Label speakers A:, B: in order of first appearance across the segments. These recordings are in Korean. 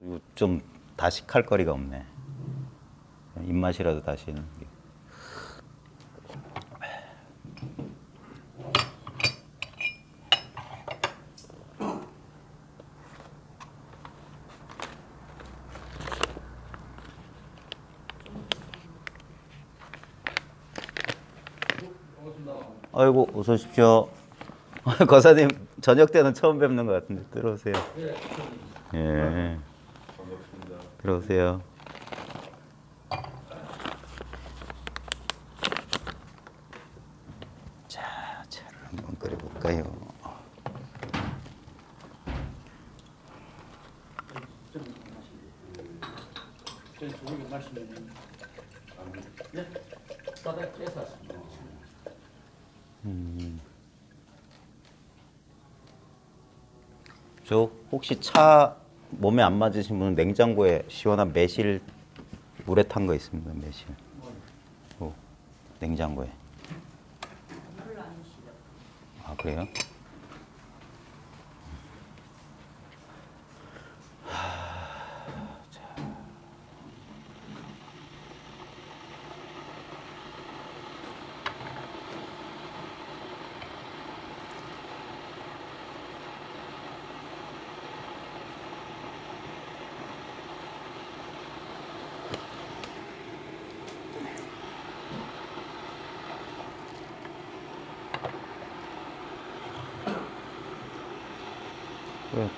A: 이거 좀 다식할 거리가 없네. 입맛이라도 다시는. 아이고, 어서 오십시오. 거사님, 저녁 때는 처음 뵙는 것 같은데 들어오세요. 예,
B: 반갑습니다.
A: 들어오세요. 자, 차를 한번 끓여볼까요?
C: 저녁에 말씀드리면 네? 바닥 깨서 왔습니다.
A: 저 혹시 차 몸에 안 맞으신 분은 냉장고에 시원한 매실 물에 탄 거 있습니다. 매실. 냉장고에. 아, 그래요? 그래.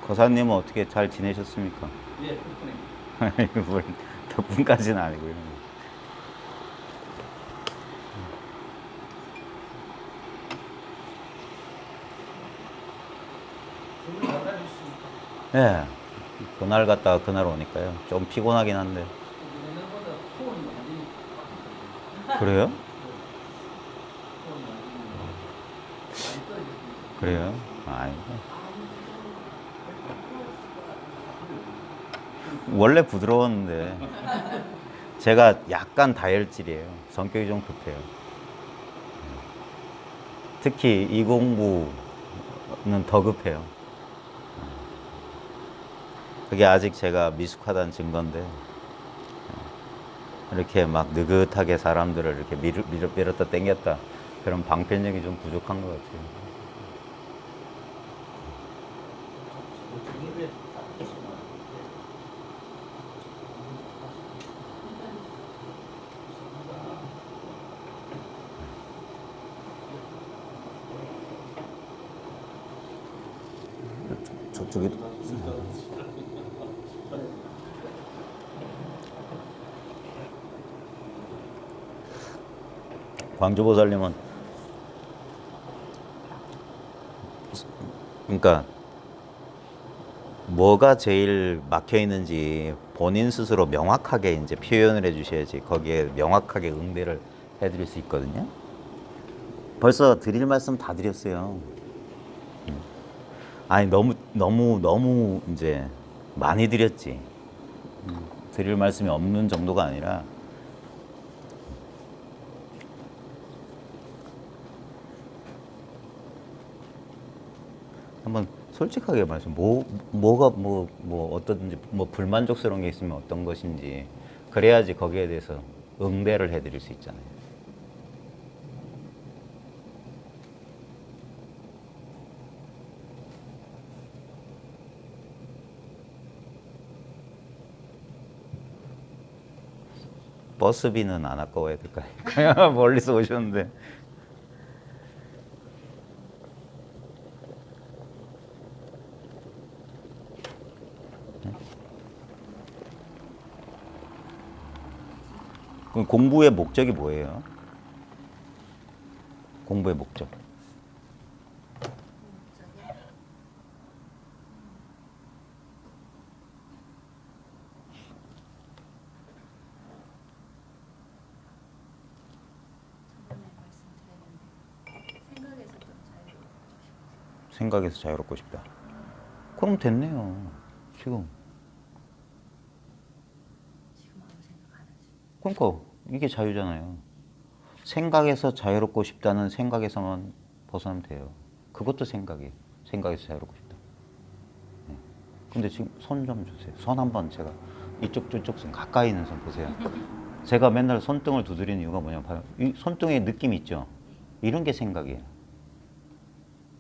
A: 거사님은 어떻게 잘 지내셨습니까?
C: 예, 덕분에
A: 아이고, 뭘 덕분까지는 아니고요.
C: 저녁에 갖다 주셨습니까?
A: 예. 그날 갔다가 그날 오니까요. 좀 피곤하긴 한데.
C: 내년보다 토온이 많이 바뀌었거든요.
A: 그래요?
C: 토온이 많이 떨어졌습니다.
A: 그래요? 아이고. 원래 부드러웠는데 제가 약간 다혈질이에요. 성격이 좀 급해요. 특히 이 공부는 더 급해요. 그게 아직 제가 미숙하다는 증거인데 이렇게 막 느긋하게 사람들을 이렇게 밀었다 당겼다 그런 방편력이 좀 부족한 것 같아요.
C: 저녁에 다 드시면
A: 저쪽에 광주보살님은 그러니까 뭐가 제일 막혀 있는지 본인 스스로 명확하게 이제 표현을 해주셔야지 거기에 명확하게 응대를 해드릴 수 있거든요. 벌써 드릴 말씀 다 드렸어요. 아니 너무 이제 많이 드렸지. 드릴 말씀이 없는 정도가 아니라 한번 솔직하게 말씀 뭐가 뭐 어떠든지 뭐 불만족스러운 게 있으면 어떤 것인지 그래야지 거기에 대해서 응대를 해드릴 수 있잖아요. 버스비는 안 아까워야 될까요? 그냥 멀리서 오셨는데. 그럼 공부의 목적이 뭐예요? 공부의 목적. 생각에서 자유롭고 싶다. 그럼 됐네요. 지금. 그러니까 이게 자유잖아요. 생각에서 자유롭고 싶다는 생각에서만 벗어나면 돼요. 그것도 생각이에요. 생각에서 자유롭고 싶다. 네. 근데 지금 손 좀 주세요. 손 한번 제가 이쪽 저쪽 손 가까이 있는 손 보세요. 제가 맨날 손등을 두드리는 이유가 뭐냐면 봐요. 이 손등에 느낌 있죠? 이런 게 생각이에요.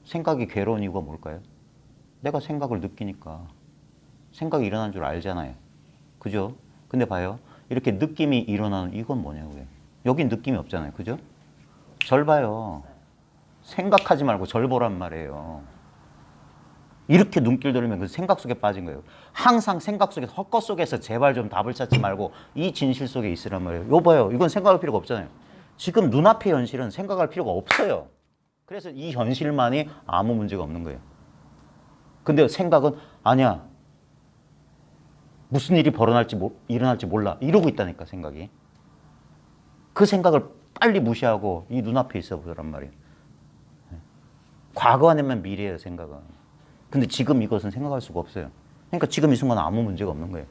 A: 생각이 괴로운 이유가 뭘까요? 내가 생각을 느끼니까. 생각이 일어난 줄 알잖아요. 그죠? 근데 봐요. 이렇게 느낌이 일어나는 이건 뭐냐고요. 여긴 느낌이 없잖아요. 그죠? 절 봐요. 생각하지 말고 절 보란 말이에요. 이렇게 눈길 들으면 그 생각 속에 빠진 거예요. 항상 생각 속에서 헛것 속에서 제발 좀 답을 찾지 말고 이 진실 속에 있으란 말이에요. 요 봐요. 이건 생각할 필요가 없잖아요. 지금 눈앞의 현실은 생각할 필요가 없어요. 그래서 이 현실만이 아무 문제가 없는 거예요. 근데 생각은 아니야. 무슨 일이 일어날지 몰라. 이러고 있다니까 생각이. 그 생각을 빨리 무시하고 이 눈앞에 있어 보란 말이에요. 과거 아니면 미래예요, 생각은. 근데 지금 이것은 생각할 수가 없어요. 그러니까 지금 이 순간 아무 문제가 없는 거예요.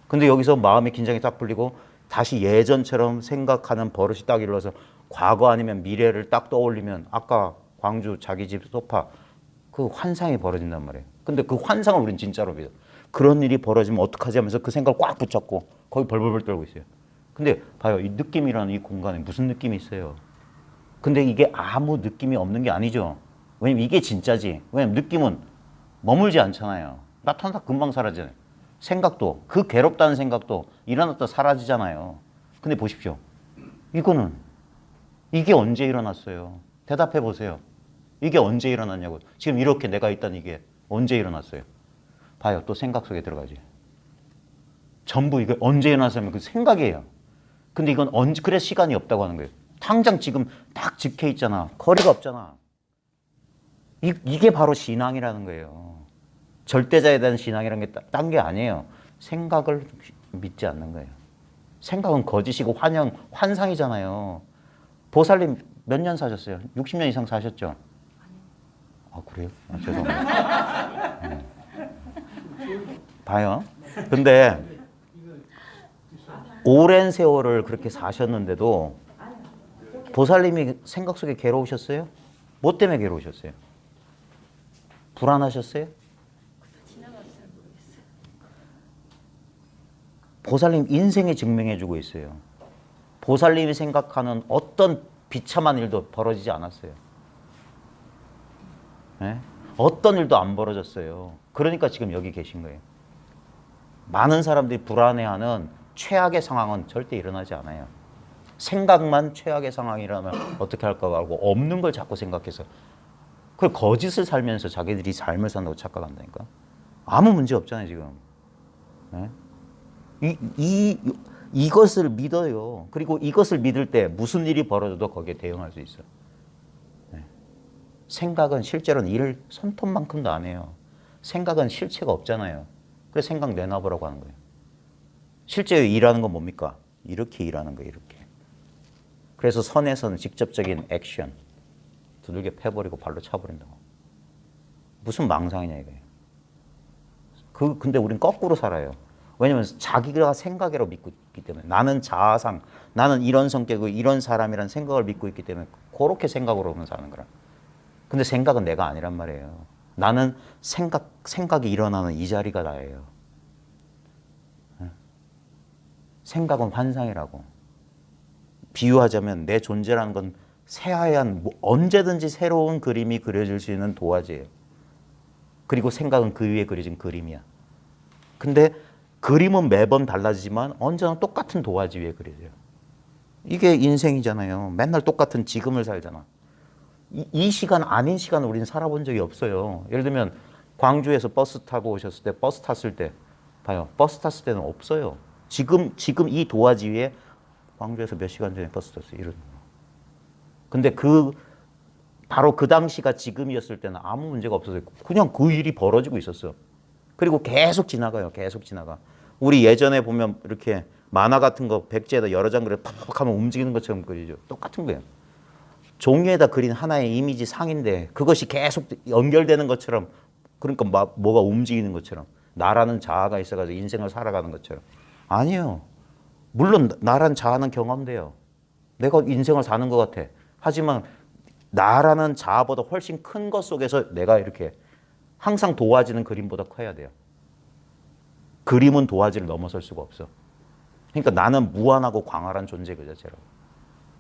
A: 근데 여기서 마음의 긴장이 딱 풀리고 다시 예전처럼 생각하는 버릇이 딱 일어나서 과거 아니면 미래를 딱 떠올리면 아까 광주 자기 집 소파 그 환상이 벌어진단 말이에요. 근데 그 환상을 우린 진짜로 믿어. 그런 일이 벌어지면 어떡하지 하면서 그 생각을 꽉 붙잡고 거기 벌벌벌 떨고 있어요. 근데 봐요. 이 느낌이라는 이 공간에 무슨 느낌이 있어요. 근데 이게 아무 느낌이 없는 게 아니죠. 왜냐면 이게 진짜지. 왜냐면 느낌은 머물지 않잖아요. 나타나다 금방 사라지잖아요. 생각도 그 괴롭다는 생각도 일어났다 사라지잖아요. 근데 보십시오. 이거는 이게 언제 일어났어요? 대답해 보세요. 이게 언제 일어났냐고. 지금 이렇게 내가 있다는 이게 언제 일어났어요? 봐요. 또 생각 속에 들어가지. 전부 이게 언제 일어났으면 그 생각이에요. 근데 이건 언제 그래 시간이 없다고 하는 거예요. 당장 지금 딱 적혀 있잖아. 거리가 없잖아. 이게 바로 신앙이라는 거예요. 절대자에 대한 신앙이라는 게 딴 게 아니에요. 생각을 믿지 않는 거예요. 생각은 거짓이고 환상이잖아요. 보살님 몇 년 사셨어요? 60년 이상 사셨죠? 아, 그래요? 아, 죄송합니다. 봐요. 근데 오랜 세월을 그렇게 사셨는데도 보살님이 생각 속에 괴로우셨어요? 뭐 때문에 괴로우셨어요? 불안하셨어요? 보살님 인생이 증명해주고 있어요. 보살님이 생각하는 어떤 비참한 일도 벌어지지 않았어요. 네? 어떤 일도 안 벌어졌어요. 그러니까 지금 여기 계신 거예요. 많은 사람들이 불안해하는 최악의 상황은 절대 일어나지 않아요. 생각만 최악의 상황이라면 어떻게 할까 하고 없는 걸 자꾸 생각해서 그걸 거짓을 살면서 자기들이 삶을 산다고 착각한다니까. 아무 문제 없잖아요 지금. 네? 이것을 믿어요. 그리고 이것을 믿을 때 무슨 일이 벌어져도 거기에 대응할 수 있어요. 네. 생각은 실제로는 일을 손톱만큼도 안 해요. 생각은 실체가 없잖아요. 그래서 생각 내놔보라고 하는 거예요. 실제 일하는 건 뭡니까? 이렇게 일하는 거예요. 이렇게. 그래서 선에서는 직접적인 액션. 두들겨 패버리고 발로 차버린다고. 무슨 망상이냐 이거예요. 근데 우린 거꾸로 살아요. 왜냐면 자기가 생각이라고 믿고 있기 때문에. 나는 자아상, 나는 이런 성격이고 이런 사람이라는 생각을 믿고 있기 때문에 그렇게 생각으로만 사는 거라. 근데 생각은 내가 아니란 말이에요. 나는 생각이 일어나는 이 자리가 나예요. 생각은 환상이라고. 비유하자면 내 존재라는 건 새하얀 언제든지 새로운 그림이 그려질 수 있는 도화지예요. 그리고 생각은 그 위에 그려진 그림이야. 근데 그림은 매번 달라지지만 언제나 똑같은 도화지 위에 그려져요. 이게 인생이잖아요. 맨날 똑같은 지금을 살잖아. 이 시간 아닌 시간을 우리는 살아본 적이 없어요. 예를 들면 광주에서 버스 타고 오셨을 때 버스 탔을 때 봐요. 버스 탔을 때는 없어요. 지금 이 도화지 위에 광주에서 몇 시간 전에 버스 탔어요. 이런. 근데 바로 그 당시가 지금이었을 때는 아무 문제가 없었어요. 그냥 그 일이 벌어지고 있었어요. 그리고 계속 지나가요. 계속 지나가. 우리 예전에 보면 이렇게 만화 같은 거 백지에다 여러 장 그려 팍팍 하면 움직이는 것처럼 그리죠. 똑같은 거예요. 종이에다 그린 하나의 이미지 상인데 그것이 계속 연결되는 것처럼 그러니까 뭐가 움직이는 것처럼 나라는 자아가 있어가지고 인생을 살아가는 것처럼 아니에요. 물론 나란 자아는 경험돼요. 내가 인생을 사는 것 같아. 하지만 나라는 자아보다 훨씬 큰 것 속에서 내가 이렇게 항상 도화지는 그림보다 커야 돼요. 그림은 도화지를 넘어설 수가 없어. 그러니까 나는 무한하고 광활한 존재 그 자체라고.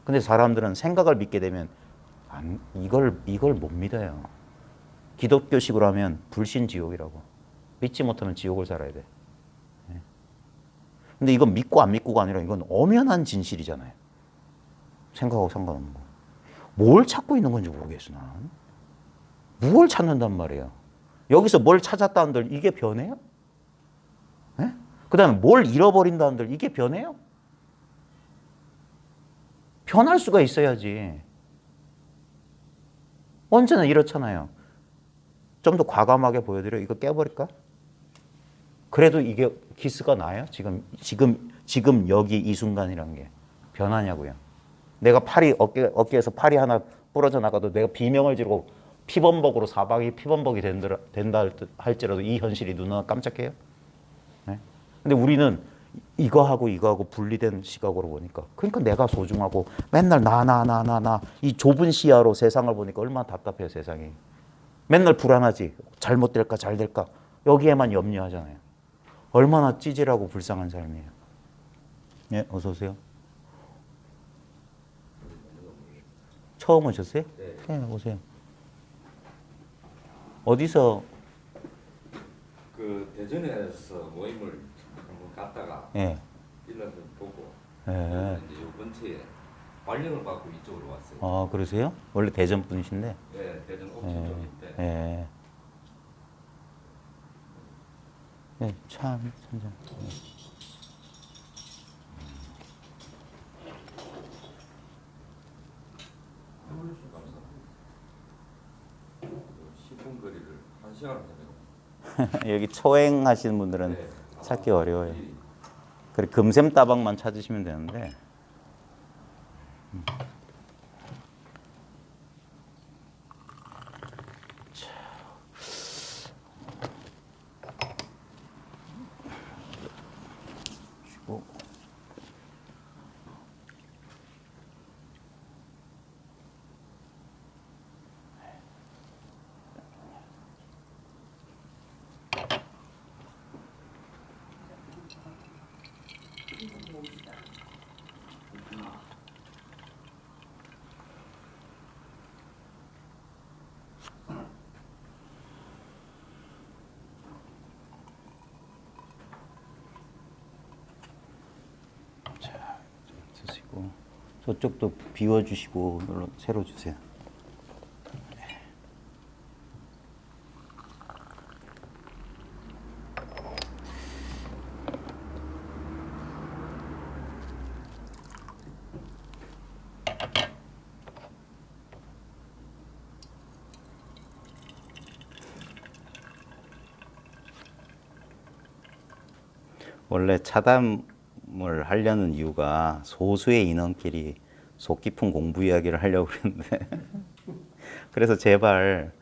A: 근데 사람들은 생각을 믿게 되면 이걸 못 믿어요. 기독교식으로 하면 불신지옥이라고. 믿지 못하면 지옥을 살아야 돼. 근데 이건 믿고 안 믿고가 아니라 이건 엄연한 진실이잖아요. 생각하고 상관없는 거. 뭘 찾고 있는 건지 모르겠어 난. 무엇을 찾는단 말이에요. 여기서 뭘 찾았다는들 이게 변해요? 네? 그 다음에 뭘 잃어버린다는들 이게 변해요? 변할 수가 있어야지. 언제나 이렇잖아요. 좀 더 과감하게 보여드려. 이거 깨버릴까? 그래도 이게 기스가 나요? 지금 여기 이 순간이란 게 변하냐고요. 내가 팔이 어깨에서 팔이 하나 부러져 나가도 내가 비명을 지르고 피범벅으로 사방이 피범벅이 된다 할지라도 이 현실이 눈앞 깜짝해요. 네? 근데 우리는 이거하고 분리된 시각으로 보니까 그러니까 내가 소중하고 맨날 나 이 좁은 시야로 세상을 보니까 얼마나 답답해요 세상이. 맨날 불안하지. 잘못될까 잘 될까 여기에만 염려하잖아요. 얼마나 찌질하고 불쌍한 삶이에요. 예, 어서 오세요. 처음 오셨어요? 네, 오세요. 어디서?
B: 그 대전에서 모임을 한번 갔다가
A: 예.
B: 일러서 보고
A: 예.
B: 이제 요 근처에 발령을 받고 이쪽으로 왔어요.
A: 아, 그러세요? 원래 대전 분이신데.
B: 네, 대전 옥천
A: 예.
B: 쪽인데
A: 예. 네, 참, 참.
B: 감사합니다. 10분 거리를 1시간을 헤매고
A: 여기 초행 하시는 분들은
B: 네.
A: 찾기 어려워요. 그래, 금샘따방만 찾으시면 되는데. 쉬고. 드시고 저쪽도 비워주시고 이걸로 새로 주세요. 원래 차담을 하려는 이유가 소수의 인원끼리 속 깊은 공부 이야기를 하려고 그랬는데 그래서 제발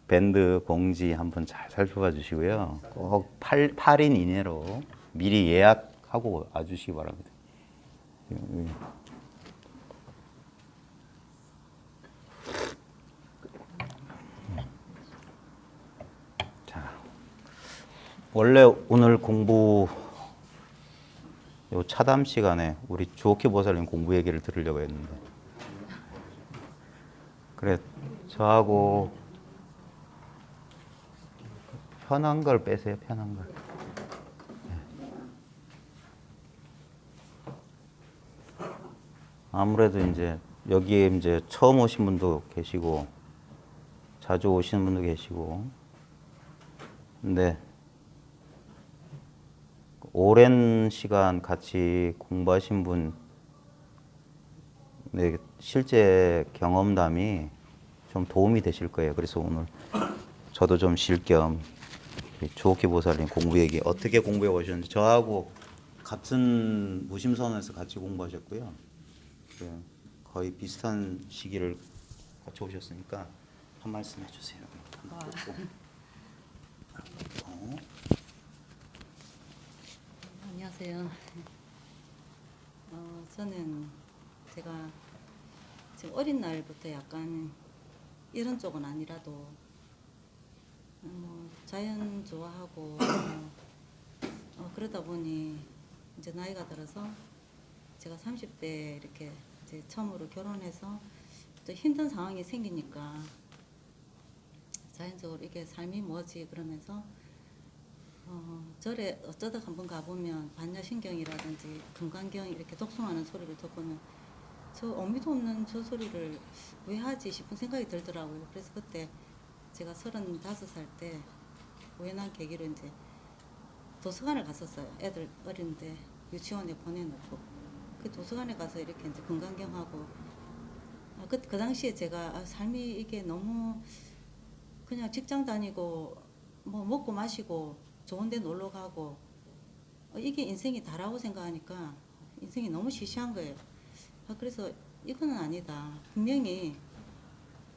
A: 밴드 공지 한번 잘 살펴봐 주시고요. 꼭 8인 이내로 미리 예약하고 와주시기 바랍니다. 자, 원래 오늘 공부 요 차담 시간에 우리 주옥희 보살님 공부 얘기를 들으려고 했는데 그래 저하고 편한 걸 빼세요. 편한 걸. 아무래도 이제 여기에 이제 처음 오신 분도 계시고 자주 오시는 분도 계시고 근데 오랜 시간 같이 공부하신 분 네, 실제 경험담이 좀 도움이 되실 거예요. 그래서 오늘 저도 좀 쉴 겸 주옥희 보살님 공부 얘기 어떻게 공부해 오셨는지 저하고 같은 무심선에서 같이 공부하셨고요. 거의 비슷한 시기를 같이 오셨으니까 한 말씀 해주세요.
D: 안녕하세요. 저는 제가 지금 어린 날부터 약간 이런 쪽은 아니라도 자연 좋아하고 그러다 보니 이제 나이가 들어서 제가 30대 이렇게 이제 처음으로 결혼해서 또 힘든 상황이 생기니까 자연적으로 이게 삶이 뭐지 그러면서 절에 어쩌다 한번 가보면 반야신경이라든지 금강경 이렇게 독송하는 소리를 듣고는 저 의미도 없는 저 소리를 왜 하지 싶은 생각이 들더라고요. 그래서 그때 제가 35살 때 우연한 계기로 이제 도서관을 갔었어요. 애들 어린데 유치원에 보내놓고 그 도서관에 가서 이렇게 이제 금강경하고 그 당시에 제가 삶이 이게 너무 그냥 직장 다니고 뭐 먹고 마시고 좋은데 놀러 가고 이게 인생이 다라고 생각하니까 인생이 너무 시시한 거예요. 그래서 이거는 아니다. 분명히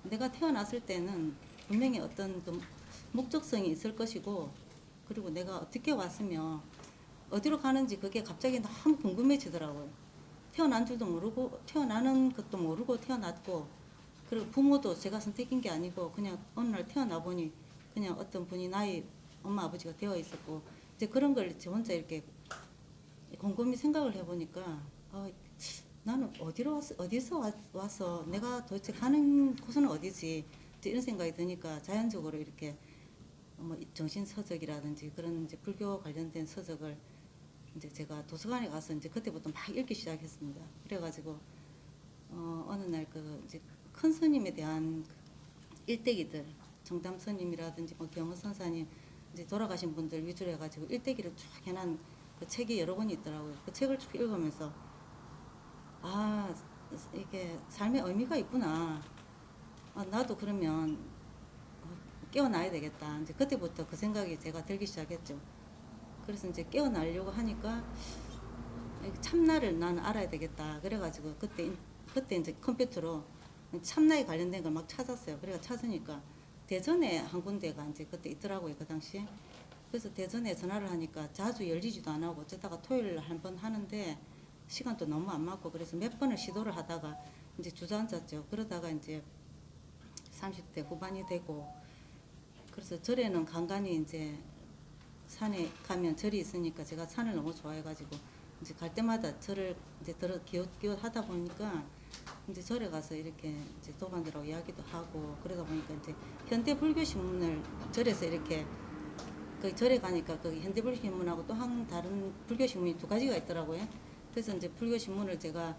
D: 내가 태어났을 때는 분명히 어떤 그 목적성이 있을 것이고 그리고 내가 어떻게 왔으며 어디로 가는지 그게 갑자기 너무 궁금해지더라고요. 태어난 줄도 모르고 태어나는 것도 모르고 태어났고 그리고 부모도 제가 선택한 게 아니고 그냥 어느 날 태어나 보니 그냥 어떤 분이 나의 엄마 아버지가 되어 있었고 이제 그런 걸 저 혼자 이렇게 곰곰이 생각을 해보니까 나는 어디서 와서 내가 도대체 가는 곳은 어디지 이제 이런 생각이 드니까 자연적으로 이렇게 뭐 정신 서적이라든지 그런 이제 불교 관련된 서적을 이제 제가 도서관에 가서 이제 그때부터 막 읽기 시작했습니다. 그래가지고 어느 날 그 이제 큰 스님에 대한 그 일대기들 정담 스님이라든지 뭐 경허 선사님 이제 돌아가신 분들 위주로 해가지고 일대기를 쭉 해놓은 그 책이 여러 권이 있더라고요. 그 책을 쭉 읽으면서 아 이게 삶의 의미가 있구나. 나도 그러면 깨어나야 되겠다. 이제 그때부터 그 생각이 제가 들기 시작했죠. 그래서 이제 깨어나려고 하니까 참나를 나는 알아야 되겠다. 그래가지고 그때 이제 컴퓨터로 참나에 관련된 걸 막 찾았어요. 그래가 찾으니까 대전에 한 군데가 이제 그때 있더라고요. 그 당시에. 그래서 대전에 전화를 하니까 자주 열리지도 안 하고 어쩌다가 토요일 한 번 하는데 시간도 너무 안 맞고 그래서 몇 번을 시도를 하다가 이제 주저앉았죠. 그러다가 이제 30대 후반이 되고 그래서 절에는 간간히 이제 산에 가면 절이 있으니까 제가 산을 너무 좋아해가지고 이제 갈 때마다 절을 이제 기웃기웃 하다 보니까 이제 절에 가서 이렇게 이제 도반들하고 이야기도 하고 그러다 보니까 이제 현대 불교 신문을 절에서 이렇게 그 절에 가니까 그 현대 불교 신문하고 또 한 다른 불교 신문이 두 가지가 있더라고요. 그래서 이제 불교 신문을 제가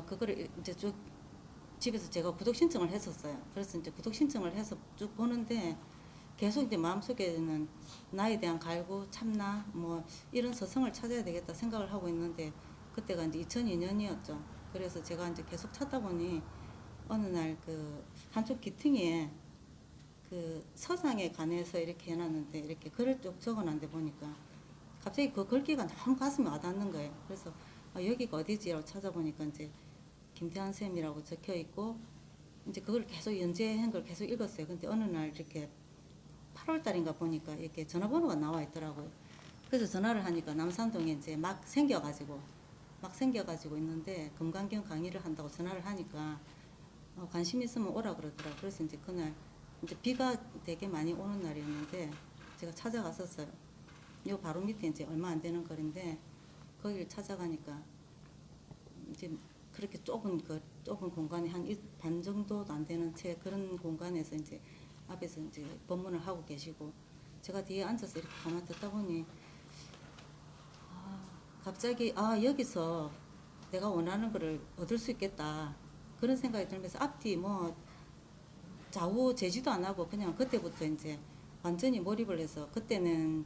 D: 그거를 이제 쭉 집에서 제가 구독 신청을 했었어요. 그래서 이제 구독 신청을 해서 쭉 보는데 계속 이제 마음속에는 나에 대한 갈구, 참나, 뭐 이런 서성을 찾아야 되겠다 생각을 하고 있는데 그때가 이제 2002년이었죠. 그래서 제가 이제 계속 찾다 보니 어느 날 그 한쪽 귀퉁이에 그 서상에 관해서 이렇게 해놨는데 이렇게 글을 쭉 적어놨는데 보니까 갑자기 그 글귀가 너무 가슴에 와닿는 거예요. 그래서 여기가 어디지라고 찾아보니까 이제 김태환 쌤이라고 적혀 있고 이제 그걸 계속 연재한 걸 계속 읽었어요. 근데 어느 날 이렇게 8월 달인가 보니까 이렇게 전화번호가 나와 있더라고요. 그래서 전화를 하니까 남산동에 이제 막 생겨가지고 있는데 금강경 강의를 한다고 전화를 하니까 관심 있으면 오라 그러더라고요. 그래서 이제 그날 이제 비가 되게 많이 오는 날이었는데 제가 찾아갔었어요. 요 바로 밑에 이제 얼마 안 되는 거리인데 거기를 찾아가니까 이제 그렇게 좁은 공간에 한 반 정도도 안 되는 채 그런 공간에서 이제 앞에서 이제 법문을 하고 계시고 제가 뒤에 앉아서 이렇게 가만 듣다 보니 갑자기 여기서 내가 원하는 거를 얻을 수 있겠다 그런 생각이 들면서 앞뒤 뭐 좌우 재지도 안 하고 그냥 그때부터 이제 완전히 몰입을 해서 그때는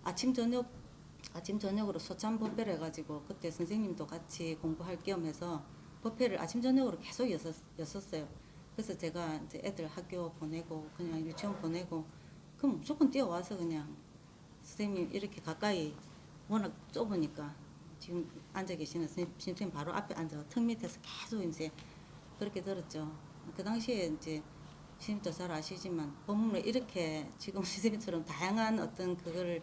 D: 아침 저녁으로 소참 법회를 해가지고 그때 선생님도 같이 공부할 겸 해서 법회를 아침 저녁으로 계속 였었어요. 그래서 제가 이제 애들 학교 보내고 그냥 유치원 보내고 그럼 무조건 뛰어와서 그냥 선생님 이렇게 가까이 워낙 좁으니까 지금 앉아 계시는 선생님 바로 앞에 앉아 턱 밑에서 계속 이제 그렇게 들었죠. 그 당시에 이제 선생님도 잘 아시지만 법문을 이렇게 지금 선생님처럼 다양한 어떤 그거를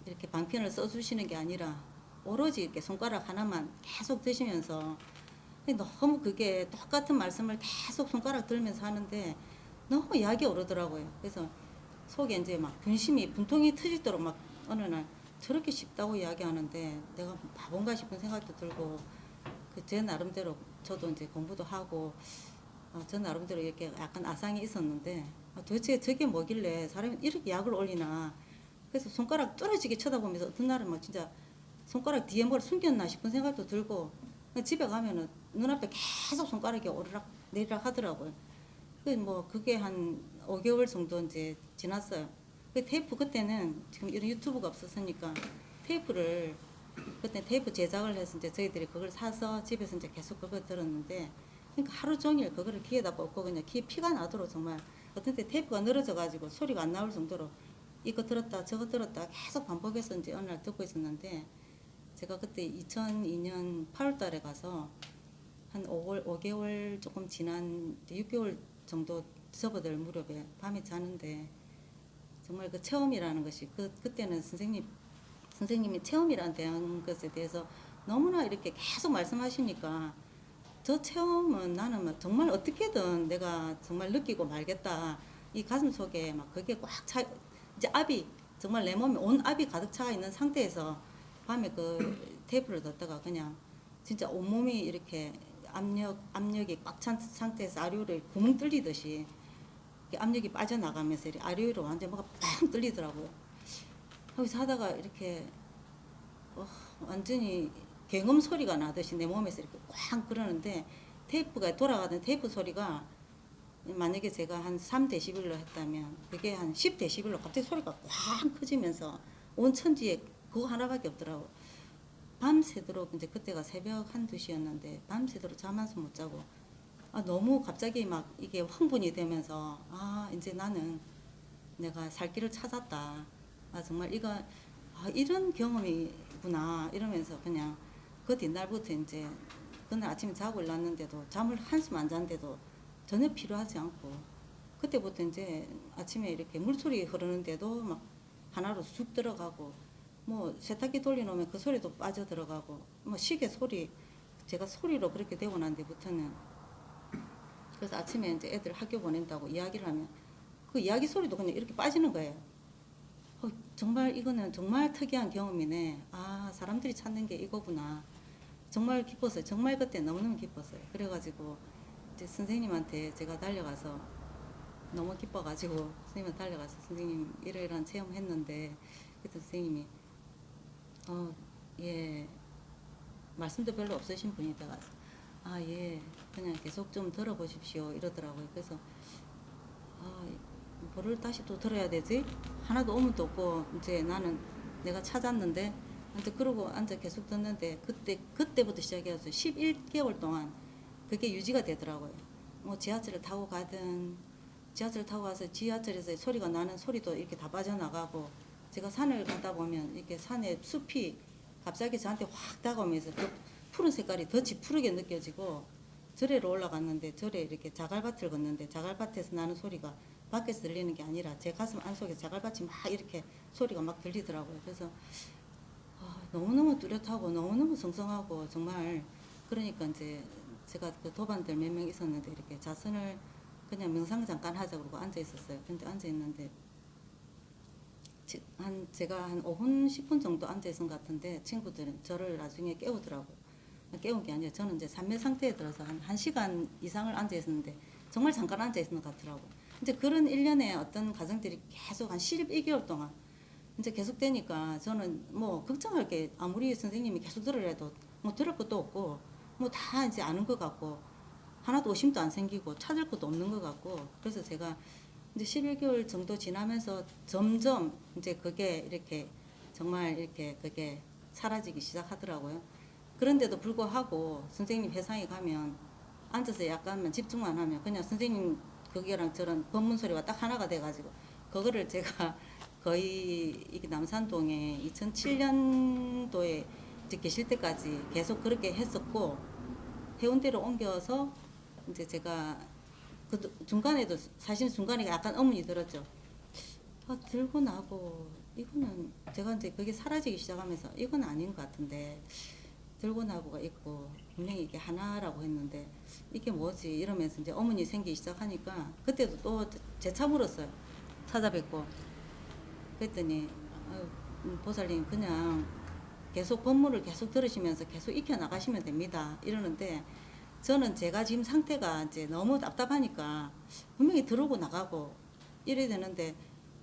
D: 이렇게 방편을 써주시는 게 아니라 오로지 이렇게 손가락 하나만 계속 드시면서 근데 너무 그게 똑같은 말씀을 계속 손가락 들면서 하는데 너무 약이 오르더라고요. 그래서 속에 이제 막 분통이 터지도록 막 어느 날 저렇게 쉽다고 이야기하는데 내가 바본가 싶은 생각도 들고 그 제 나름대로 저도 이제 공부도 하고 저 나름대로 이렇게 약간 아상이 있었는데 도대체 저게 뭐길래 사람이 이렇게 약을 올리나. 그래서 손가락 떨어지게 쳐다보면서 어떤 날은 막 진짜 손가락 뒤에 뭘 숨겼나 싶은 생각도 들고 집에 가면은 눈앞에 계속 손가락이 오르락 내리락 하더라고요. 뭐 그게 한 5개월 정도 이제 지났어요. 그 테이프 그때는 지금 이런 유튜브가 없었으니까 테이프를 그때 테이프 제작을 해서 이제 저희들이 그걸 사서 집에서 이제 계속 그걸 들었는데 그러니까 하루 종일 그거를 귀에다 꽂고 그냥 귀에 피가 나도록 정말 어떤 때 테이프가 늘어져 가지고 소리가 안 나올 정도로 이거 들었다 저거 들었다 계속 반복해서 이제 어느 날 듣고 있었는데 제가 그때 2002년 8월 달에 가서 한 5개월 조금 지난 6개월 정도 접어들 무렵에 밤에 자는데 정말 그 체험이라는 것이 그때는 선생님이 체험이라는 대한 것에 대해서 너무나 이렇게 계속 말씀하시니까 저 체험은 나는 막 정말 어떻게든 내가 정말 느끼고 말겠다. 이 가슴 속에 막 그게 꽉 차, 이제 압이, 정말 내 몸에 온 압이 가득 차 있는 상태에서 밤에 그 테이프를 듣다가 그냥 진짜 온몸이 이렇게 압력이 꽉 찬 상태에서 아래로 구멍 뚫리듯이 압력이 빠져나가면서 이렇게 아래로 완전 뭐가 빵 뚫리더라고요. 거기서 하다가 이렇게 완전히 경음 소리가 나듯이 내 몸에서 이렇게 꽝 그러는데 테이프가 돌아가던 테이프 소리가 만약에 제가 한 3데시벨로 했다면 그게 한 10데시벨로 갑자기 소리가 꽝 커지면서 온 천지에 그거 하나밖에 없더라고. 밤새도록 이제 그때가 새벽 1~2시였는데 밤새도록 잠 한숨 못 자고 너무 갑자기 막 이게 흥분이 되면서 이제 나는 내가 살 길을 찾았다. 정말 이런 경험이구나 이러면서 그냥 그 뒷날부터 이제 그날 아침에 자고 일어났는데도 잠을 한숨 안 잤는데도 전혀 필요하지 않고 그때부터 이제 아침에 이렇게 물소리 흐르는데도 막 하나로 쑥 들어가고 뭐 세탁기 돌려놓으면 그 소리도 빠져 들어가고 뭐 시계 소리 제가 소리로 그렇게 되고 난 뒤부터는 그래서 아침에 이제 애들 학교 보낸다고 이야기를 하면 그 이야기 소리도 그냥 이렇게 빠지는 거예요. 정말 이거는 정말 특이한 경험이네. 사람들이 찾는 게 이거구나. 정말 기뻤어요. 정말 그때 너무너무 기뻤어요. 그래가지고 이제 선생님한테 제가 달려가서 너무 기뻐가지고 선생님한테 달려가서 선생님 이러이러한 체험했는데 그때 선생님이 예 말씀도 별로 없으신 분이다가 예 그냥 계속 좀 들어보십시오 이러더라고요. 그래서 뭐를 다시 또 들어야 되지? 하나도 오문도 없고 이제 나는 내가 찾았는데 이제 그러고 앉아 계속 듣는데 그때부터 시작해서 11개월 동안 그게 유지가 되더라고요. 뭐 지하철을 타고 가든 지하철 타고 가서 지하철에서 소리가 나는 소리도 이렇게 다 빠져나가고 제가 산을 가다 보면 이렇게 산에 숲이 갑자기 저한테 확 다가오면서 그 푸른 색깔이 더 짙푸르게 느껴지고 절에로 올라갔는데 절에 이렇게 자갈밭을 걷는데 자갈밭에서 나는 소리가 밖에서 들리는 게 아니라 제 가슴 안속에 자갈밭이 막 이렇게 소리가 막 들리더라고요. 그래서 너무너무 뚜렷하고 너무너무 성성하고 정말 그러니까 이제 제가 그 도반들 몇 명 있었는데 이렇게 자선을 그냥 명상 잠깐 하자 그러고 앉아 있었어요. 근데 앉아 있는데 제가 한 5분 10분 정도 앉아 있은 것 같은데 친구들은 저를 나중에 깨우더라고요. 깨운 게 아니라 저는 이제 산매 상태에 들어서 한 1시간 이상을 앉아 있었는데 정말 잠깐 앉아 있는 것 같더라고요. 이제 그런 일련의 어떤 과정들이 계속 한 12개월 동안 이제 계속 되니까 저는 뭐 걱정할 게 아무리 선생님이 계속 들으래도 뭐 들을 것도 없고 뭐 다 이제 아는 것 같고 하나도 의심도 안 생기고 찾을 것도 없는 것 같고 그래서 제가 이제 11개월 정도 지나면서 점점 이제 그게 이렇게 정말 이렇게 그게 사라지기 시작하더라고요. 그런데도 불구하고 선생님 회상에 가면 앉아서 약간만 집중만 하면 그냥 선생님 그게랑 저런 법문 소리가 딱 하나가 돼가지고 그거를 제가 거의 이게 남산동에 2007년도에 이제 계실 때까지 계속 그렇게 했었고 해운대로 옮겨서 이제 제가 그 중간에도 사실 중간에 약간 의문이 들었죠. 들고 나고 이거는 제가 이제 그게 사라지기 시작하면서 이건 아닌 것 같은데 들고 나고가 있고 분명히 이게 하나라고 했는데 이게 뭐지 이러면서 이제 어머니 생기기 시작하니까 그때도 또 재차 물었어요. 찾아뵙고 그랬더니 보살님 그냥 계속 법문을 계속 들으시면서 계속 익혀 나가시면 됩니다 이러는데 저는 제가 지금 상태가 이제 너무 답답하니까 분명히 들어오고 나가고 이래야 되는데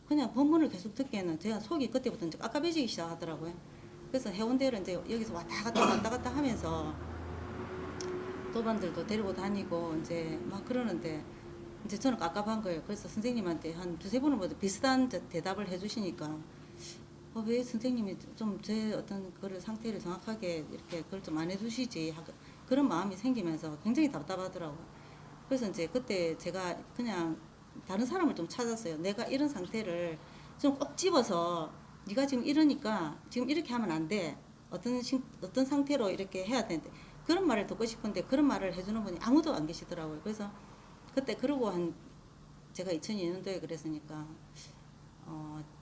D: 그냥 법문을 계속 듣기에는 제가 속이 그때부터 이제 깝깝해지기 시작하더라고요. 그래서 해운대를 이제 여기서 왔다 갔다 하면서 도반들도 데리고 다니고 이제 막 그러는데 이제 저는 깝깝한 거예요. 그래서 선생님한테 한 두세 번을 모두 비슷한 대답을 해주시니까 왜 선생님이 좀 제 어떤 그런 상태를 정확하게 이렇게 그걸 좀 안 해주시지 그런 마음이 생기면서 굉장히 답답하더라고요. 그래서 이제 그때 제가 그냥 다른 사람을 좀 찾았어요. 내가 이런 상태를 좀 꼭 집어서 네가 지금 이러니까 지금 이렇게 하면 안 돼. 어떤 상태로 이렇게 해야 되는데 그런 말을 듣고 싶은데 그런 말을 해주는 분이 아무도 안 계시더라고요. 그래서 그때 그러고 한 제가 2002년도에 그랬으니까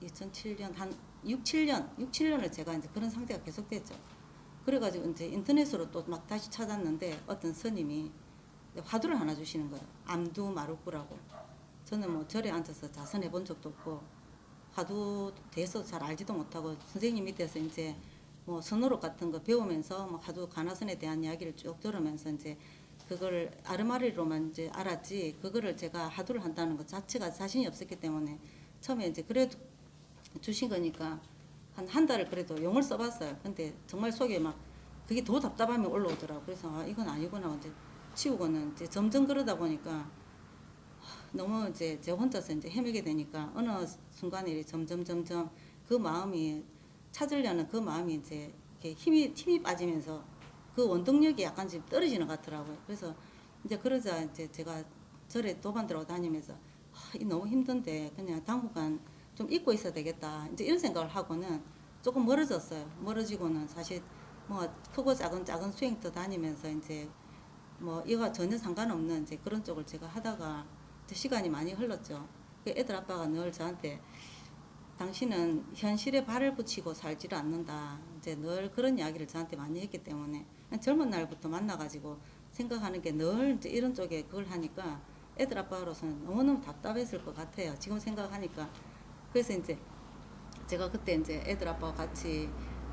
D: 2007년 한 6,7년을 제가 이제 그런 상태가 계속됐죠. 그래가지고 이제 인터넷으로 또 막 다시 찾았는데 어떤 스님이 화두를 하나 주시는 거예요. 암두 마루꾸라고. 저는 뭐 절에 앉아서 자선해 본 적도 없고 화두 대해서 잘 알지도 못하고 선생님 밑에서 이제 뭐 선호록 같은 거 배우면서 뭐 화두 가나선에 대한 이야기를 쭉 들으면서 이제 그걸 아르마리로만 이제 알았지 그거를 제가 화두를 한다는 것 자체가 자신이 없었기 때문에 처음에 이제 그래도 주신 거니까 한 달을 그래도 용을 써봤어요. 근데 정말 속에 막 그게 더 답답함이 올라오더라고. 그래서 아 이건 아니구나 이제 치우고는 이제 점점 그러다 보니까 너무 이제 제 혼자서 이제 헤매게 되니까 어느 순간에 점점 그 마음이 찾으려는 그 마음이 이제 이렇게 힘이 빠지면서 그 원동력이 약간 지금 떨어지는 것 같더라고요. 그래서 이제 그러자 이제 제가 절에 도반 들어고 다니면서 너무 힘든데 그냥 당분간 좀 잊고 있어야 되겠다. 이제 이런 생각을 하고는 조금 멀어졌어요. 멀어지고는 사실 뭐 크고 작은 수행터 다니면서 이제 뭐 이거 전혀 상관없는 이제 그런 쪽을 제가 하다가 이제 시간이 많이 흘렀죠. 그 애들 아빠가 늘 저한테 당신은 현실에 발을 붙이고 살지를 않는다. 이제 늘 그런 이야기를 저한테 많이 했기 때문에 젊은 날부터 만나가지고 생각하는 게 늘 이제 이런 쪽에 그걸 하니까 애들 아빠로서는 너무너무 답답했을 것 같아요. 지금 생각하니까. 그래서 이제 제가 그때 이제 애들 아빠와 같이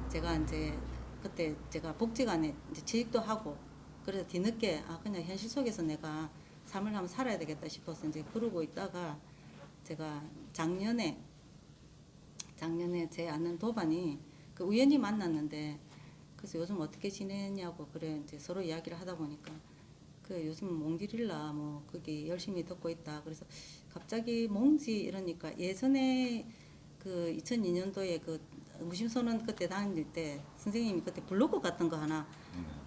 D: 제가 이제 그때 제가 복지관에 이제 재직도 하고 그래서 뒤늦게 그냥 현실 속에서 내가 삶을 한번 살아야 되겠다 싶어서 이제 그러고 있다가 제가 작년에 제 아는 도반이 그 우연히 만났는데 그래서 요즘 어떻게 지내냐고 그래 이제 서로 이야기를 하다 보니까 그 요즘 몽디릴라 뭐 그게 열심히 듣고 있다. 그래서 갑자기 몽지 이러니까 예전에 그 2002년도에 그 무심선언 그때 다닐 때 선생님이 그때 블로그 같은 거 하나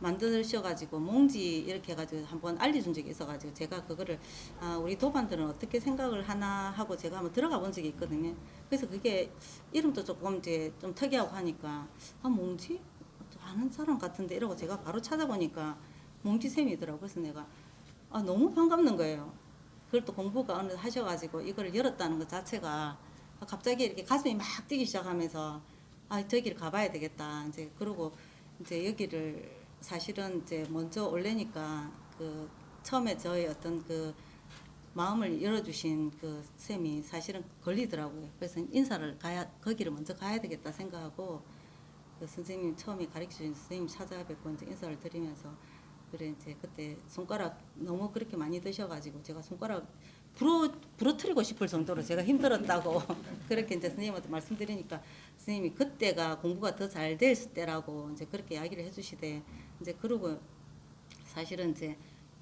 D: 만드셔가지고 몽지 이렇게 해가지고 한번 알려준 적이 있어가지고 제가 그거를 우리 도반들은 어떻게 생각을 하나 하고 제가 한번 들어가 본 적이 있거든요. 그래서 그게 이름도 조금 이제 좀 특이하고 하니까 몽지 아는 사람 같은데 이러고 제가 바로 찾아보니까 몽지쌤이더라고. 그래서 내가 너무 반갑는 거예요. 그걸 또 공부가 어느 하셔가지고 이걸 열었다는 것 자체가 갑자기 이렇게 가슴이 막 뛰기 시작하면서 저기를 가봐야 되겠다. 이제 그러고 이제 여기를 사실은 이제 먼저 올래니까 그 처음에 저의 어떤 그 마음을 열어주신 그 쌤이 사실은 걸리더라고요. 그래서 인사를 거기를 먼저 가야 되겠다 생각하고 그 선생님 처음에 가르쳐주신 선생님 찾아뵙고 이제 인사를 드리면서 그래 이제 그때 손가락 너무 그렇게 많이 드셔가지고 제가 손가락 부러뜨리고 싶을 정도로 제가 힘들었다고 그렇게 이제 선생님한테 말씀드리니까 선생님이 그때가 공부가 더 잘 될 때라고 이제 그렇게 이야기를 해주시대. 이제 그러고 사실은 이제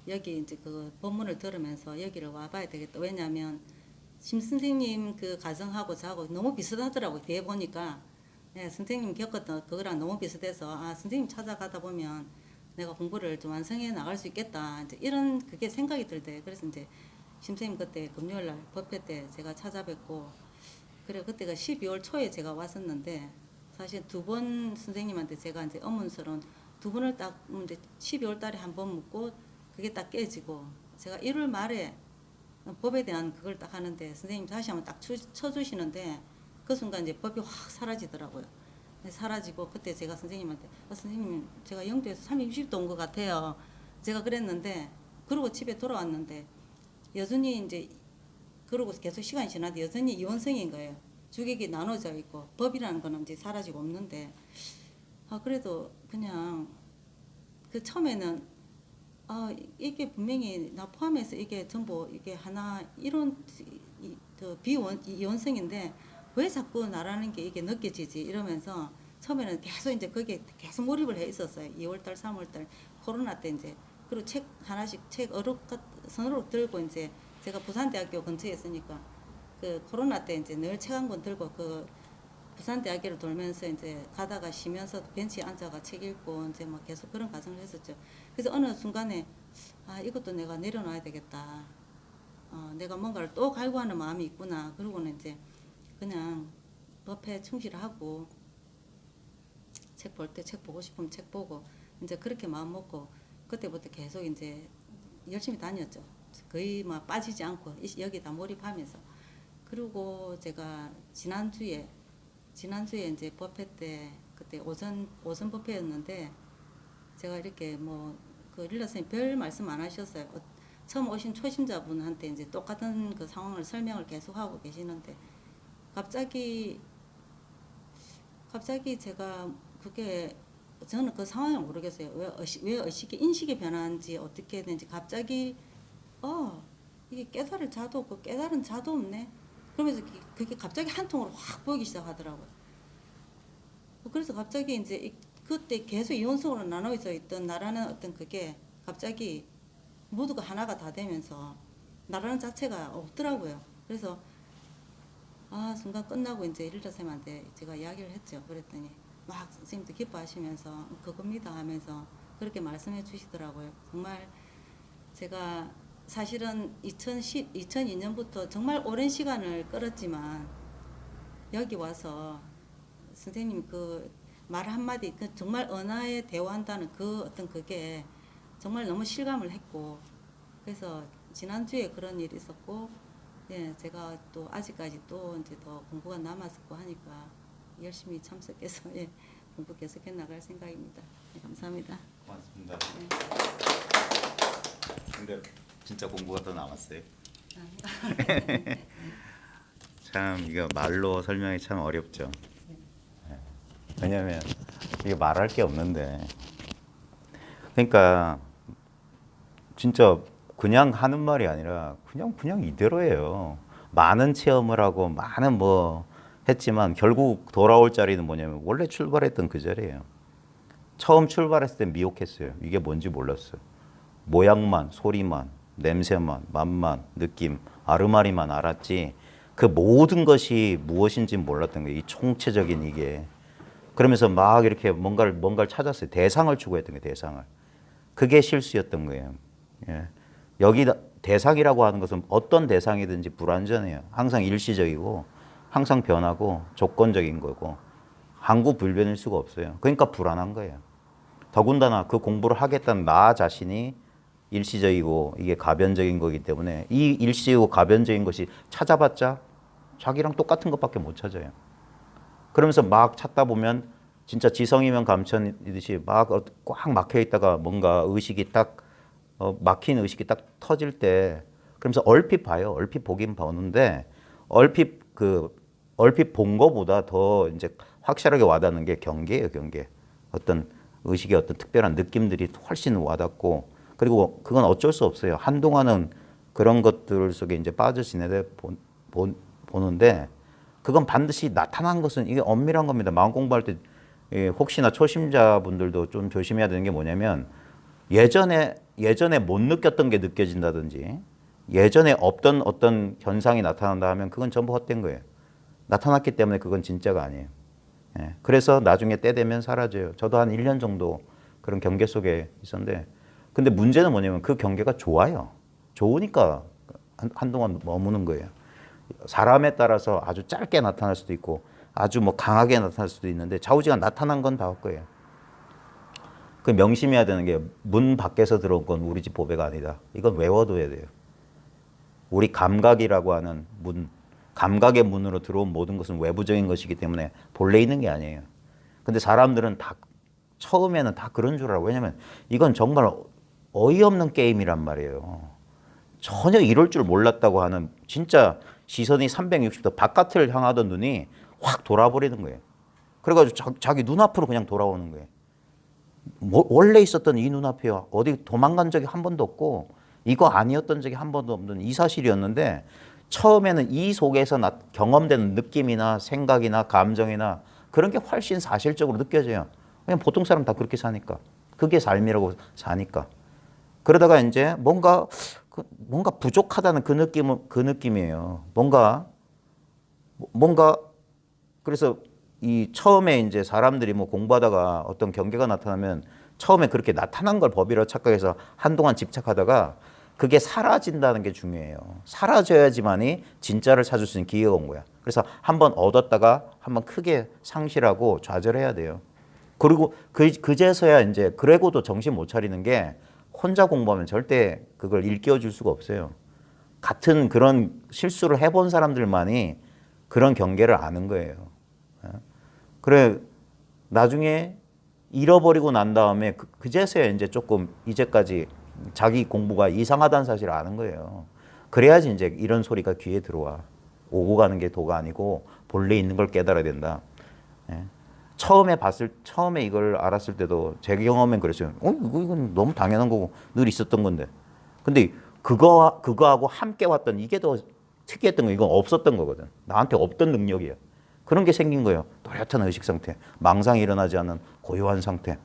D: 여기 이제 그 법문을 들으면서 여기를 와봐야 되겠다. 왜냐하면 심 선생님 그 가정하고 저하고 너무 비슷하더라고. 뒤에 보니까 선생님 겪었던 그거랑 너무 비슷해서 선생님 찾아가다 보면 내가 공부를 좀 완성해 나갈 수 있겠다. 이제 이런 그게 생각이 들대. 그래서 이제 심선생님 그때 금요일 날 법회 때 제가 찾아뵙고 그래 그때가 12월 초에 제가 왔었는데 사실 두 번 선생님한테 제가 이제 의문스러운 두 번을 딱 이제 12월 달에 한 번 묻고 그게 딱 깨지고 제가 1월 말에 법에 대한 그걸 딱 하는데 선생님 다시 한번 딱 쳐주시는데 그 순간 이제 법이 확 사라지더라고요. 사라지고 그때 제가 선생님한테 선생님 제가 영도에서 360도 온 것 같아요. 제가 그랬는데 그러고 집에 돌아왔는데 여전히 이제 그러고 계속 시간이 지나도 여전히 이원성인 거예요. 주객이 나눠져 있고 법이라는 거는 이제 사라지고 없는데 그래도 그냥 그 처음에는 이게 분명히 나 포함해서 이게 전부 이게 하나 이런 이원성인데 왜 자꾸 나라는 게 이게 느껴지지 이러면서 처음에는 계속 이제 거기에 계속 몰입을 해 있었어요. 2월달, 3월달 코로나 때 이제 그리고 책 하나씩 책 선으로 들고 이제 제가 부산대학교 근처에 있으니까 그 코로나 때 이제 늘 책 한 권 들고 그 부산대학교를 돌면서 이제 가다가 쉬면서 벤치에 앉아가 책 읽고 이제 막 계속 그런 과정을 했었죠. 그래서 어느 순간에 이것도 내가 내려놔야 되겠다. 내가 뭔가를 또 갈구하는 마음이 있구나. 그러고는 이제 그냥 법에 충실하고 책 볼 때 책 보고 싶으면 책 보고 이제 그렇게 마음 먹고 그때부터 계속 이제 열심히 다녔죠. 거의 막 빠지지 않고 여기다 몰입하면서. 그리고 제가 지난주에 이제 법회 때 그때 오전 법회였는데 제가 이렇게 그 릴라 선생님 별 말씀 안 하셨어요. 처음 오신 초심자분한테 이제 똑같은 그 상황을 설명을 계속 하고 계시는데 갑자기 제가 그게 저는 그 상황을 모르겠어요. 왜 의식이 인식이 변하는지 어떻게 되는지 갑자기 이게 깨달을 자도 없고 깨달은 자도 없네. 그러면서 그게 갑자기 한 통으로 확 보이기 시작하더라고요. 그래서 갑자기 이제 그때 계속 이원성으로 나눠져 있던 나라는 어떤 그게 갑자기 모두가 하나가 다 되면서 나라는 자체가 없더라고요. 그래서 순간 끝나고 이제 릴라 쌤한테 제가 이야기를 했죠. 그랬더니 막 선생님도 기뻐하시면서 그겁니다 하면서 그렇게 말씀해 주시더라고요. 정말 제가 사실은 2002년부터 정말 오랜 시간을 끌었지만 여기 와서 선생님 그 말 한마디 정말 언어에 대화한다는 그 어떤 그게 정말 너무 실감을 했고 그래서 지난주에 그런 일이 있었고 제가 또 아직까지 또 이제 더 공부가 남았었고 하니까 열심히 참석해서 공부 계속해 나갈 생각입니다. 감사합니다.
A: 고맙습니다. 근데 진짜 공부가 더 남았어요. 참 이거 말로 설명이 참 어렵죠. 왜냐하면 이게 말할 게 없는데, 그러니까 진짜 그냥 하는 말이 아니라 그냥 이대로예요. 많은 체험을 하고 많은 했지만 결국 돌아올 자리는 뭐냐면 원래 출발했던 그 자리예요. 처음 출발했을 때 미혹했어요. 이게 뭔지 몰랐어요. 모양만, 소리만, 냄새만, 맛만, 느낌, 아르마리만 알았지 그 모든 것이 무엇인지 몰랐던 거예요. 이 총체적인 이게. 그러면서 막 이렇게 뭔가를 찾았어요. 대상을 추구했던 거예요. 대상을. 그게 실수였던 거예요. 예. 여기 대상이라고 하는 것은 어떤 대상이든지 불완전해요. 항상 일시적이고 항상 변하고 조건적인 거고 항구불변일 수가 없어요. 그러니까 불안한 거예요. 더군다나 그 공부를 하겠다는 나 자신이 일시적이고 이게 가변적인 거기 때문에 이 일시이고 가변적인 것이 찾아봤자 자기랑 똑같은 것밖에 못 찾아요. 그러면서 막 찾다 보면 진짜 지성이면 감천이듯이 막 꽉 막혀 있다가 뭔가 의식이 딱 막힌 의식이 딱 터질 때 그러면서 얼핏 봐요. 얼핏 보긴 보는데 얼핏 본 거보다 더 이제 확실하게 와닿는 게 경계예요. 경계. 어떤 의식의 어떤 특별한 느낌들이 훨씬 와닿고 그리고 그건 어쩔 수 없어요. 한동안은 그런 것들 속에 이제 빠져 지내다 보는데 그건 반드시 나타난 것은 이게 엄밀한 겁니다. 마음 공부할 때 혹시나 초심자분들도 좀 조심해야 되는 게 뭐냐면 예전에 못 느꼈던 게 느껴진다든지 예전에 없던 어떤 현상이 나타난다 하면 그건 전부 헛된 거예요. 나타났기 때문에 그건 진짜가 아니에요. 그래서 나중에 때 되면 사라져요. 저도 한 1년 정도 그런 경계 속에 있었는데 근데 문제는 뭐냐면 그 경계가 좋아요. 좋으니까 한동안 머무는 거예요. 사람에 따라서 아주 짧게 나타날 수도 있고 아주 강하게 나타날 수도 있는데 좌우지간 나타난 건 다 헛거예요. 그 명심해야 되는 게 문 밖에서 들어온 건 우리 집 보배가 아니다. 이건 외워둬야 돼요. 우리 감각이라고 하는 문, 감각의 문으로 들어온 모든 것은 외부적인 것이기 때문에 본래 있는 게 아니에요. 근데 사람들은 다 처음에는 다 그런 줄 알아. 왜냐면 이건 정말 어이없는 게임이란 말이에요. 전혀 이럴 줄 몰랐다고 하는 진짜 시선이 360도 바깥을 향하던 눈이 확 돌아버리는 거예요. 그래가지고 자기 눈앞으로 그냥 돌아오는 거예요. 원래 있었던 이 눈앞에요. 어디 도망간 적이 한 번도 없고 이거 아니었던 적이 한 번도 없는 이 사실이었는데 처음에는 이 속에서 경험되는 느낌이나 생각이나 감정이나 그런 게 훨씬 사실적으로 느껴져요. 그냥 보통 사람 다 그렇게 사니까. 그게 삶이라고 사니까. 그러다가 이제 뭔가 부족하다는 그 느낌이에요. 뭔가 그래서 이 처음에 이제 사람들이 뭐 공부하다가 어떤 경계가 나타나면 처음에 그렇게 나타난 걸 법이라고 착각해서 한동안 집착하다가 그게 사라진다는 게 중요해요. 사라져야지만이 진짜를 찾을 수 있는 기회가 온 거야. 그래서 한번 얻었다가 한번 크게 상실하고 좌절해야 돼요. 그리고 그제서야 이제 그래고도 정신 못 차리는 게 혼자 공부하면 절대 그걸 일깨워 줄 수가 없어요. 같은 그런 실수를 해본 사람들만이 그런 경계를 아는 거예요. 그래 나중에 잃어버리고 난 다음에 그제서야 이제 조금 이제까지 자기 공부가 이상하다는 사실을 아는 거예요. 그래야지 이제 이런 소리가 귀에 들어와. 오고 가는 게 도가 아니고 본래 있는 걸 깨달아야 된다. 처음에 이걸 알았을 때도 제 경험엔 그랬어요. 이건 너무 당연한 거고 늘 있었던 건데. 근데 그거하고 함께 왔던 이게 더 특이했던 거 이건 없었던 거거든. 나한테 없던 능력이야. 그런 게 생긴 거예요. 또렷한 의식 상태, 망상이 일어나지 않는 고요한 상태,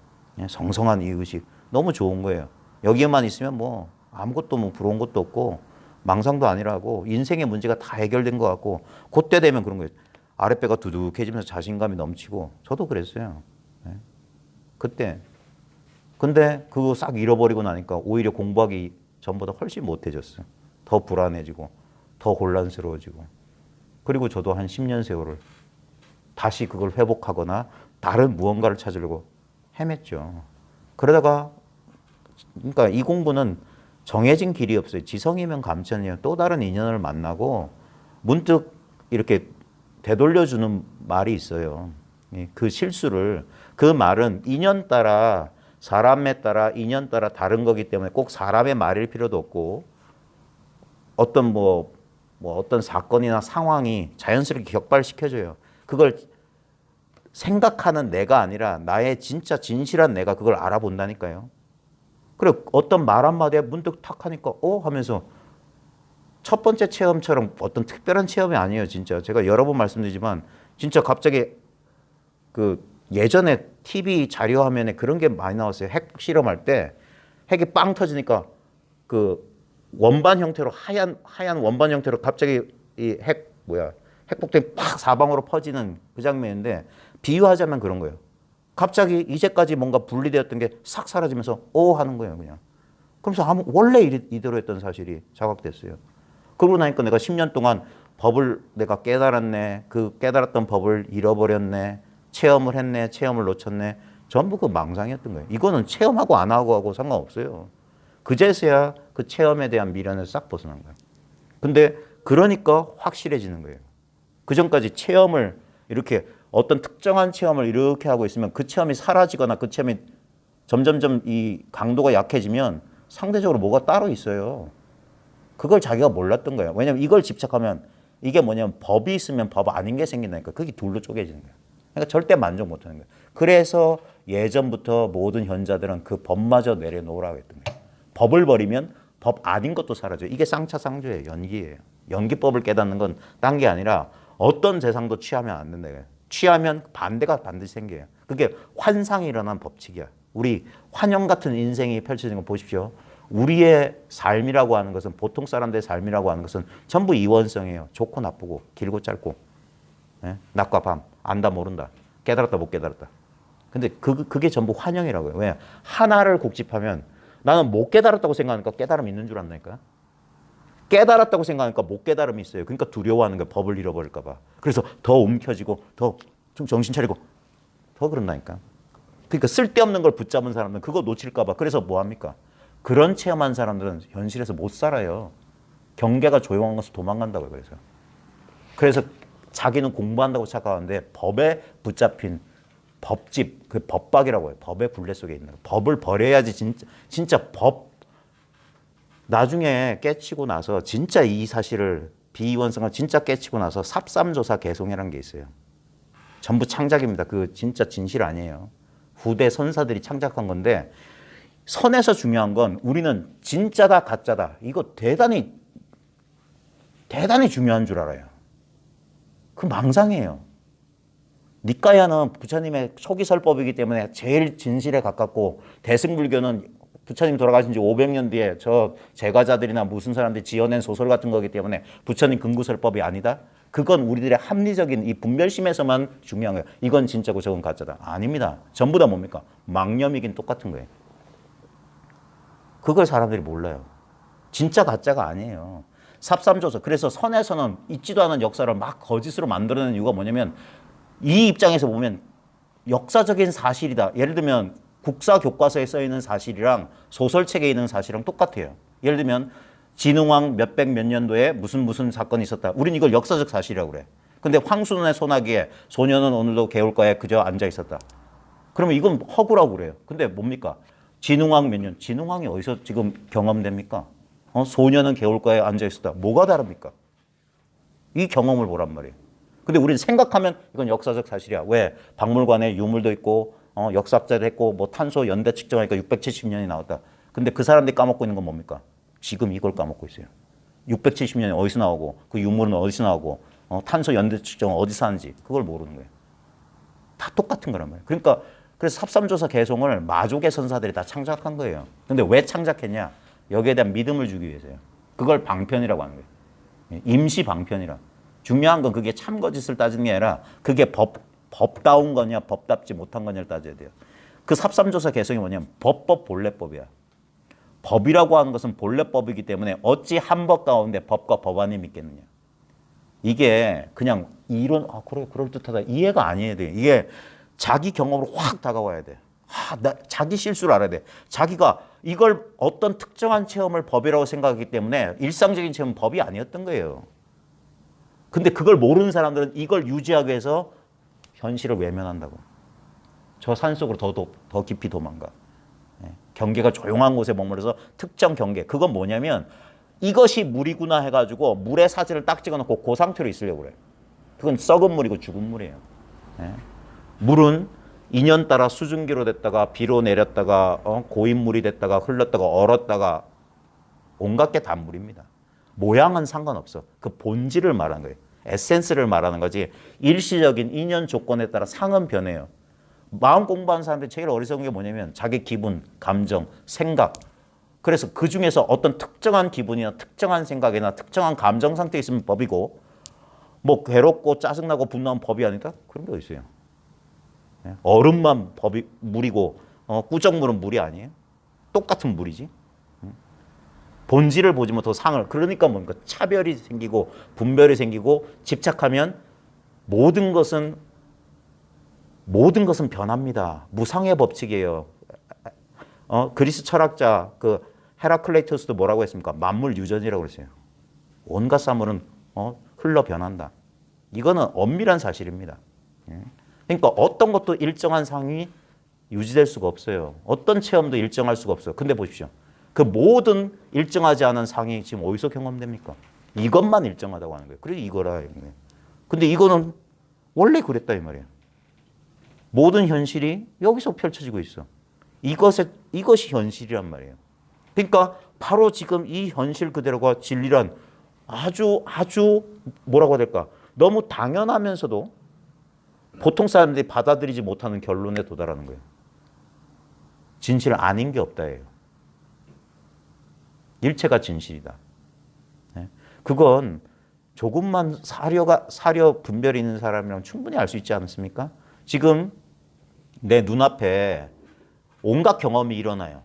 A: 성성한 이 의식 너무 좋은 거예요. 여기에만 있으면 뭐 아무것도 뭐 부러운 것도 없고 망상도 아니라고 인생의 문제가 다 해결된 것 같고 그때 되면 그런 거예요. 아랫배가 두둑해지면서 자신감이 넘치고 저도 그랬어요. 그때. 근데 그거 싹 잃어버리고 나니까 오히려 공부하기 전보다 훨씬 못해졌어요. 더 불안해지고 더 혼란스러워지고 그리고 저도 한 10년 세월을 다시 그걸 회복하거나 다른 무언가를 찾으려고 헤맸죠. 그러다가 그러니까 이 공부는 정해진 길이 없어요. 지성이면 감천이에요. 또 다른 인연을 만나고 문득 이렇게 되돌려주는 말이 있어요. 그 실수를 그 말은 인연 따라 사람에 따라 인연 따라 다른 거기 때문에 꼭 사람의 말일 필요도 없고 어떤 어떤 사건이나 상황이 자연스럽게 격발시켜줘요. 그걸 생각하는 내가 아니라 나의 진짜 진실한 내가 그걸 알아본다니까요. 그래 어떤 말 한마디에 문득 탁 하니까 하면서 첫 번째 체험처럼 어떤 특별한 체험이 아니에요. 진짜 제가 여러 번 말씀드리지만 진짜 갑자기 그 예전에 TV 자료 화면에 그런 게 많이 나왔어요. 핵 실험할 때 핵이 빵 터지니까 그 원반 형태로 하얀 원반 형태로 갑자기 이 핵폭탄이 팍 사방으로 퍼지는 그 장면인데 비유하자면 그런 거예요. 갑자기 이제까지 뭔가 분리되었던 게 싹 사라지면서 하는 거예요, 그냥. 그러면서 원래 이대로 했던 사실이 자각됐어요. 그러고 나니까 내가 10년 동안 법을 내가 깨달았네. 그 깨달았던 법을 잃어버렸네. 체험을 했네. 체험을 놓쳤네. 전부 그 망상이었던 거예요. 이거는 체험하고 안 하고 상관없어요. 그제서야 그 체험에 대한 미련을 싹 벗어난 거예요. 근데 그러니까 확실해지는 거예요. 그 전까지 체험을 이렇게 어떤 특정한 체험을 이렇게 하고 있으면 그 체험이 사라지거나 그 체험이 점점점 이 강도가 약해지면 상대적으로 뭐가 따로 있어요. 그걸 자기가 몰랐던 거예요. 왜냐하면 이걸 집착하면 이게 뭐냐면 법이 있으면 법 아닌 게 생긴다니까. 그게 둘로 쪼개지는 거예요. 그러니까 절대 만족 못하는 거예요. 그래서 예전부터 모든 현자들은 그 법마저 내려놓으라고 했던 거예요. 법을 버리면 법 아닌 것도 사라져요. 이게 쌍차쌍조예요. 연기예요. 연기법을 깨닫는 건 딴 게 아니라 어떤 대상도 취하면 안 된다. 취하면 반대가 반드시 생겨요. 그게 환상이 일어난 법칙이야. 우리 환영 같은 인생이 펼쳐지는 거 보십시오. 우리의 삶이라고 하는 것은 보통 사람들의 삶이라고 하는 것은 전부 이원성이에요. 좋고 나쁘고 길고 짧고 낮과 밤 안다 모른다 깨달았다 못 깨달았다. 근데 그게 전부 환영이라고요. 왜? 하나를 곡집하면 나는 못 깨달았다고 생각하니까 깨달음이 있는 줄 안다니까. 깨달았다고 생각하니까 못 깨달음이 있어요. 그러니까 두려워하는 거예요. 법을 잃어버릴까 봐. 그래서 더 움켜쥐고 더 좀 정신 차리고 더 그런다니까. 그러니까 쓸데없는 걸 붙잡은 사람들은 그거 놓칠까 봐. 그래서 뭐 합니까? 그런 체험한 사람들은 현실에서 못 살아요. 경계가 조용한 것을 도망간다고요. 그래서 자기는 공부한다고 착각하는데 법에 붙잡힌 법집, 그 법박이라고 해요. 법의 굴레 속에 있는 거. 법을 버려야지 진짜 법 나중에 깨치고 나서 진짜 이 사실을 비이원성을 진짜 깨치고 나서 삽삼조사 개송이라는 게 있어요. 전부 창작입니다. 그 진짜 진실 아니에요. 후대 선사들이 창작한 건데 선에서 중요한 건 우리는 진짜다 가짜다 이거 대단히 중요한 줄 알아요. 그 망상이에요. 니까야는 부처님의 초기설법이기 때문에 제일 진실에 가깝고 대승불교는 부처님 돌아가신 지 500년 뒤에 저 제과자들이나 무슨 사람들이 지어낸 소설 같은 거기 때문에 부처님 근구설법이 아니다? 그건 우리들의 합리적인 이 분별심에서만 중요한 거예요. 이건 진짜고 저건 가짜다. 아닙니다. 전부 다 뭡니까? 망념이긴 똑같은 거예요. 그걸 사람들이 몰라요. 진짜 가짜가 아니에요. 삽삼조서. 그래서 선에서는 있지도 않은 역사를 막 거짓으로 만들어내는 이유가 뭐냐면 이 입장에서 보면 역사적인 사실이다. 예를 들면 국사 교과서에 써 있는 사실이랑 소설책에 있는 사실이랑 똑같아요. 예를 들면 진흥왕 몇백 몇 년도에 무슨 사건이 있었다. 우린 이걸 역사적 사실이라고 그래. 근데 황순원의 소나기에 소녀는 오늘도 개울가에 그저 앉아 있었다. 그러면 이건 허구라고 그래요. 근데 뭡니까? 진흥왕 몇 년? 진흥왕이 어디서 지금 경험됩니까? 소녀는 개울가에 앉아 있었다. 뭐가 다릅니까? 이 경험을 보란 말이에요. 근데 우리는 생각하면 이건 역사적 사실이야. 왜? 박물관에 유물도 있고 역사학자도 했고 뭐 탄소 연대 측정하니까 670년이 나왔다. 근데 그 사람들이 까먹고 있는 건 뭡니까? 지금 이걸 까먹고 있어요. 670년이 어디서 나오고 그 유물은 어디서 나오고 탄소 연대 측정은 어디서 하는지 그걸 모르는 거예요. 다 똑같은 거란 말이에요. 그러니까 그래서 삽삼조사 개송을 마족의 선사들이 다 창작한 거예요. 근데 왜 창작했냐? 여기에 대한 믿음을 주기 위해서요. 그걸 방편이라고 하는 거예요. 임시 방편이라. 중요한 건 그게 참거짓을 따지는 게 아니라 그게 법다운 거냐 법답지 못한 거냐를 따져야 돼요. 그 삽삼조사 개성이 뭐냐면 법법 본래법이야. 법이라고 하는 것은 본래법이기 때문에 어찌 한 법 가운데 법과 법안이 믿겠느냐. 이게 그냥 이론 그래 그럴듯하다 이해가 아니어야 돼. 이게 자기 경험으로 확 다가와야 돼. 자기 실수를 알아야 돼. 자기가 이걸 어떤 특정한 체험을 법이라고 생각하기 때문에 일상적인 체험은 법이 아니었던 거예요. 근데 그걸 모르는 사람들은 이걸 유지하기 위해서 현실을 외면한다고. 저 산속으로 더 깊이 도망가. 경계가 조용한 곳에 머물러서 특정 경계. 그건 뭐냐면 이것이 물이구나 해가지고 물에 사진을 딱 찍어놓고 그 상태로 있으려고 그래. 그건 썩은 물이고 죽은 물이에요. 물은 인연 따라 수증기로 됐다가 비로 내렸다가 고인물이 됐다가 흘렀다가 얼었다가 온갖 게 다 물입니다. 모양은 상관없어. 그 본질을 말하는 거예요. 에센스를 말하는 거지 일시적인 인연 조건에 따라 상은 변해요. 마음 공부하는 사람들이 제일 어리석은 게 뭐냐면 자기 기분, 감정, 생각. 그래서 그 중에서 어떤 특정한 기분이나 특정한 생각이나 특정한 감정 상태에 있으면 법이고 뭐 괴롭고 짜증나고 분노하면 법이 아니다? 그런 게 어디 있어요. 얼음만 법이 물이고 꾸정물은 물이 아니에요? 똑같은 물이지. 본질을 보지 못하고 상을. 그러니까 뭔가 차별이 생기고 분별이 생기고 집착하면 모든 것은 변합니다. 무상의 법칙이에요. 그리스 철학자 그 헤라클레이토스도 뭐라고 했습니까? 만물 유전이라고 그랬어요. 온갖 사물은 흘러 변한다. 이거는 엄밀한 사실입니다. 그러니까 어떤 것도 일정한 상이 유지될 수가 없어요. 어떤 체험도 일정할 수가 없어요. 근데 보십시오. 그 모든 일정하지 않은 상이 지금 어디서 경험됩니까? 이것만 일정하다고 하는 거예요. 그래서 이거라. 근데 이거는 원래 그랬다 이 말이에요. 모든 현실이 여기서 펼쳐지고 있어. 이것이 현실이란 말이에요. 그러니까 바로 지금 이 현실 그대로가 진리란 아주 뭐라고 해야 될까? 너무 당연하면서도 보통 사람들이 받아들이지 못하는 결론에 도달하는 거예요. 진실 아닌 게 없다예요. 일체가 진실이다. 그건 조금만 사려 분별이 있는 사람이라면 충분히 알 수 있지 않습니까? 지금 내 눈앞에 온갖 경험이 일어나요.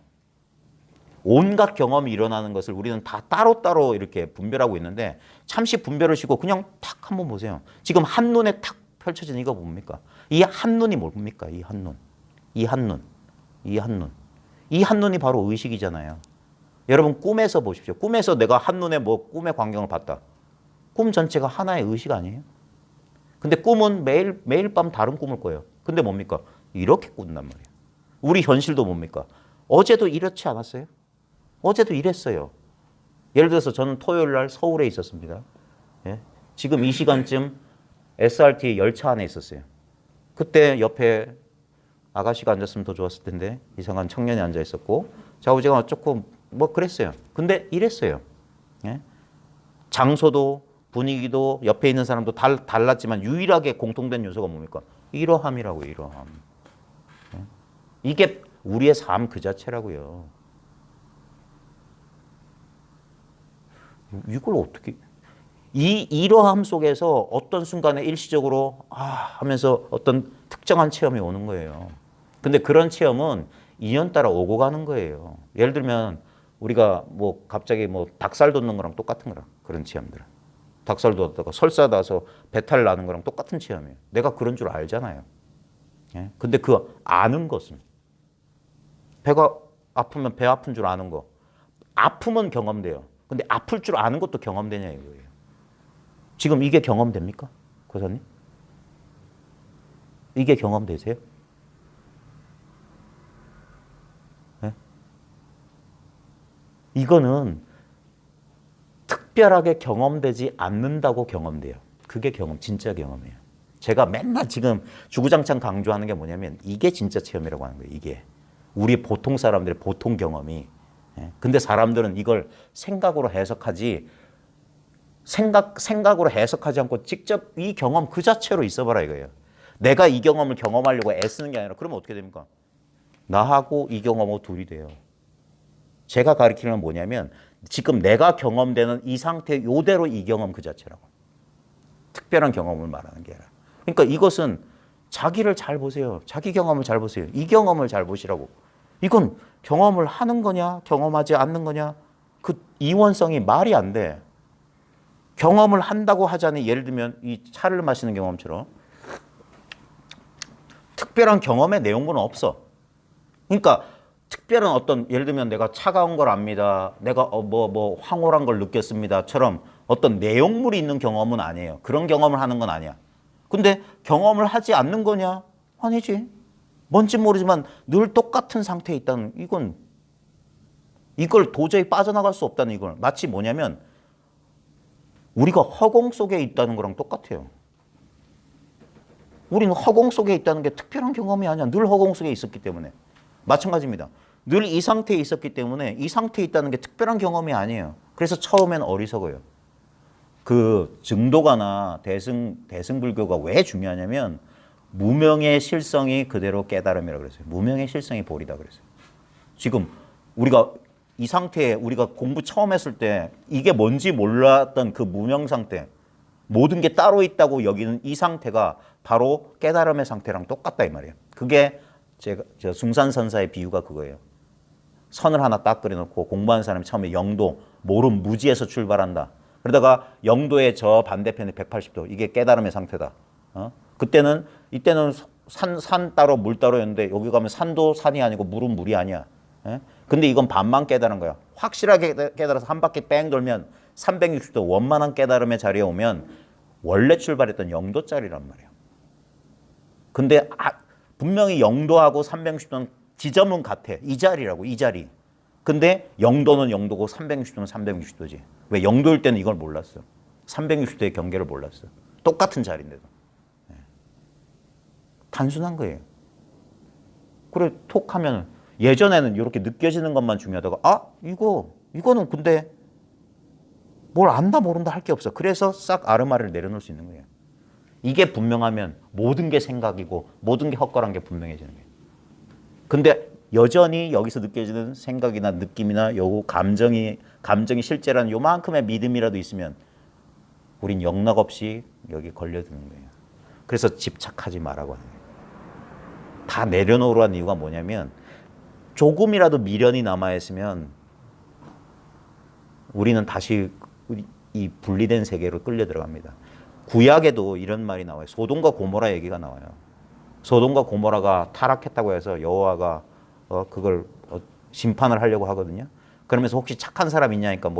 A: 온갖 경험이 일어나는 것을 우리는 다 따로따로 이렇게 분별하고 있는데 잠시 분별을 쉬고 그냥 탁 한번 보세요. 지금 한눈에 탁 펼쳐진 이거 뭡니까? 이 한눈이 뭡니까? 이 한눈이 바로 의식이잖아요. 여러분 꿈에서 보십시오. 꿈에서 내가 한눈에 꿈의 광경을 봤다. 꿈 전체가 하나의 의식 아니에요? 근데 꿈은 매일 밤 다른 꿈을 꿔요. 근데 뭡니까? 이렇게 꾼단 말이에요. 우리 현실도 뭡니까? 어제도 이렇지 않았어요? 어제도 이랬어요. 예를 들어서 저는 토요일 날 서울에 있었습니다. 예? 지금 이 시간쯤 SRT 열차 안에 있었어요. 그때 옆에 아가씨가 앉았으면 더 좋았을 텐데 이상한 청년이 앉아 있었고 좌우지가 조금 뭐 그랬어요. 근데 이랬어요. 예? 장소도 분위기도 옆에 있는 사람도 달랐지만 유일하게 공통된 요소가 뭡니까? 이러함이라고 이러함. 예? 이게 우리의 삶 그 자체라고요. 이걸 어떻게 이러함 속에서 어떤 순간에 일시적으로 하면서 어떤 특정한 체험이 오는 거예요. 근데 그런 체험은 인연 따라 오고 가는 거예요. 예를 들면 우리가 뭐 갑자기 뭐 닭살 돋는 거랑 똑같은 거라 그런 체험들은. 닭살 돋다가 설사 나서 배탈 나는 거랑 똑같은 체험이에요. 내가 그런 줄 알잖아요. 예? 근데 그 아는 것은 배가 아프면 배 아픈 줄 아는 거. 아프면 경험돼요. 근데 아플 줄 아는 것도 경험되냐 이거예요. 지금 이게 경험됩니까? 고사님? 이게 경험되세요? 네? 이거는 특별하게 경험되지 않는다고 경험돼요. 그게 진짜 경험이에요. 제가 맨날 지금 주구장창 강조하는 게 뭐냐면 이게 진짜 체험이라고 하는 거예요. 이게. 우리 보통 사람들의 보통 경험이. 근데 사람들은 이걸 생각으로 해석하지 생각으로 해석하지 않고 직접 이 경험 그 자체로 있어봐라 이거예요. 내가 이 경험을 경험하려고 애쓰는 게 아니라 그러면 어떻게 됩니까? 나하고 이 경험하고 둘이 돼요. 제가 가리키는 건 뭐냐면 지금 내가 경험되는 이 상태 요대로 이 경험 그 자체라고. 특별한 경험을 말하는 게 아니라. 그러니까 이것은 자기를 잘 보세요. 자기 경험을 잘 보세요. 이 경험을 잘 보시라고. 이건 경험을 하는 거냐 경험하지 않는 거냐 그 이원성이 말이 안 돼. 경험을 한다고 하자니 예를 들면 이 차를 마시는 경험처럼 특별한 경험의 내용은 없어. 그러니까 특별한 어떤 예를 들면 내가 차가운 걸 압니다. 내가 뭐 황홀한 걸 느꼈습니다처럼 어떤 내용물이 있는 경험은 아니에요. 그런 경험을 하는 건 아니야. 근데 경험을 하지 않는 거냐? 아니지. 뭔지 모르지만 늘 똑같은 상태에 있다는 이걸 도저히 빠져나갈 수 없다는 이걸 마치 뭐냐면 우리가 허공 속에 있다는 거랑 똑같아요. 우리는 허공 속에 있다는 게 특별한 경험이 아니야. 늘 허공 속에 있었기 때문에. 마찬가지입니다. 늘 이 상태에 있었기 때문에 이 상태에 있다는 게 특별한 경험이 아니에요. 그래서 처음엔 어리석어요. 그 증도가나 대승불교가 왜 중요하냐면 무명의 실성이 그대로 깨달음이라고 그랬어요. 무명의 실성이 보리다 그랬어요. 지금 우리가 이 상태에 우리가 공부 처음 했을 때 이게 뭔지 몰랐던 그 무명 상태 모든 게 따로 있다고 여기는 이 상태가 바로 깨달음의 상태랑 똑같다 이 말이에요. 그게 제가 숭산선사의 비유가 그거예요. 선을 하나 딱 그려놓고 공부하는 사람이 처음에 영도 모름 무지에서 출발한다. 그러다가 영도의 저 반대편에 180도 이게 깨달음의 상태다. 이때는 산 따로 물 따로였는데 여기 가면 산도 산이 아니고 물은 물이 아니야. 근데 이건 반만 깨달은 거야. 확실하게 깨달아서 한 바퀴 뺑 돌면 360도 원만한 깨달음의 자리에 오면 원래 출발했던 영도짜리란 말이에요. 근데 분명히 영도하고 360도는 지점은 같아. 이 자리라고, 이 자리. 근데 영도는 영도고 360도는 360도지. 왜? 영도일 때는 이걸 몰랐어. 360도의 경계를 몰랐어. 똑같은 자리인데도. 단순한 거예요. 그래 톡 하면 예전에는 이렇게 느껴지는 것만 중요하다가 이거는 근데 뭘 안다 모른다 할 게 없어. 그래서 싹 아르마를 내려놓을 수 있는 거예요. 이게 분명하면 모든 게 생각이고 모든 게 헛걸한 게 분명해지는 거예요. 근데 여전히 여기서 느껴지는 생각이나 느낌이나 요 감정이 실제라는 요만큼의 믿음이라도 있으면 우린 영락없이 여기 걸려드는 거예요. 그래서 집착하지 말라고 하는 거예요. 다 내려놓으라는 이유가 뭐냐면 조금이라도 미련이 남아있으면 우리는 다시 이 분리된 세계로 끌려 들어갑니다. 구약에도 이런 말이 나와요. 소돔과 고모라 얘기가 나와요. 소돔과 고모라가 타락했다고 해서 여호와가 그걸 심판을 하려고 하거든요. 그러면서 혹시 착한 사람 있냐니까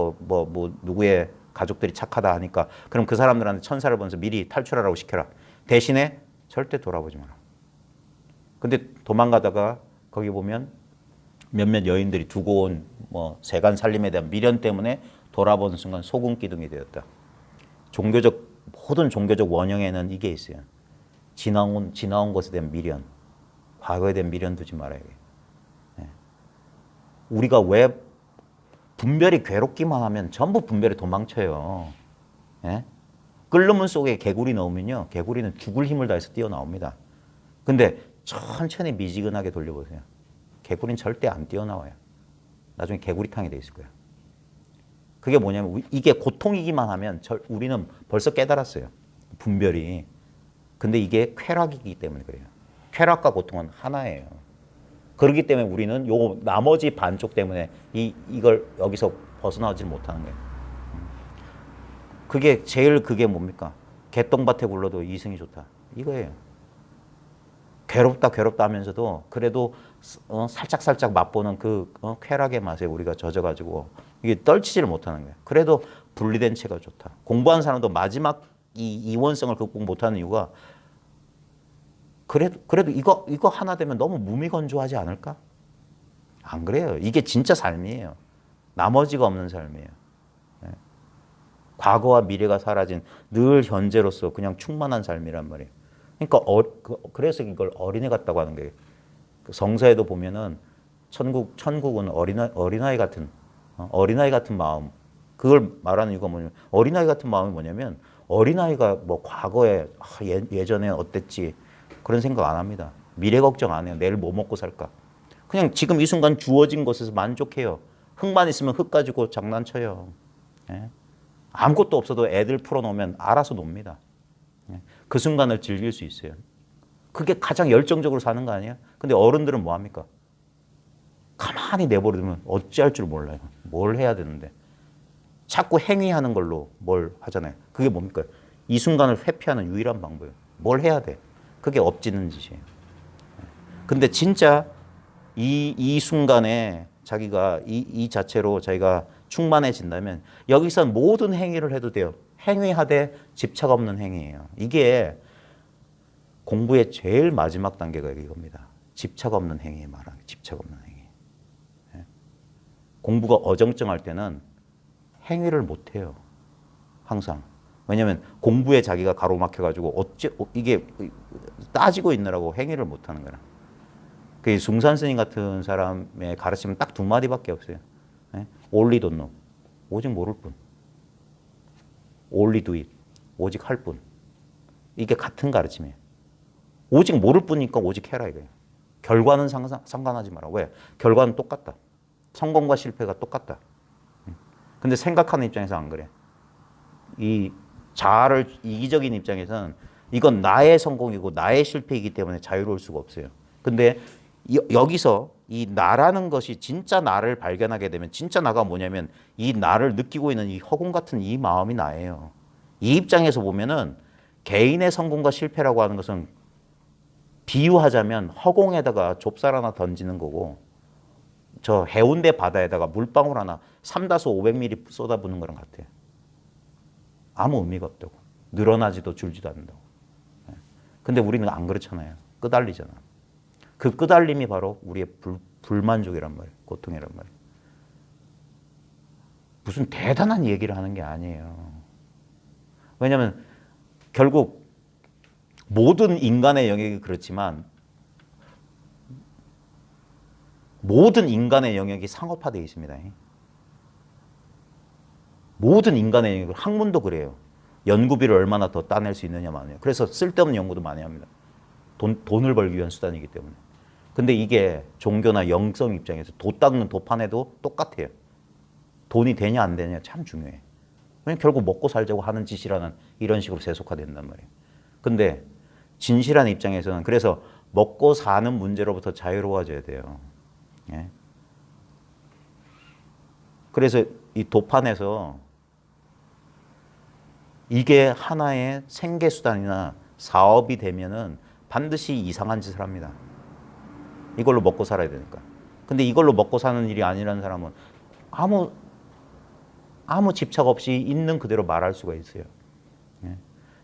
A: 누구의 가족들이 착하다 하니까 그럼 그 사람들한테 천사를 보내서 미리 탈출하라고 시켜라. 대신에 절대 돌아보지 마라. 근데 도망가다가 거기 보면 몇몇 여인들이 두고 온 뭐 세간 살림에 대한 미련 때문에 돌아보는 순간 소금 기둥이 되었다. 모든 종교적 원형에는 이게 있어요. 지나온 것에 대한 미련, 과거에 대한 미련 두지 말아야 돼. 우리가 왜 분별이 괴롭기만 하면 전부 분별이 도망쳐요. 예? 끓는 물 속에 개구리 넣으면요, 개구리는 죽을 힘을 다해서 뛰어나옵니다. 근데 천천히 미지근하게 돌려보세요. 개구리는 절대 안 뛰어나와요. 나중에 개구리탕이 돼 있을 거예요. 그게 뭐냐면 이게 고통이기만 하면 우리는 벌써 깨달았어요. 분별이. 근데 이게 쾌락이기 때문에 그래요. 쾌락과 고통은 하나예요. 그렇기 때문에 우리는 요 나머지 반쪽 때문에 이걸 여기서 벗어나지 못하는 거예요. 그게 뭡니까? 개똥밭에 굴러도 이승이 좋다. 이거예요. 괴롭다 하면서도 그래도 살짝 맛보는 그 쾌락의 맛에 우리가 젖어가지고 이게 떨치지를 못하는 거예요. 그래도 분리된 채가 좋다. 공부한 사람도 마지막 이 이원성을 극복 못하는 이유가 그래도 이거 하나 되면 너무 무미건조하지 않을까? 안 그래요. 이게 진짜 삶이에요. 나머지가 없는 삶이에요. 과거와 미래가 사라진 늘 현재로서 그냥 충만한 삶이란 말이에요. 그러니까 그래서 이걸 어린애 같다고 하는 거예요. 성서에도 보면은 천국은 어린아이 같은 마음. 그걸 말하는 이유가 뭐냐면 어린아이 같은 마음이 뭐냐면 어린아이가 뭐 과거에 예전에 어땠지 그런 생각 안 합니다. 미래 걱정 안 해요. 내일 뭐 먹고 살까. 그냥 지금 이 순간 주어진 것에서 만족해요. 흙만 있으면 흙 가지고 장난쳐요. 예? 아무것도 없어도 애들 풀어놓으면 알아서 놉니다. 예? 그 순간을 즐길 수 있어요. 그게 가장 열정적으로 사는 거 아니에요? 근데 어른들은 뭐 합니까? 가만히 내버려두면 어찌할 줄 몰라요. 뭘 해야 되는데. 자꾸 행위하는 걸로 뭘 하잖아요. 그게 뭡니까? 이 순간을 회피하는 유일한 방법이에요. 뭘 해야 돼. 그게 엎지는 짓이에요. 근데 진짜 이 순간에 자기가 이 자체로 자기가 충만해진다면 여기서 모든 행위를 해도 돼요. 행위하되 집착 없는 행위예요. 이게 공부의 제일 마지막 단계가 이겁니다. 집착 없는 행위에 말하는 집착 없는 행위. 공부가 어정쩡할 때는 행위를 못 해요. 항상. 왜냐하면 공부에 자기가 가로막혀가지고 이게 따지고 있느라고 행위를 못 하는 거라. 그 숭산 스님 같은 사람의 가르침은 딱 두 마디밖에 없어요. Only don't know. 오직 모를 뿐. Only do it. 오직 할 뿐. 이게 같은 가르침이에요. 오직 모를 뿐이니까 오직 해라 이거예요. 결과는 상관하지 마라. 왜? 결과는 똑같다. 성공과 실패가 똑같다. 근데 생각하는 입장에서 안 그래. 이 자아를 이기적인 입장에서는 이건 나의 성공이고 나의 실패이기 때문에 자유로울 수가 없어요. 근데 여기서 이 나라는 것이 진짜 나를 발견하게 되면 진짜 나가 뭐냐면 이 나를 느끼고 있는 이 허공 같은 이 마음이 나예요. 이 입장에서 보면은 개인의 성공과 실패라고 하는 것은 비유하자면 허공에다가 좁쌀 하나 던지는 거고 저 해운대 바다에다가 물방울 하나 3-500mm 쏟아붓는 거랑 같아요. 아무 의미가 없다고. 늘어나지도 줄지도 않는다고. 근데 우리는 안 그렇잖아요. 끄달리잖아. 그 끄달림이 바로 우리의 불만족이란 말이에요. 고통이란 말이에요. 무슨 대단한 얘기를 하는 게 아니에요. 왜냐하면 결국 모든 인간의 영역이 그렇지만 모든 인간의 영역이 상업화되어 있습니다. 모든 인간의 영역, 학문도 그래요. 연구비를 얼마나 더 따낼 수 있느냐 마냐. 그래서 쓸데없는 연구도 많이 합니다. 돈을 벌기 위한 수단이기 때문에. 근데 이게 종교나 영성 입장에서 도 닦는 도판에도 똑같아요. 돈이 되냐 안 되냐 참 중요해. 왜냐면 결국 먹고 살자고 하는 짓이라는 이런 식으로 세속화된단 말이에요. 근데 진실한 입장에서는 그래서 먹고 사는 문제로부터 자유로워져야 돼요. 예? 그래서 이 도판에서 이게 하나의 생계수단이나 사업이 되면은 반드시 이상한 짓을 합니다. 이걸로 먹고 살아야 되니까. 근데 이걸로 먹고 사는 일이 아니라는 사람은 아무 집착 없이 있는 그대로 말할 수가 있어요. 예?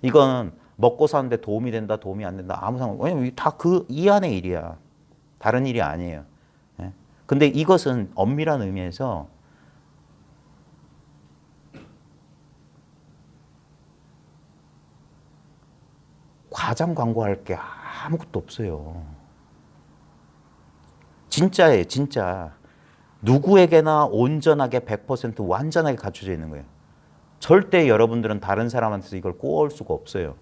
A: 이건 먹고 사는데 도움이 된다, 도움이 안 된다 아무 상관. 왜냐면 다 그 이 안의 일이야. 다른 일이 아니에요. 예? 근데 이것은 엄밀한 의미에서 과장 광고할 게 아무것도 없어요. 진짜예요, 진짜. 누구에게나 온전하게 100% 완전하게 갖춰져 있는 거예요. 절대 여러분들은 다른 사람한테서 이걸 꼬을 수가 없어요.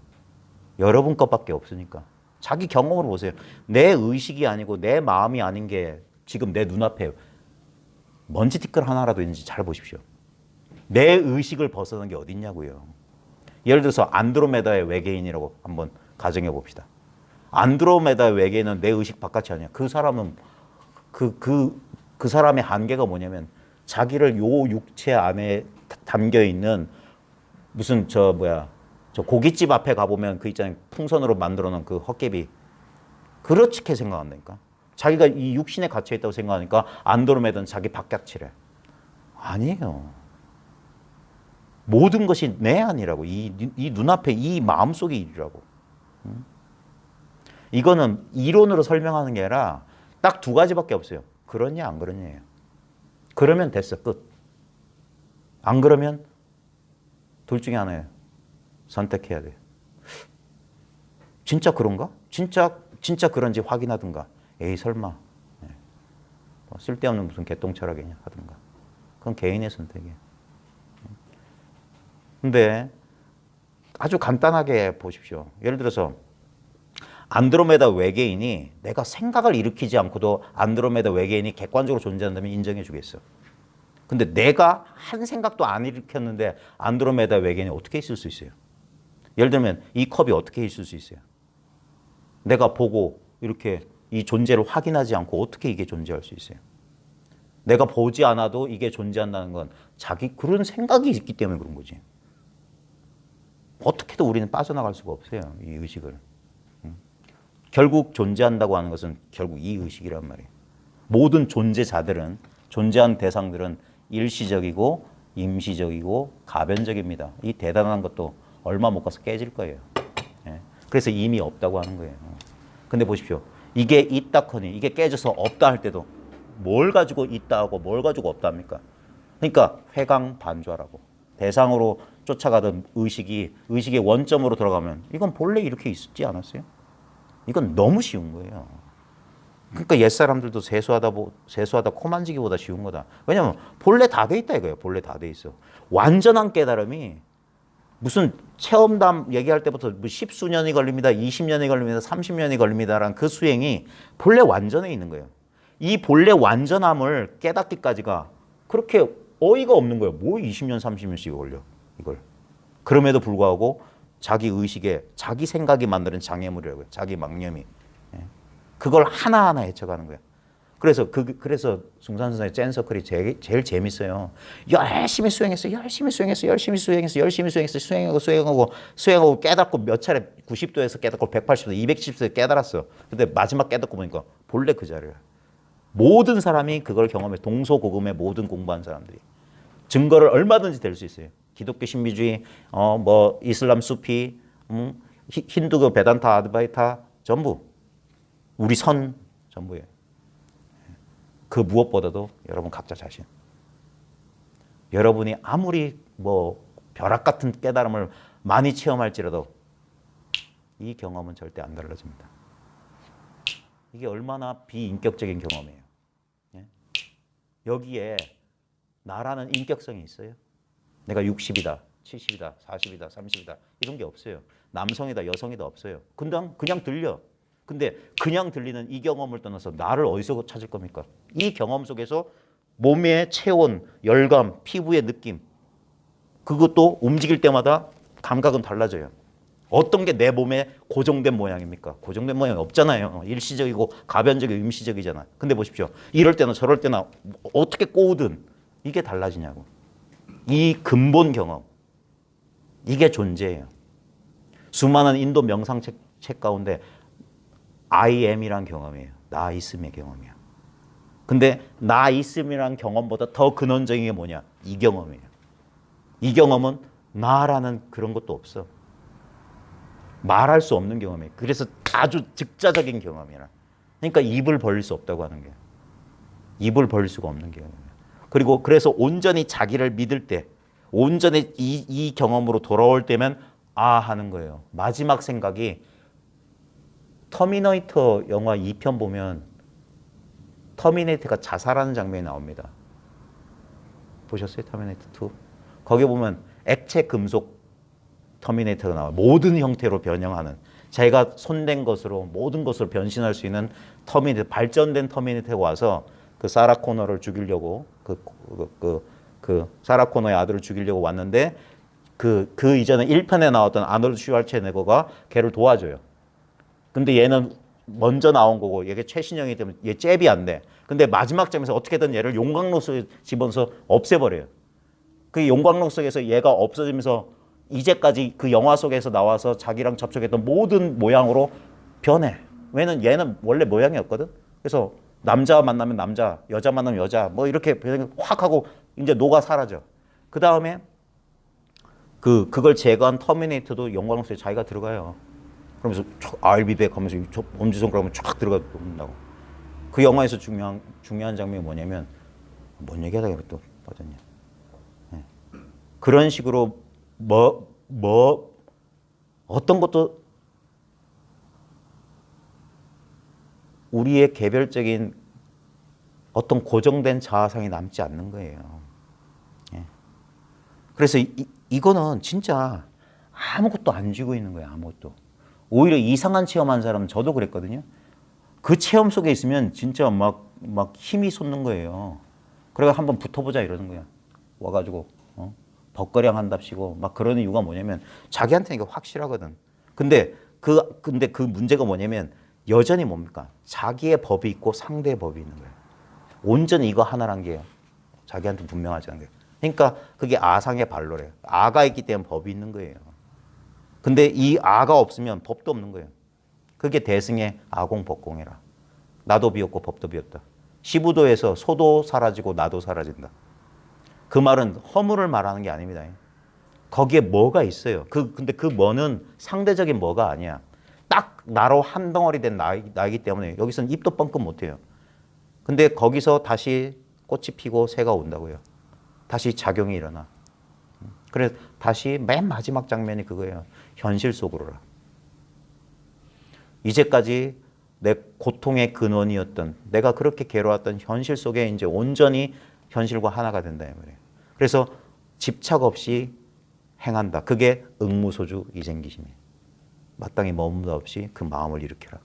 A: 여러분 것밖에 없으니까. 자기 경험으로 보세요. 내 의식이 아니고 내 마음이 아닌 게 지금 내 눈앞에 먼지 티끌 하나라도 있는지 잘 보십시오. 내 의식을 벗어난 게 어디 있냐고요. 예를 들어서 안드로메다의 외계인이라고 한번 가정해 봅시다. 안드로메다의 외계인은 내 의식 바깥이 아니야. 그 사람은 그 사람의 한계가 뭐냐면 자기를 요 육체 안에 담겨 있는 무슨 저 고깃집 앞에 가보면 그 있잖아요. 풍선으로 만들어 놓은 그 헛개비. 그렇게 생각한다니까. 자기가 이 육신에 갇혀 있다고 생각하니까 안드로메다는 자기 박약치래. 아니에요. 모든 것이 내 안이라고. 이 눈앞에 이 마음속의 일이라고. 이거는 이론으로 설명하는 게 아니라 딱 두 가지밖에 없어요. 그러냐 안 그러냐예요. 그러면 됐어. 끝. 안 그러면 둘 중에 하나예요. 선택해야 돼요. 진짜 그런가? 진짜 그런지 확인하든가. 에이 설마. 네. 뭐 쓸데없는 무슨 개똥철학이냐 하든가. 그건 개인의 선택이에요. 근데 아주 간단하게 보십시오. 예를 들어서 안드로메다 외계인이 내가 생각을 일으키지 않고도 안드로메다 외계인이 객관적으로 존재한다면 인정해 주겠어. 근데 내가 한 생각도 안 일으켰는데 안드로메다 외계인이 어떻게 있을 수 있어요? 예를 들면 이 컵이 어떻게 있을 수 있어요? 내가 보고 이렇게 이 존재를 확인하지 않고 어떻게 이게 존재할 수 있어요? 내가 보지 않아도 이게 존재한다는 건 자기 그런 생각이 있기 때문에 그런 거지. 어떻게도 우리는 빠져나갈 수가 없어요. 이 의식을. 결국 존재한다고 하는 것은 결국 이 의식이란 말이에요. 모든 존재자들은 존재한 대상들은 일시적이고 임시적이고 가변적입니다. 이 대단한 것도 얼마 못 가서 깨질 거예요. 예. 그래서 이미 없다고 하는 거예요. 근데 보십시오. 이게 있다커니 이게 깨져서 없다 할 때도 뭘 가지고 있다 하고 뭘 가지고 없다 합니까? 그러니까 회광반좌라고. 대상으로 쫓아가던 의식의 원점으로 들어가면 이건 본래 이렇게 있었지 않았어요? 이건 너무 쉬운 거예요. 그러니까 옛사람들도 세수하다 코 만지기보다 쉬운 거다. 왜냐면 본래 다 돼 있다 이거예요. 본래 다 돼 있어. 완전한 깨달음이 무슨 체험담 얘기할 때부터 뭐 10수년이 걸립니다. 20년이 걸립니다. 30년이 걸립니다라는 그 수행이 본래 완전해 있는 거예요. 이 본래 완전함을 깨닫기까지가 그렇게 어이가 없는 거예요. 뭐 20년, 30년씩 걸려 이걸. 그럼에도 불구하고 자기 의식에 자기 생각이 만드는 장애물이라고요. 자기 망념이. 그걸 하나하나 헤쳐가는 거예요. 그래서 숭산 선생의 젠서클이 제일 재밌어요. 열심히 수행했어. 수행하고 깨닫고 몇 차례 90도에서 깨닫고 180도, 270도에 깨달았어. 근데 마지막 깨닫고 보니까 본래 그 자리야. 모든 사람이 그걸 경험해. 동서고금의 모든 공부한 사람들이. 증거를 얼마든지 댈 수 있어요. 기독교 신비주의, 이슬람 수피, 힌두교 베단타 아드바이타 전부 우리 선 전부예요. 그 무엇보다도 여러분 각자 자신. 여러분이 아무리 벼락 같은 깨달음을 많이 체험할지라도 이 경험은 절대 안 달라집니다. 이게 얼마나 비인격적인 경험이에요. 여기에 나라는 인격성이 있어요. 내가 60이다, 70이다, 40이다, 30이다 이런 게 없어요. 남성이다, 여성이다 없어요. 그냥 들려. 근데 그냥 들리는 이 경험을 떠나서 나를 어디서 찾을 겁니까? 이 경험 속에서 몸의 체온, 열감, 피부의 느낌 그것도 움직일 때마다 감각은 달라져요. 어떤 게 내 몸에 고정된 모양입니까? 고정된 모양이 없잖아요. 일시적이고 가변적이고 임시적이잖아. 근데 보십시오. 이럴 때나 저럴 때나 어떻게 꼬우든 이게 달라지냐고. 이 근본 경험. 이게 존재예요. 수많은 인도 명상책 가운데 I am이란 경험이에요. 나 있음의 경험이야. 근데 나 있음이란 경험보다 더 근원적인 게 뭐냐? 이 경험이에요. 이 경험은 나라는 그런 것도 없어. 말할 수 없는 경험이에요. 그래서 아주 즉자적인 경험이라. 그러니까 입을 벌릴 수 없다고 하는 거예요. 입을 벌릴 수가 없는 경험이에요. 그리고 그래서 온전히 자기를 믿을 때, 온전히 이 경험으로 돌아올 때면 아 하는 거예요. 마지막 생각이 터미네이터 영화 2편 보면 터미네이터가 자살하는 장면이 나옵니다. 보셨어요? 터미네이터 2? 거기 보면 액체 금속 터미네이터가 나와요. 모든 형태로 변형하는, 자기가 손댄 것으로 모든 것으로 변신할 수 있는 터미네이터, 발전된 터미네이터가 와서 그 사라 코너를 죽이려고 그 사라 코너의 아들을 죽이려고 왔는데 그 이전에 1편에 나왔던 아놀드 슈왈체네거가 걔를 도와줘요. 근데 얘는 먼저 나온 거고 얘가 최신형이기 때문에 얘 잽이 안 돼. 근데 마지막 점에서 어떻게든 얘를 용광로 속에 집어넣어서 없애버려요. 그 용광로 속에서 얘가 없어지면서 이제까지 그 영화 속에서 나와서 자기랑 접촉했던 모든 모양으로 변해. 왜냐면 얘는 원래 모양이었거든. 그래서 남자 만나면 남자, 여자 만나면 여자, 뭐 이렇게 확 하고 이제 녹아 사라져. 그 다음에 그걸 제거한 터미네이터도 용광로 속에 자기가 들어가요. 그러면서 I'll be back 하면서 엄지손가락으로 쫙 들어가 놓는다고. 그 영화에서 중요한 장면이 뭐냐면, 뭔 얘기하다가 또 빠졌냐. 네. 그런 식으로 어떤 것도 우리의 개별적인 어떤 고정된 자아상이 남지 않는 거예요. 예. 그래서 이거는 진짜 아무것도 안 쥐고 있는 거예요. 아무것도. 오히려 이상한 체험한 사람은 저도 그랬거든요. 그 체험 속에 있으면 진짜 막 힘이 솟는 거예요. 그래서 한번 붙어보자 이러는 거야. 와가지고 벅거량 한답시고 막 그런 이유가 뭐냐면 자기한테는 이게 확실하거든. 근데 그 문제가 뭐냐면 여전히 뭡니까? 자기의 법이 있고 상대의 법이 있는 거예요. 온전히 이거 하나란 게 자기한테 분명하지 않은 거예요. 그러니까 그게 아상의 발로래요. 아가 있기 때문에 법이 있는 거예요. 근데 이 아가 없으면 법도 없는 거예요. 그게 대승의 아공법공이라. 나도 비었고 법도 비었다. 시부도에서 소도 사라지고 나도 사라진다. 그 말은 허물을 말하는 게 아닙니다. 거기에 뭐가 있어요. 근데 그 뭐는 상대적인 뭐가 아니야. 딱 나로 한 덩어리 된 나이기 때문에 여기서는 입도 뻥끗 못해요. 근데 거기서 다시 꽃이 피고 새가 온다고요. 다시 작용이 일어나. 그래서 다시 맨 마지막 장면이 그거예요. 현실 속으로라. 이제까지 내 고통의 근원이었던, 내가 그렇게 괴로웠던 현실 속에 이제 온전히 현실과 하나가 된다 이 말이에요. 그래서 집착 없이 행한다. 그게 응무소주 이생기심이에요. 마땅히 머무다 없이 그 마음을 일으켜라.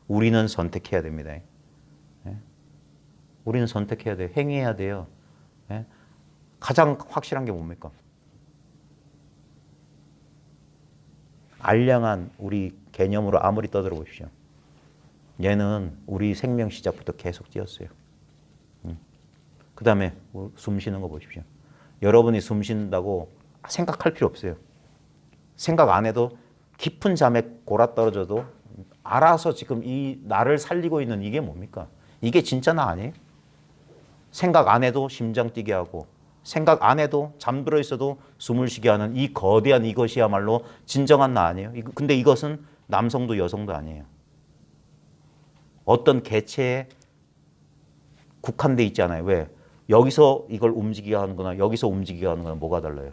A: 우리는 선택해야 됩니다. 예? 우리는 선택해야 돼요. 행해야 돼요. 예? 가장 확실한 게 뭡니까? 알량한 우리 개념으로 아무리 떠들어 보십시오. 얘는 우리 생명 시작부터 계속 뛰었어요. 그 다음에 숨 쉬는 거 보십시오. 여러분이 숨 쉰다고 생각할 필요 없어요. 생각 안 해도 깊은 잠에 골아떨어져도 알아서 지금 이 나를 살리고 있는 이게 뭡니까? 이게 진짜 나 아니에요? 생각 안 해도 심장 뛰게 하고 생각 안 해도 잠들어 있어도 숨을 쉬게 하는 이 거대한 이것이야말로 진정한 나 아니에요? 근데 이것은 남성도 여성도 아니에요. 어떤 개체에 국한돼 있지 않아요. 왜? 여기서 이걸 움직이게 하는 거나 여기서 움직이게 하는 거나 뭐가 달라요?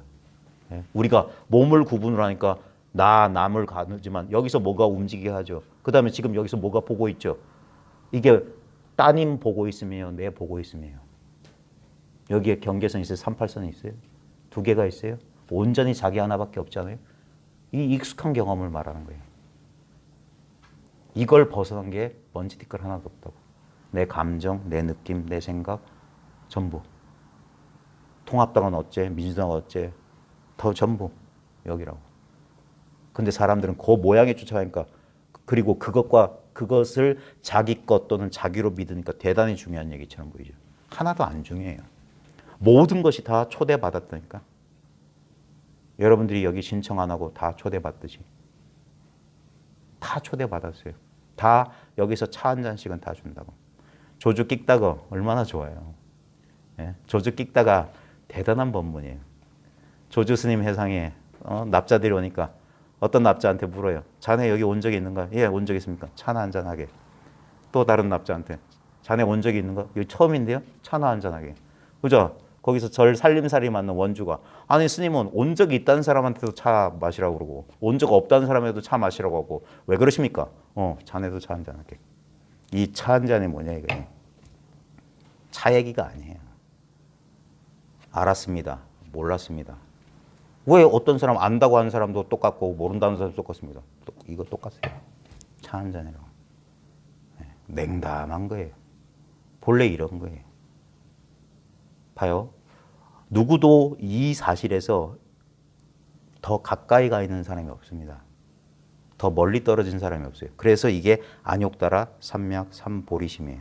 A: 예? 우리가 몸을 구분을 하니까 남을 가르지만 여기서 뭐가 움직이게 하죠. 그 다음에 지금 여기서 뭐가 보고 있죠. 이게 따님 보고 있으며 내 보고 있으며 여기에 경계선이 있어요? 38선이 있어요? 2개가 있어요? 온전히 자기 하나밖에 없잖아요. 이 익숙한 경험을 말하는 거예요. 이걸 벗어난 게 먼지 티끌 하나도 없다고. 내 감정, 내 느낌, 내 생각 전부. 통합당은 어째, 민주당은 어째, 더 전부 여기라고. 근데 사람들은 그 모양에 쫓아가니까 그리고 그것을 자기 것 또는 자기로 믿으니까 대단히 중요한 얘기처럼 보이죠. 하나도 안 중요해요. 모든 것이 다 초대받았다니까. 여러분들이 여기 신청 안 하고 다 초대받듯이. 다 초대받았어요. 다 여기서 차 한 잔씩은 다 준다고. 조주 끽다가 얼마나 좋아요. 예? 조주 끽다가 대단한 법문이에요. 조주 스님 회상에 납자들이 오니까 어떤 납자한테 물어요. 자네 여기 온 적이 있는가? 예, 온 적이 있습니까? 차나 한잔하게. 또 다른 납자한테 자네 온 적이 있는가? 여기 처음인데요? 차나 한잔하게. 그죠? 거기서 절 살림살이 맞는 원주가 아니 스님은 온 적이 있다는 사람한테도 차 마시라고 그러고 온 적 없다는 사람에도 차 마시라고 하고 왜 그러십니까? 자네도 차 한잔할게. 이 차 한잔이 뭐냐 이거예요. 차 얘기가 아니에요. 알았습니다. 몰랐습니다. 왜 어떤 사람 안다고 하는 사람도 똑같고 모른다는 사람도 똑같습니다. 이거 똑같아요. 차 한잔이라고. 냉담한 거예요. 본래 이런 거예요. 봐요. 누구도 이 사실에서 더 가까이 가 있는 사람이 없습니다. 더 멀리 떨어진 사람이 없어요. 그래서 이게 안욕따라 삼약 삼보리심이에요.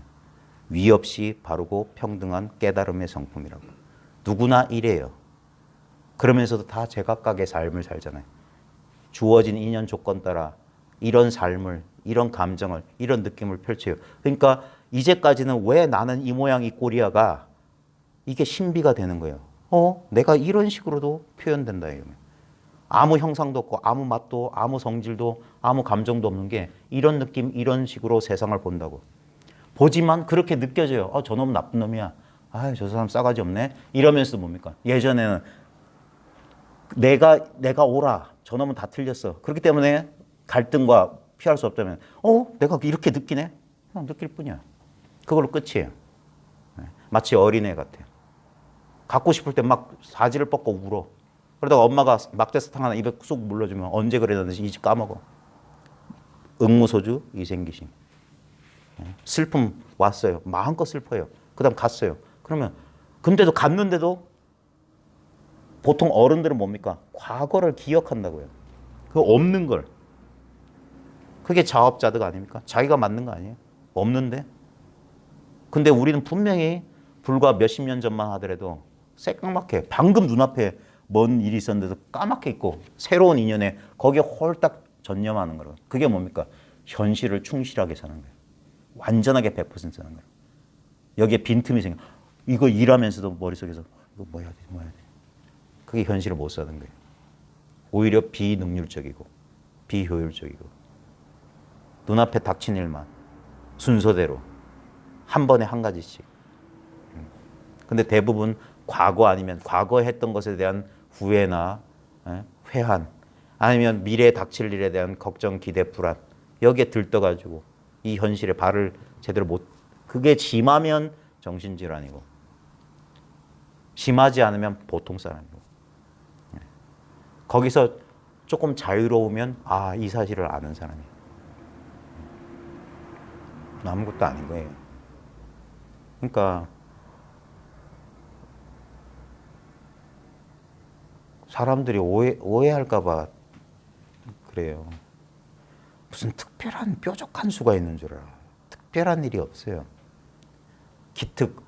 A: 위 없이 바르고 평등한 깨달음의 성품이라고. 누구나 이래요. 그러면서도 다 제각각의 삶을 살잖아요. 주어진 인연 조건 따라 이런 삶을, 이런 감정을, 이런 느낌을 펼쳐요. 그러니까 이제까지는 왜 나는 이 모양 이 꼴이야가 이게 신비가 되는 거예요. 내가 이런 식으로도 표현된다. 아무 형상도 없고 아무 맛도 아무 성질도 아무 감정도 없는 게 이런 느낌 이런 식으로 세상을 본다고. 보지만 그렇게 느껴져요. 저놈 나쁜 놈이야. 저 사람 싸가지 없네. 이러면서 뭡니까? 예전에는 내가 옳아. 저놈은 다 틀렸어. 그렇기 때문에 갈등과 피할 수 없다면 내가 이렇게 느끼네? 그냥 느낄 뿐이야. 그걸로 끝이에요. 마치 어린애 같아요. 갖고 싶을 때 막 사지를 뻗고 울어. 그러다가 엄마가 막대사탕 하나 입에 쑥 물러주면 언제 그랬는지 이제 까먹어. 응무소주 이생기심. 슬픔 왔어요. 마음껏 슬퍼요. 그 다음 갔어요. 그러면 근데도 갔는데도 보통 어른들은 뭡니까? 과거를 기억한다고요. 그 없는 걸. 그게 자업자득 아닙니까? 자기가 맞는 거 아니에요? 없는데? 근데 우리는 분명히 불과 몇십 년 전만 하더라도 새까맣게 방금 눈앞에 먼 일이 있었는데도 까맣게 있고 새로운 인연에 거기에 홀딱 전념하는 거예요. 그게 뭡니까? 현실을 충실하게 사는 거예요. 완전하게 100% 사는 거예요. 여기에 빈틈이 생겨. 이거 일하면서도 머릿속에서 이거 뭐 해야 돼? 뭐 해야 돼? 그게 현실을 못 사는 거예요. 오히려 비능률적이고 비효율적이고 눈앞에 닥친 일만 순서대로 한 번에 한 가지씩. 근데 대부분 과거 아니면 과거에 했던 것에 대한 후회나 회한 아니면 미래에 닥칠 일에 대한 걱정, 기대, 불안 여기에 들떠가지고 이 현실에 발을 제대로 못 그게 심하면 정신질환이고 심하지 않으면 보통 사람이고 거기서 조금 자유로우면 이 사실을 아는 사람이에요. 아무것도 아닌 거예요. 그러니까 사람들이 오해할까 봐 그래요. 무슨 특별한 뾰족한 수가 있는 줄 알아. 특별한 일이 없어요. 기특,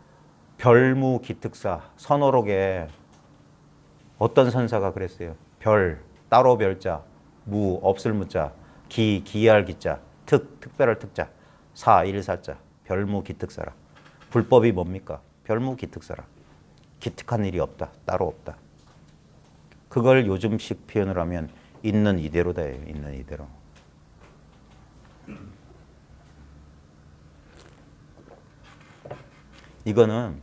A: 별무 기특사, 선어록에 어떤 선사가 그랬어요. 별, 따로 별자, 무, 없을 무자, 기, 기할 기자, 특, 특별할 특자, 사, 일사자, 별무 기특사라. 불법이 뭡니까? 별무 기특사라. 기특한 일이 없다. 따로 없다. 그걸 요즘식 표현을 하면 있는 이대로다. 있는 이대로. 이거는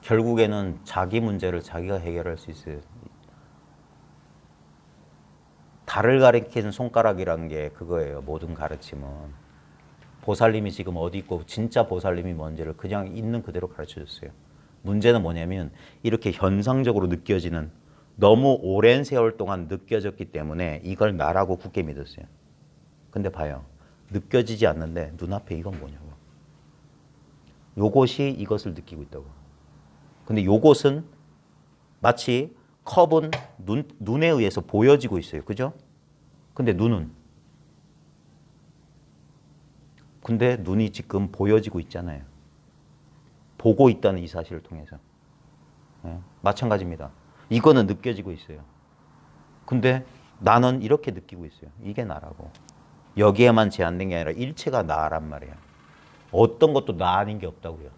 A: 결국에는 자기 문제를 자기가 해결할 수 있어요. 달을 가리키는 손가락이라는 게 그거예요. 모든 가르침은. 보살님이 지금 어디 있고 진짜 보살님이 뭔지를 그냥 있는 그대로 가르쳐줬어요. 문제는 뭐냐면 이렇게 현상적으로 느껴지는 너무 오랜 세월 동안 느껴졌기 때문에 이걸 나라고 굳게 믿었어요. 근데 봐요. 느껴지지 않는데 눈앞에 이건 뭐냐고. 요것이 이것을 느끼고 있다고. 근데 요것은 마치 컵은 눈에 의해서 보여지고 있어요. 그죠? 근데 눈은? 근데 눈이 지금 보여지고 있잖아요. 보고 있다는 이 사실을 통해서. 마찬가지입니다. 이거는 느껴지고 있어요. 근데 나는 이렇게 느끼고 있어요. 이게 나라고. 여기에만 제한된 게 아니라 일체가 나란 말이에요. 어떤 것도 나 아닌 게 없다고요.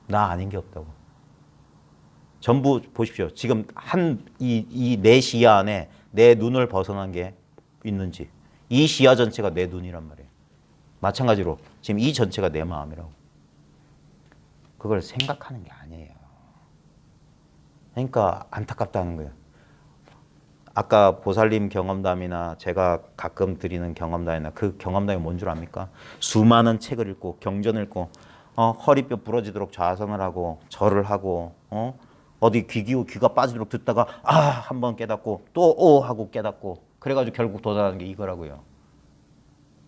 A: 나 아닌 게 없다고. 전부 보십시오. 지금 이 내 시야 안에 내 눈을 벗어난 게 있는지. 이 시야 전체가 내 눈이란 말이에요. 마찬가지로 지금 이 전체가 내 마음이라고. 그걸 생각하는 게 아니에요. 그러니까 안타깝다는 거예요. 아까 보살님 경험담이나 제가 가끔 드리는 경험담이나 그 경험담이 뭔 줄 압니까? 수많은 책을 읽고 경전을 읽고 허리뼈 부러지도록 좌선을 하고 절을 하고 어디 귀가 빠지도록 듣다가 한 번 깨닫고 또 하고 깨닫고 그래가지고 결국 도달하는 게 이거라고요.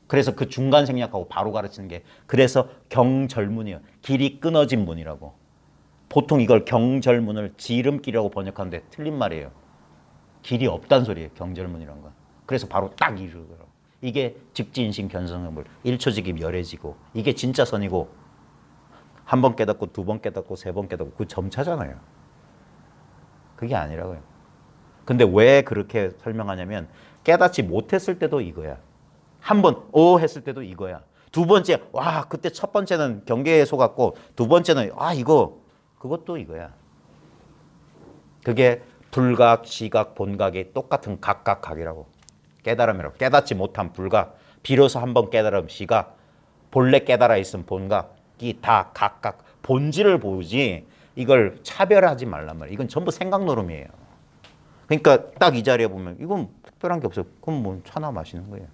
A: 그래서 그 중간 생략하고 바로 가르치는 게 그래서 경절문이에요. 길이 끊어진 문이라고. 보통 이걸 경절문을 지름길이라고 번역하는데 틀린 말이에요. 길이 없단 소리예요. 경절문이란 건. 그래서 바로 딱 이르더라고. 이게 직지인신 견성의물 1초직이 멸해지고 이게 진짜 선이고 한 번 깨닫고 두 번 깨닫고 세 번 깨닫고 그 점차잖아요. 그게 아니라고요. 근데 왜 그렇게 설명하냐면 깨닫지 못했을 때도 이거야. 한 번 했을 때도 이거야. 두 번째 그때 첫 번째는 경계에 속았고 두 번째는 그것도 이거야. 그게 불각, 시각, 본각이 똑같은 각각각이라고. 깨달음이라고. 깨닫지 못한 불각, 비로소 한 번 깨달음 시각, 본래 깨달아 있음 본각이 다 각각 본질을 보지 이걸 차별하지 말란 말이에요. 이건 전부 생각 노름이에요. 그러니까 딱 이 자리에 보면 이건 특별한 게 없어요. 그건 뭐 차나 마시는 거예요.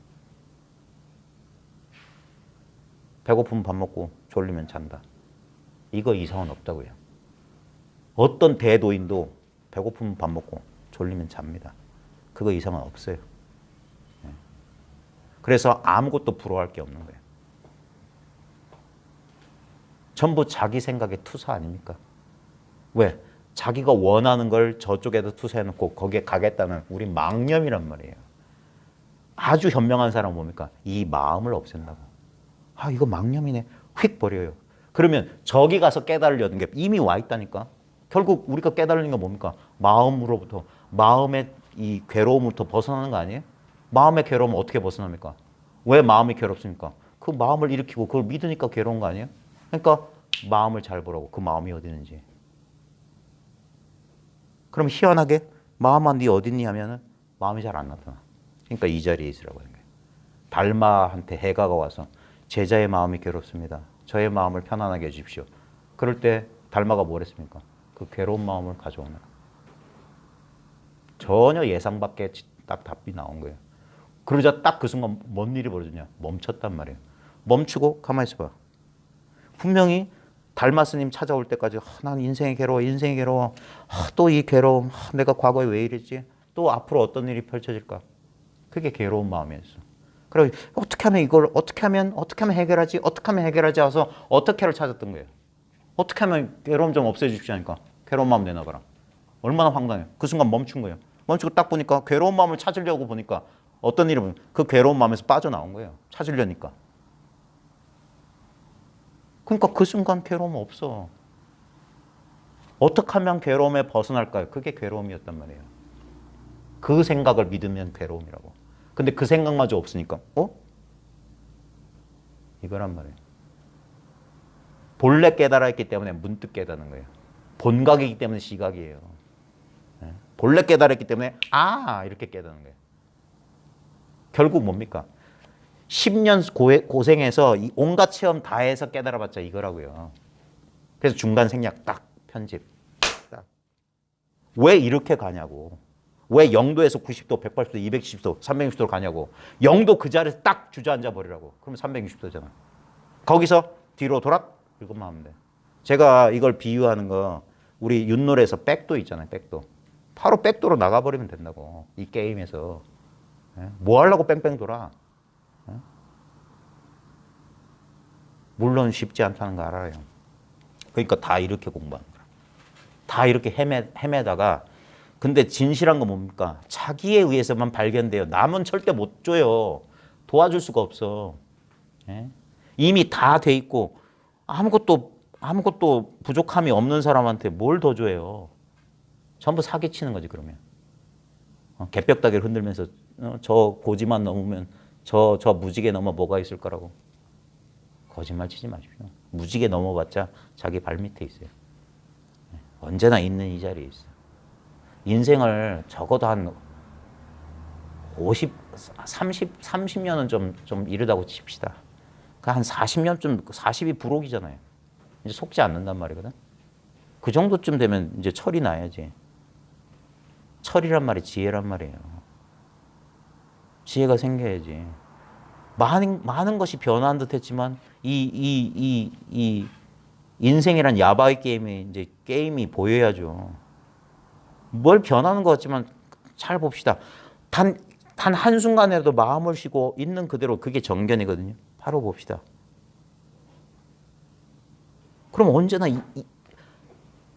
A: 배고프면 밥 먹고 졸리면 잔다. 이거 이상은 없다고요. 어떤 대도인도 배고프면 밥 먹고 졸리면 잡니다. 그거 이상은 없어요. 그래서 아무것도 부러워할 게 없는 거예요. 전부 자기 생각의 투사 아닙니까? 왜? 자기가 원하는 걸 저쪽에다 투사해놓고 거기에 가겠다는 우리 망념이란 말이에요. 아주 현명한 사람은 뭡니까? 이 마음을 없앤다고. 이거 망념이네. 휙 버려요. 그러면 저기 가서 깨달으려는 게 이미 와 있다니까. 결국 우리가 깨달는 게 뭡니까? 마음으로부터, 마음의 이 괴로움부터 벗어나는 거 아니에요? 마음의 괴로움은 어떻게 벗어납니까? 왜 마음이 괴롭습니까? 그 마음을 일으키고 그걸 믿으니까 괴로운 거 아니에요? 그러니까 마음을 잘 보라고. 그 마음이 어디 있는지. 그럼 희한하게 마음은 네 어디 있니 하면은 마음이 잘 안 나타나. 그러니까 이 자리에 있으라고 하는 거예요. 달마한테 해가가 와서 제자의 마음이 괴롭습니다. 저의 마음을 편안하게 해주십시오. 그럴 때 달마가 뭘 했습니까? 그 괴로운 마음을 가져오는 거예요. 전혀 예상 밖에 딱 답이 나온 거예요. 그러자 딱 그 순간 뭔 일이 벌어지냐? 멈췄단 말이에요. 멈추고 가만히 있어봐. 분명히 달마 스님 찾아올 때까지 난 인생이 괴로워, 인생이 괴로워. 또 이 괴로움, 내가 과거에 왜 이랬지? 또 앞으로 어떤 일이 펼쳐질까? 그게 괴로운 마음이었어. 그래 어떻게 하면 이걸 어떻게 하면 해결하지? 어떻게 하면 해결하지? 해서 어떻게를 찾았던 거예요. 어떻게 하면 괴로움 좀 없애주십시오 하니까 괴로운 마음 내놔봐라. 얼마나 황당해요. 그 순간 멈춘 거예요. 멈추고 딱 보니까 괴로운 마음을 찾으려고 보니까 어떤 일이 그 괴로운 마음에서 빠져나온 거예요. 찾으려니까. 그러니까 그 순간 괴로움은 없어. 어떻게 하면 괴로움에 벗어날까요? 그게 괴로움이었단 말이에요. 그 생각을 믿으면 괴로움이라고. 근데 그 생각마저 없으니까 이거란 말이에요. 본래 깨달아 있기 때문에 문득 깨닫는 거예요. 본각이기 때문에 시각이에요. 본래 깨달았기 때문에 이렇게 깨닫는 거예요. 결국 뭡니까? 10년 고생해서 이 온갖 체험 다 해서 깨달아봤자 이거라고요. 그래서 중간 생략 딱 편집. 딱. 왜 이렇게 가냐고. 왜 0도에서 90도, 180도, 270도, 360도로 가냐고. 0도 그 자리에서 딱 주저앉아 버리라고. 그러면 360도잖아. 거기서 뒤로 돌아? 이것만 하면 돼. 제가 이걸 비유하는 거 우리 윷놀이에서 백도 있잖아요. 백도. 바로 백도로 나가버리면 된다고. 이 게임에서. 뭐 하려고 뺑뺑 돌아? 물론 쉽지 않다는 거 알아요. 그러니까 다 이렇게 공부하는 거야. 다 이렇게 헤매다가 근데 진실한 건 뭡니까? 자기에 의해서만 발견돼요. 남은 절대 못 줘요. 도와줄 수가 없어. 이미 다 돼 있고 아무것도 부족함이 없는 사람한테 뭘 더 줘요. 전부 사기치는 거지 그러면. 개벽다귀를 흔들면서 저 고지만 넘으면 저 무지개 넘어 뭐가 있을 거라고. 거짓말 치지 마십시오. 무지개 넘어봤자 자기 발 밑에 있어요. 언제나 있는 이 자리에 있어. 인생을 적어도 한 50, 30년은 좀 이르다고 칩시다. 한 40년쯤, 40이 부록이잖아요. 이제 속지 않는단 말이거든. 그 정도쯤 되면 이제 철이 나야지. 철이란 말이 지혜란 말이에요. 지혜가 생겨야지. 많은 것이 변화한 듯 했지만, 이 인생이란 야바이 게임이 보여야죠. 뭘 변하는 것 같지만, 잘 봅시다. 단 한순간에라도 마음을 쉬고 있는 그대로 그게 정견이거든요. 바로 봅시다. 그럼 언제나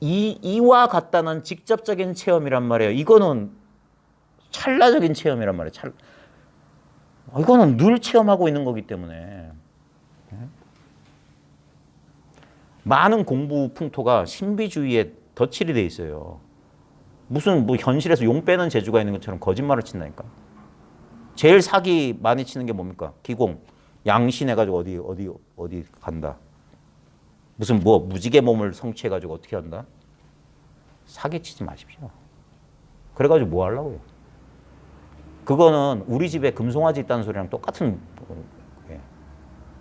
A: 이와 같다는 직접적인 체험이란 말이에요. 이거는 찰나적인 체험이란 말이에요. 이거는 늘 체험하고 있는 거기 때문에. 많은 공부 풍토가 신비주의에 덧칠이 돼 있어요. 무슨 뭐 현실에서 용 빼는 재주가 있는 것처럼 거짓말을 친다니까. 제일 사기 많이 치는 게 뭡니까? 기공. 양신해가지고 어디 간다. 무슨 뭐 무지개 몸을 성취해가지고 어떻게 한다? 사기치지 마십시오. 그래가지고 뭐 하려고요? 그거는 우리 집에 금송아지 있다는 소리랑 똑같은 거예요.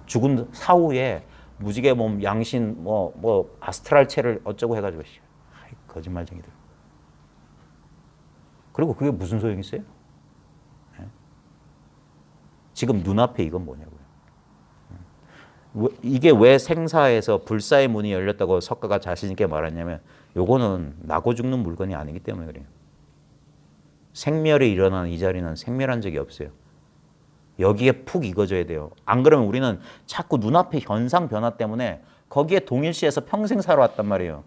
A: 죽은 사후에 무지개 몸, 양신, 뭐 아스트랄체를 어쩌고 해가지고 거짓말쟁이들. 그리고 그게 무슨 소용이 있어요? 지금 눈앞에 이건 뭐냐고요. 이게 왜 생사에서 불사의 문이 열렸다고 석가가 자신 있게 말했냐면 요거는 나고 죽는 물건이 아니기 때문에 그래요. 생멸이 일어나는 이 자리는 생멸한 적이 없어요. 여기에 푹 익어져야 돼요. 안 그러면 우리는 자꾸 눈앞의 현상 변화 때문에 거기에 동일시해서 평생 살아왔단 말이에요.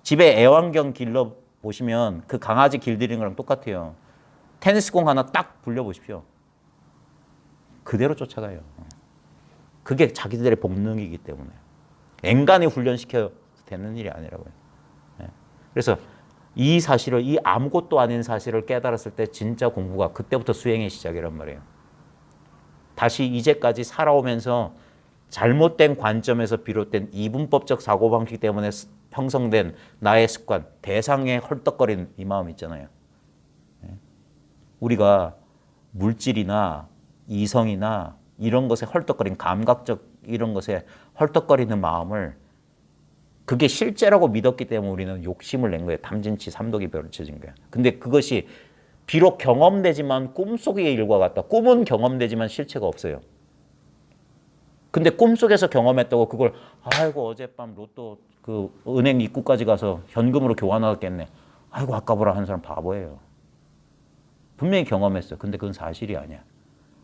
A: 집에 애완경 길러 보시면 그 강아지 길들이는 거랑 똑같아요. 테니스공 하나 딱 굴려보십시오. 그대로 쫓아가요. 그게 자기들의 본능이기 때문에. 앵간히 훈련시켜 되는 일이 아니라고요. 그래서 이 사실을, 이 아무것도 아닌 사실을 깨달았을 때 진짜 공부가 그때부터 수행의 시작이란 말이에요. 다시 이제까지 살아오면서 잘못된 관점에서 비롯된 이분법적 사고방식 때문에 형성된 나의 습관, 대상에 헐떡거리는 이 마음 있잖아요. 우리가 물질이나 이성이나 이런 것에 헐떡거린 감각적 이런 것에 헐떡거리는 마음을 그게 실제라고 믿었기 때문에 우리는 욕심을 낸 거예요. 탐진치 삼독이 펼쳐진 거예요. 근데 그것이 비록 경험되지만 꿈속의 일과 같다. 꿈은 경험되지만 실체가 없어요. 근데 꿈속에서 경험했다고 그걸 아이고 어젯밤 로또 그 은행 입구까지 가서 현금으로 교환하겠네. 아이고 아까보라 하는 사람 바보예요. 분명히 경험했어요. 근데 그건 사실이 아니야.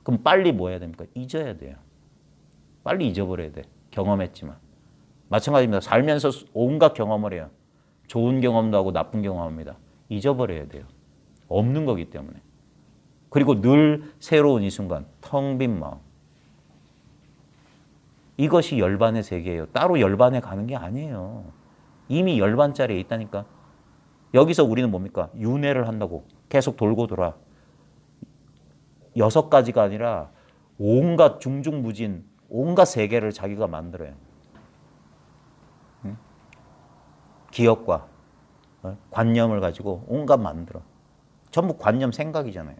A: 그럼 빨리 뭐 해야 됩니까? 잊어야 돼요. 빨리 잊어버려야 돼. 경험했지만. 마찬가지입니다. 살면서 온갖 경험을 해요. 좋은 경험도 하고 나쁜 경험합니다. 잊어버려야 돼요. 없는 거기 때문에. 그리고 늘 새로운 이 순간, 텅 빈 마음. 이것이 열반의 세계예요. 따로 열반에 가는 게 아니에요. 이미 열반짜리에 있다니까. 여기서 우리는 뭡니까? 윤회를 한다고. 계속 돌고 돌아. 6가지가 아니라 온갖 중중무진, 온갖 세계를 자기가 만들어요. 기억과 관념을 가지고 온갖 만들어. 전부 관념 생각이잖아요.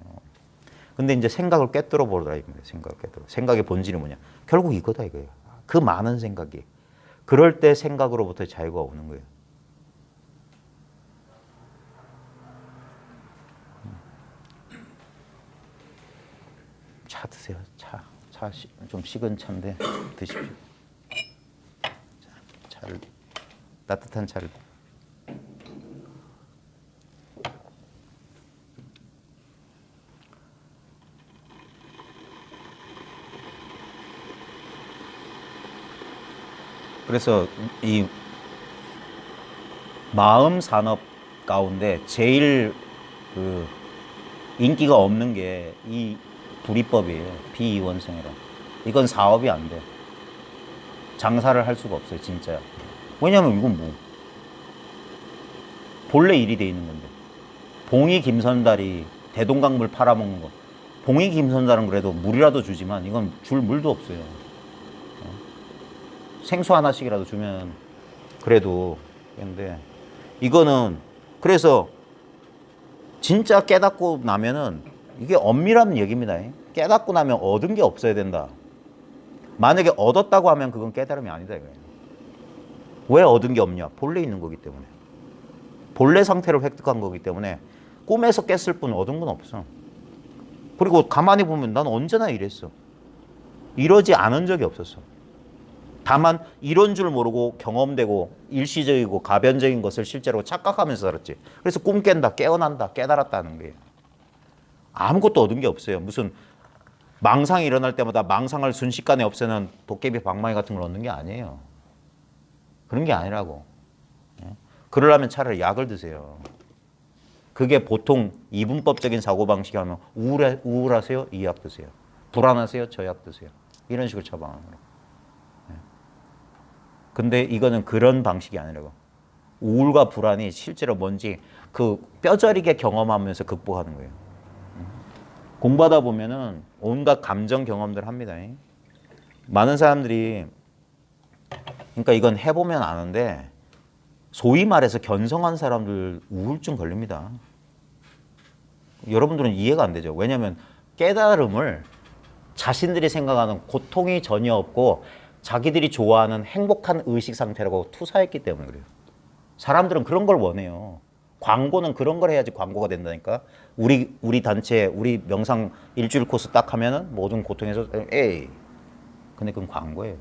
A: 근데 이제 생각을 꿰뚫어 보라 이겁니다. 생각을 꿰뚫어. 생각의 본질이 뭐냐? 결국 이거다 이거예요. 그 많은 생각이. 그럴 때 생각으로부터 자유가 오는 거예요. 차 드세요. 차 좀 식은 차인데 드십시오. 차를 따뜻한 차를. 그래서 이 마음 산업 가운데 제일 그 인기가 없는 게 이 불이법이에요. 비이원성이라. 이건 사업이 안 돼. 장사를 할 수가 없어요, 진짜. 왜냐면 이건 뭐 본래 일이 돼 있는 건데. 봉이 김선달이 대동강물 팔아먹는 거. 봉이 김선달은 그래도 물이라도 주지만 이건 줄 물도 없어요. 생수 하나씩이라도 주면 그래도. 근데 이거는 그래서 진짜 깨닫고 나면은 이게 엄밀한 얘기입니다. 깨닫고 나면 얻은 게 없어야 된다. 만약에 얻었다고 하면 그건 깨달음이 아니다 이거예요. 왜 얻은 게 없냐? 본래 있는 거기 때문에. 본래 상태를 획득한 거기 때문에 꿈에서 깼을 뿐 얻은 건 없어. 그리고 가만히 보면 난 언제나 이랬어. 이러지 않은 적이 없었어. 다만 이런 줄 모르고 경험되고 일시적이고 가변적인 것을 실제로 착각하면서 살았지. 그래서 꿈 깬다, 깨어난다, 깨달았다는 거예요. 아무것도 얻은 게 없어요. 무슨 망상이 일어날 때마다 망상을 순식간에 없애는 도깨비 방망이 같은 걸 얻는 게 아니에요. 그런 게 아니라고. 그러려면 차라리 약을 드세요. 그게 보통 이분법적인 사고방식이 하면 우울하세요? 이 약 드세요. 불안하세요? 저 약 드세요. 이런 식으로 처방하는 거예요. 근데 이거는 그런 방식이 아니라고. 우울과 불안이 실제로 뭔지 그 뼈저리게 경험하면서 극복하는 거예요. 공부하다 보면은 온갖 감정 경험들 합니다. 많은 사람들이 그러니까 이건 해보면 아는데 소위 말해서 견성한 사람들 우울증 걸립니다. 여러분들은 이해가 안 되죠. 왜냐하면 깨달음을 자신들이 생각하는 고통이 전혀 없고 자기들이 좋아하는 행복한 의식 상태라고 투사했기 때문에 그래요. 사람들은 그런 걸 원해요. 광고는 그런 걸 해야지 광고가 된다니까. 우리 단체 우리 명상 일주일 코스 딱 하면은 모든 고통에서 에이. 근데 그건 광고예요.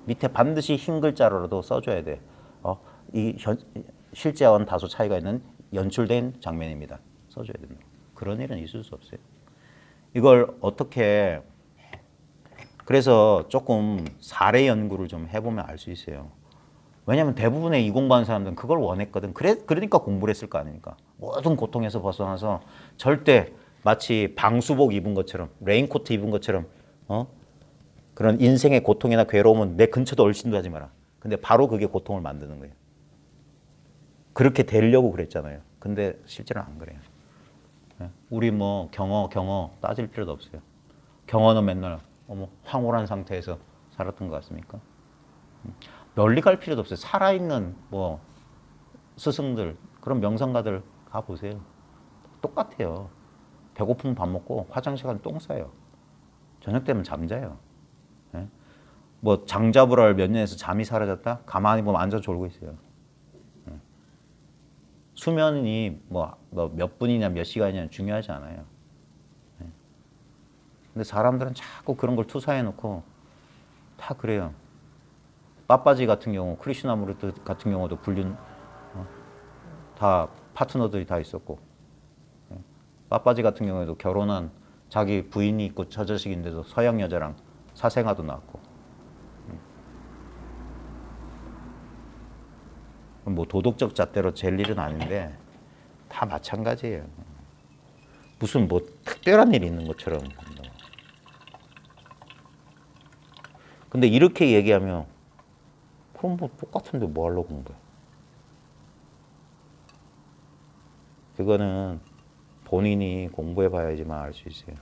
A: 밑에 반드시 흰 글자로라도 써줘야 돼. 실제와는 다소 차이가 있는 연출된 장면입니다. 써줘야 된다. 그런 일은 있을 수 없어요. 이걸 어떻게 그래서 조금 사례 연구를 좀 해보면 알 수 있어요. 왜냐하면 대부분의 이 공부하는 사람들은 그걸 원했거든. 그러니까 공부를 했을 거 아닙니까? 모든 고통에서 벗어나서 절대 마치 방수복 입은 것처럼 레인코트 입은 것처럼 그런 인생의 고통이나 괴로움은 내 근처도 얼씬도 하지 마라. 근데 바로 그게 고통을 만드는 거예요. 그렇게 되려고 그랬잖아요. 근데 실제로는 안 그래요. 우리 뭐 경어 따질 필요도 없어요. 경어는 맨날 황홀한 상태에서 살았던 것 같습니까? 멀리 갈 필요도 없어요. 살아있는 뭐 스승들 그런 명상가들 가보세요. 똑같아요. 배고프면 밥 먹고 화장실 가면 똥 싸요. 저녁 되면 잠자요. 뭐 장자불알 몇 년에서 잠이 사라졌다? 가만히 보면 앉아 졸고 있어요. 수면이 뭐 몇 분이냐 몇 시간이냐 중요하지 않아요. 근데 사람들은 자꾸 그런 걸 투사해 놓고 다 그래요. 빠빠지 같은 경우, 크리슈나무르트 같은 경우도 불륜 다 파트너들이 다 있었고, 빠빠지 같은 경우에도 결혼한 자기 부인이 있고 처자식인데도 서양 여자랑 사생아도 낳았고, 뭐 도덕적 잣대로 잴 일은 아닌데 다 마찬가지예요. 무슨 뭐 특별한 일이 있는 것처럼. 근데 이렇게 얘기하면 그럼 뭐 똑같은데 뭐 하려고 공부해? 그거는 본인이 공부해 봐야지만 알 수 있어요.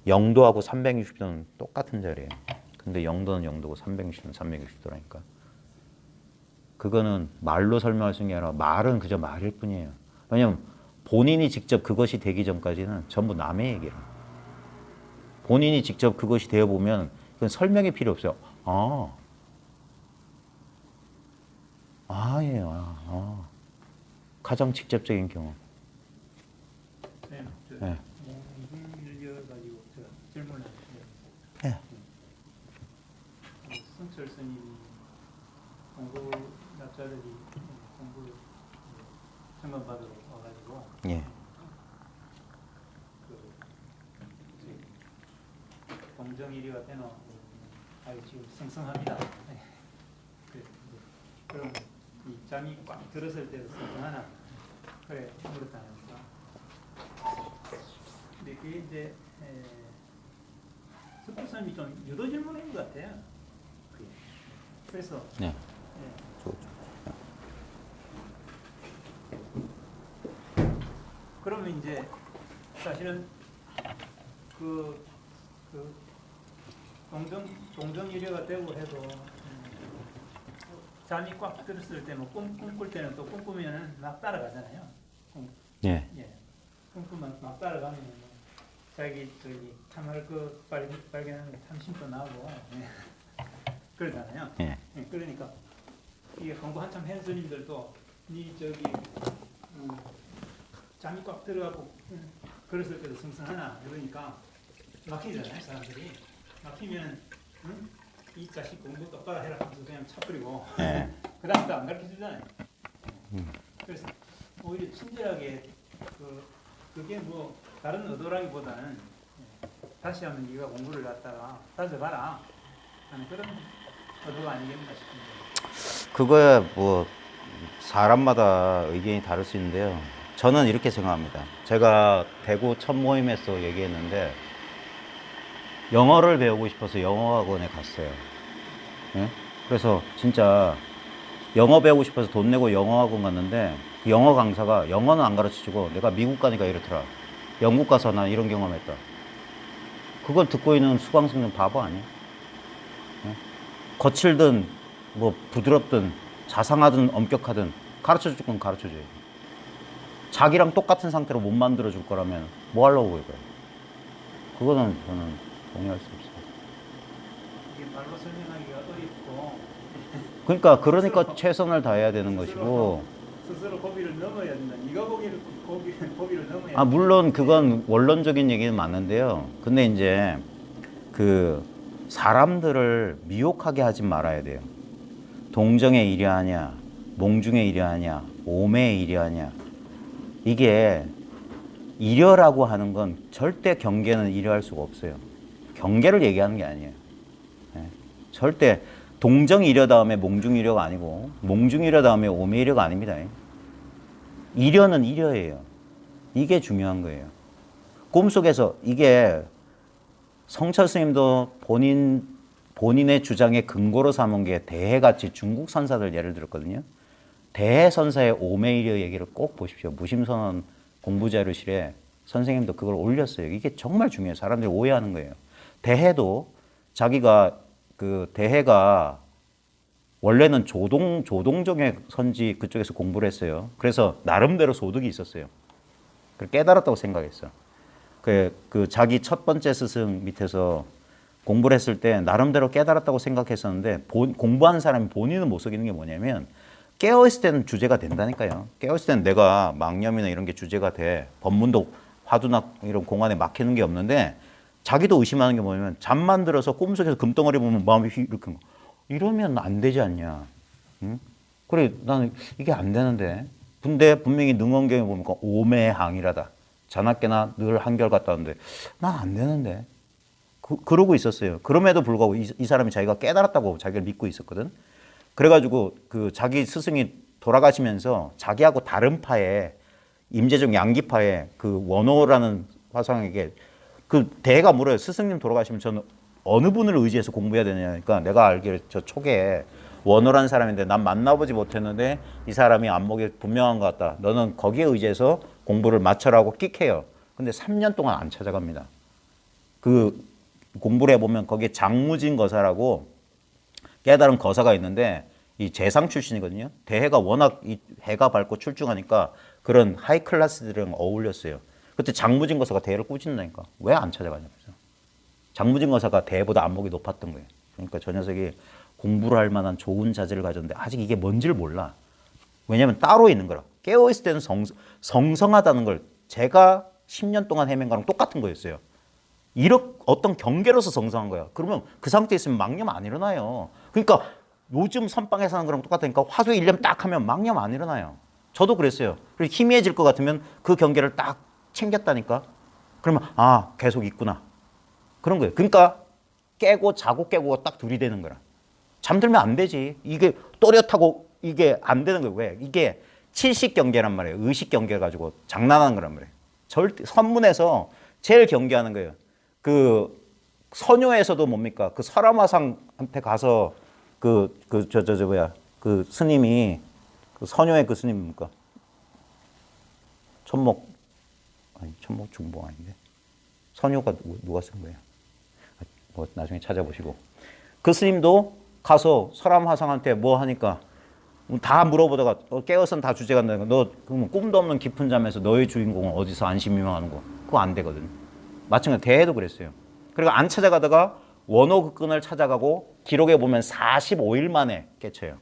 A: 영도하고 360도는 똑같은 자리예요. 근데 영도는 영도고 360도는 360도라니까. 그거는 말로 설명할 수 있는 게 아니라 말은 그저 말일 뿐이에요. 왜냐면 본인이 직접 그것이 되기 전까지는 전부 남의 얘기라. 본인이 직접 그것이 되어보면 그건 설명이 필요 없어요. 가장 직접적인 경험.
C: 네.
A: 네.
C: 이걸 가지고 제가 질문을 하는데
A: 네.
C: 성철 스님이 공부 낙자들이 공부를 점검받으러 와가지고
A: 예.
C: 공정 1위가 되노 지금 생성합니다. 그럼 이 잠이 꽉 들었을 때도 생성하나 그래 그렇다니까. 근데 그게 이제 석부스님이 좀 유도 질문인 것 같아요. 그래서
A: 네.
C: 그러면 이제 사실은 그 동정 1위가 되고 해도 잠이 꽉 들었을 때 뭐 꿈꿀 때는 또 꿈꾸면은 막 따라가잖아요.
A: 예.
C: 예. 꿈꾸면 막 따라가면 뭐 자기 저기 참을 그 발견하는 게 탐심도 나고 예. 그러잖아요.
A: 예.
C: 예. 그러니까 이게 공부 한참 한 스님들도 니 저기 잠이 꽉 들어가고 그랬을 때도 승승하나 그러니까 막히잖아요 사람들이. 막히면 응? 이 자식 공부 똑바로 해라 하면서 그냥 차버리고
A: 예.
C: 그 다음부터 안 가르쳐주잖아요. 그래서 오히려 친절하게 그게 뭐 다른 의도라기보다는 다시 한번 네가 공부를 갖다가 따져봐라 하는 그런 의도가 아니겠나 싶은데.
A: 그거야 뭐 사람마다 의견이 다를 수 있는데요. 저는 이렇게 생각합니다. 제가 대구 첫 모임에서 얘기했는데 영어를 배우고 싶어서 영어학원에 갔어요. 예? 그래서 진짜 영어 배우고 싶어서 돈 내고 영어학원 갔는데 그 영어 강사가 영어는 안 가르쳐주고 내가 미국 가니까 이렇더라. 영국 가서 난 이런 경험했다. 그걸 듣고 있는 수강생은 바보 아니야? 예? 거칠든 뭐 부드럽든 자상하든 엄격하든 가르쳐줄 건 가르쳐줘야지. 자기랑 똑같은 상태로 못 만들어줄 거라면 뭐 하려고 그래. 그거는 저는 동의할 수 없어요.
C: 이게 말로 설명하기가 어렵고
A: 그러니까 최선을 다해야 되는 것이고.
C: 스스로 고비를 넘어야 된다. 네가 고비를 넘어야
A: 아, 물론 그건 원론적인 얘기는 맞는데요. 근데 이제 그 사람들을 미혹하게 하지 말아야 돼요. 동정의 일이하냐, 몽중의 일이하냐, 오매의 일이하냐. 이게 일여라고 하는 건 절대 경계는 일여할 수가 없어요. 경계를 얘기하는 게 아니에요. 네. 절대 동정이려 다음에 몽중이려가 아니고 몽중이려 다음에 오매이려가 아닙니다. 이려는 이려예요. 이게 중요한 거예요. 꿈속에서 이게 성철 스님도 본인의 주장의 근거로 삼은 게 대해같이 중국 선사들 예를 들었거든요. 대해 선사의 오매이려 얘기를 꼭 보십시오. 무심선언 공부자료실에 선생님도 그걸 올렸어요. 이게 정말 중요해요. 사람들이 오해하는 거예요. 대해도 자기가 그 대해가 원래는 조동종의 선지 그쪽에서 공부를 했어요. 그래서 나름대로 소득이 있었어요. 깨달았다고 생각했어. 그 자기 첫 번째 스승 밑에서 공부를 했을 때 나름대로 깨달았다고 생각했었는데 공부하는 사람이 본인은 못 속이는 게 뭐냐면 깨어있을 때는 주제가 된다니까요. 깨어있을 때는 내가 망념이나 이런 게 주제가 돼. 법문도 화두나 이런 공안에 막히는 게 없는데 자기도 의심하는 게 뭐냐면 잠만 들어서 꿈속에서 금덩어리 보면 마음이 이렇게 이러면 안 되지 않냐. 응? 그래 나는 이게 안 되는데. 근데 분명히 능언경에 보니까 오매항이라다. 자나깨나 늘 한결같다는데 난 안 되는데. 그러고 있었어요. 그럼에도 불구하고 이 사람이 자기가 깨달았다고 자기를 믿고 있었거든. 그래가지고 그 자기 스승이 돌아가시면서 자기하고 다른 파에 임재정 양기파에 그 원호라는 화상에게 그 대가 물어요. 스승님 돌아가시면 저는 어느 분을 의지해서 공부해야 되냐니까 내가 알기로 저 초계에 원호라는 사람인데 난 만나보지 못했는데 이 사람이 안목이 분명한 것 같다. 너는 거기에 의지해서 공부를 마쳐라고 끽해요. 근데 3년 동안 안 찾아갑니다. 그 공부를 해보면 거기에 장무진 거사라고 깨달은 거사가 있는데 이 재상 출신이거든요. 대해가 워낙 이 해가 밝고 출중하니까 그런 하이 클래스들이랑 어울렸어요. 그때 장무진 거사가 대해를 꾸짖는다니까. 왜 안 찾아가냐면서. 장무진 거사가 대해보다 안목이 높았던 거예요. 그러니까 저 녀석이 공부를 할 만한 좋은 자질을 가졌는데 아직 이게 뭔지를 몰라. 왜냐하면 따로 있는 거라. 깨어있을 때는 성성하다는 걸 제가 10년 동안 헤맨 거랑 똑같은 거였어요. 어떤 경계로서 성성한 거야. 그러면 그 상태에 있으면 망념 안 일어나요. 그러니까 요즘 선방에서 하는 거랑 똑같으니까 화두에 일념 딱 하면 망념 안 일어나요. 저도 그랬어요. 그리고 희미해질 것 같으면 그 경계를 딱 챙겼다니까. 그러면 아 계속 있구나. 그런 거예요. 그러니까 깨고 자고 깨고가 딱 둘이 되는 거라. 잠들면 안 되지. 이게 또렷하고 이게 안 되는 거예요. 왜? 이게 칠식 경계란 말이에요. 의식 경계 가지고 장난하는 거란 말이에요. 절대 선문에서 제일 경계하는 거예요. 그 선효에서도 뭡니까? 그 설화마상한테 가서 그 스님이 그 선효의 그 스님 뭡니까? 천목 중봉 아닌데 선효가 누가 쓴 거예요? 뭐 나중에 찾아보시고 그 스님도 가서 설화마상한테 뭐 하니까 다 물어보다가 깨어서는 다 주제가 안 되는 거. 너 그러면 꿈도 없는 깊은 잠에서 너의 주인공은 어디서 안심유명하는 거? 그거 안 되거든. 마찬가지로 대해도 그랬어요. 그리고 안 찾아가다가 원호 그 끈을 찾아가고 기록에 보면 45일 만에 깨쳐요.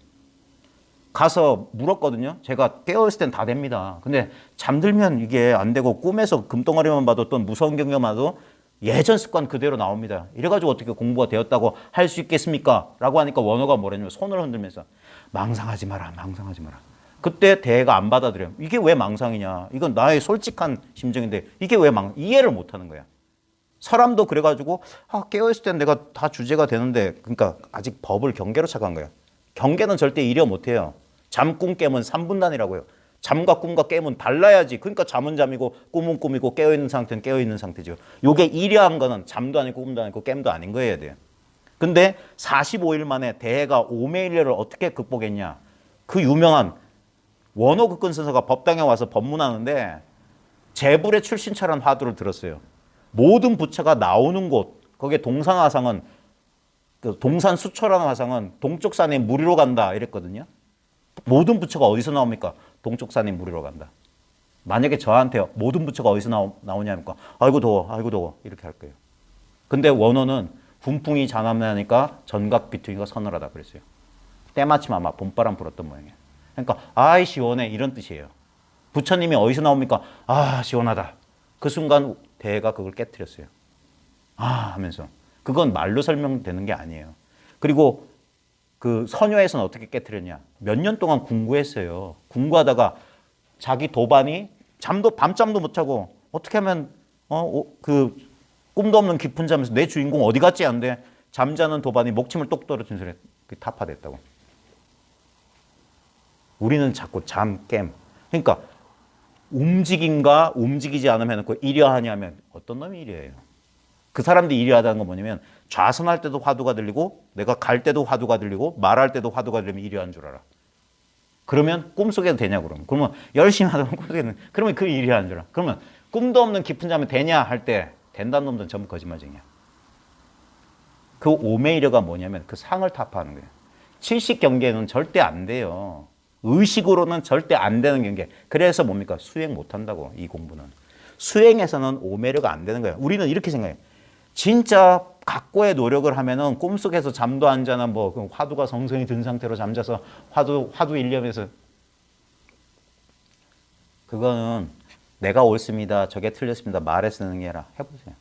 A: 가서 물었거든요. 제가 깨어있을 땐 다 됩니다. 근데 잠들면 이게 안 되고 꿈에서 금덩어리만 봐도 또 무서운 경험만 봐도 예전 습관 그대로 나옵니다. 이래가지고 어떻게 공부가 되었다고 할 수 있겠습니까? 라고 하니까 원호가 뭐랬냐면 손을 흔들면서 망상하지 마라, 망상하지 마라. 그때 대해가 안 받아들여요. 이게 왜 망상이냐? 이건 나의 솔직한 심정인데 이게 왜 이해를 못 하는 거야. 사람도 그래가지고 깨어있을 땐 내가 다 주제가 되는데 그러니까 아직 법을 경계로 착한 거야. 경계는 절대 이려 못해요. 잠, 꿈, 깨면 3분단이라고요. 잠과 꿈과 깨면 달라야지. 그러니까 잠은 잠이고 꿈은 꿈이고 깨어있는 상태는 깨어있는 상태죠. 요게 이려한 거는 잠도 아니고 꿈도 아니고 깸도 아닌 거여야 돼요. 근데 45일 만에 대해가 오메일레를 어떻게 극복했냐. 그 유명한 원호 극근 선서가 법당에 와서 법문하는데 재불의 출신처럼 화두를 들었어요. 모든 부처가 나오는 곳, 거기에 동산화상은 동산 수초라는 화상은 동쪽 산에 무리로 간다 이랬거든요. 모든 부처가 어디서 나옵니까? 동쪽 산에 무리로 간다. 만약에 저한테 모든 부처가 어디서 나오냐니까 아이고 더워, 아이고 더워 이렇게 할 거예요. 근데 원호는 분풍이 자남나니까 전각 비투기가 서늘하다 그랬어요. 때마침 아마 봄바람 불었던 모양이에요. 그러니까 아이 시원해 이런 뜻이에요. 부처님이 어디서 나옵니까? 아 시원하다. 그 순간 대가 그걸 깨트렸어요. 아 하면서 그건 말로 설명되는 게 아니에요. 그리고 그 선녀에서는 어떻게 깨트렸냐? 몇 년 동안 궁구했어요. 궁구하다가 자기 도반이 밤잠도 못 자고 어떻게 하면 그 꿈도 없는 깊은 잠에서 내 주인공 어디 갔지 안 돼? 잠자는 도반이 목침을 똑 떨어진 소리에 타파됐다고. 우리는 자꾸 잠, 깸. 그러니까 움직임과 움직이지 않으면 해놓고 이려하냐면 어떤 놈이 이려해요? 그 사람들이 이려하다는 건 뭐냐면 좌선할 때도 화두가 들리고 내가 갈 때도 화두가 들리고 말할 때도 화두가 들리면 이려한 줄 알아. 그러면 꿈속에도 되냐 그러면 열심히 하다 보면 꿈속에는 그러면 그 이려한 줄 알아. 그러면 꿈도 없는 깊은 잠이 되냐 할 때 된다는 놈들은 전부 거짓말쟁이야. 그 오메이려가 뭐냐면 그 상을 타파하는 거예요. 칠식 경계는 절대 안 돼요. 의식으로는 절대 안 되는 경계. 그래서 뭡니까? 수행 못 한다고 이 공부는. 수행에서는 오메려가 안 되는 거예요. 우리는 이렇게 생각해요. 진짜 각고의 노력을 하면은 꿈속에서 잠도 안 자나 뭐 화두가 성성이 든 상태로 잠자서 화두 일념에서 그거는 내가 옳습니다. 저게 틀렸습니다. 말에 쓰는 게 아니라 해보세요.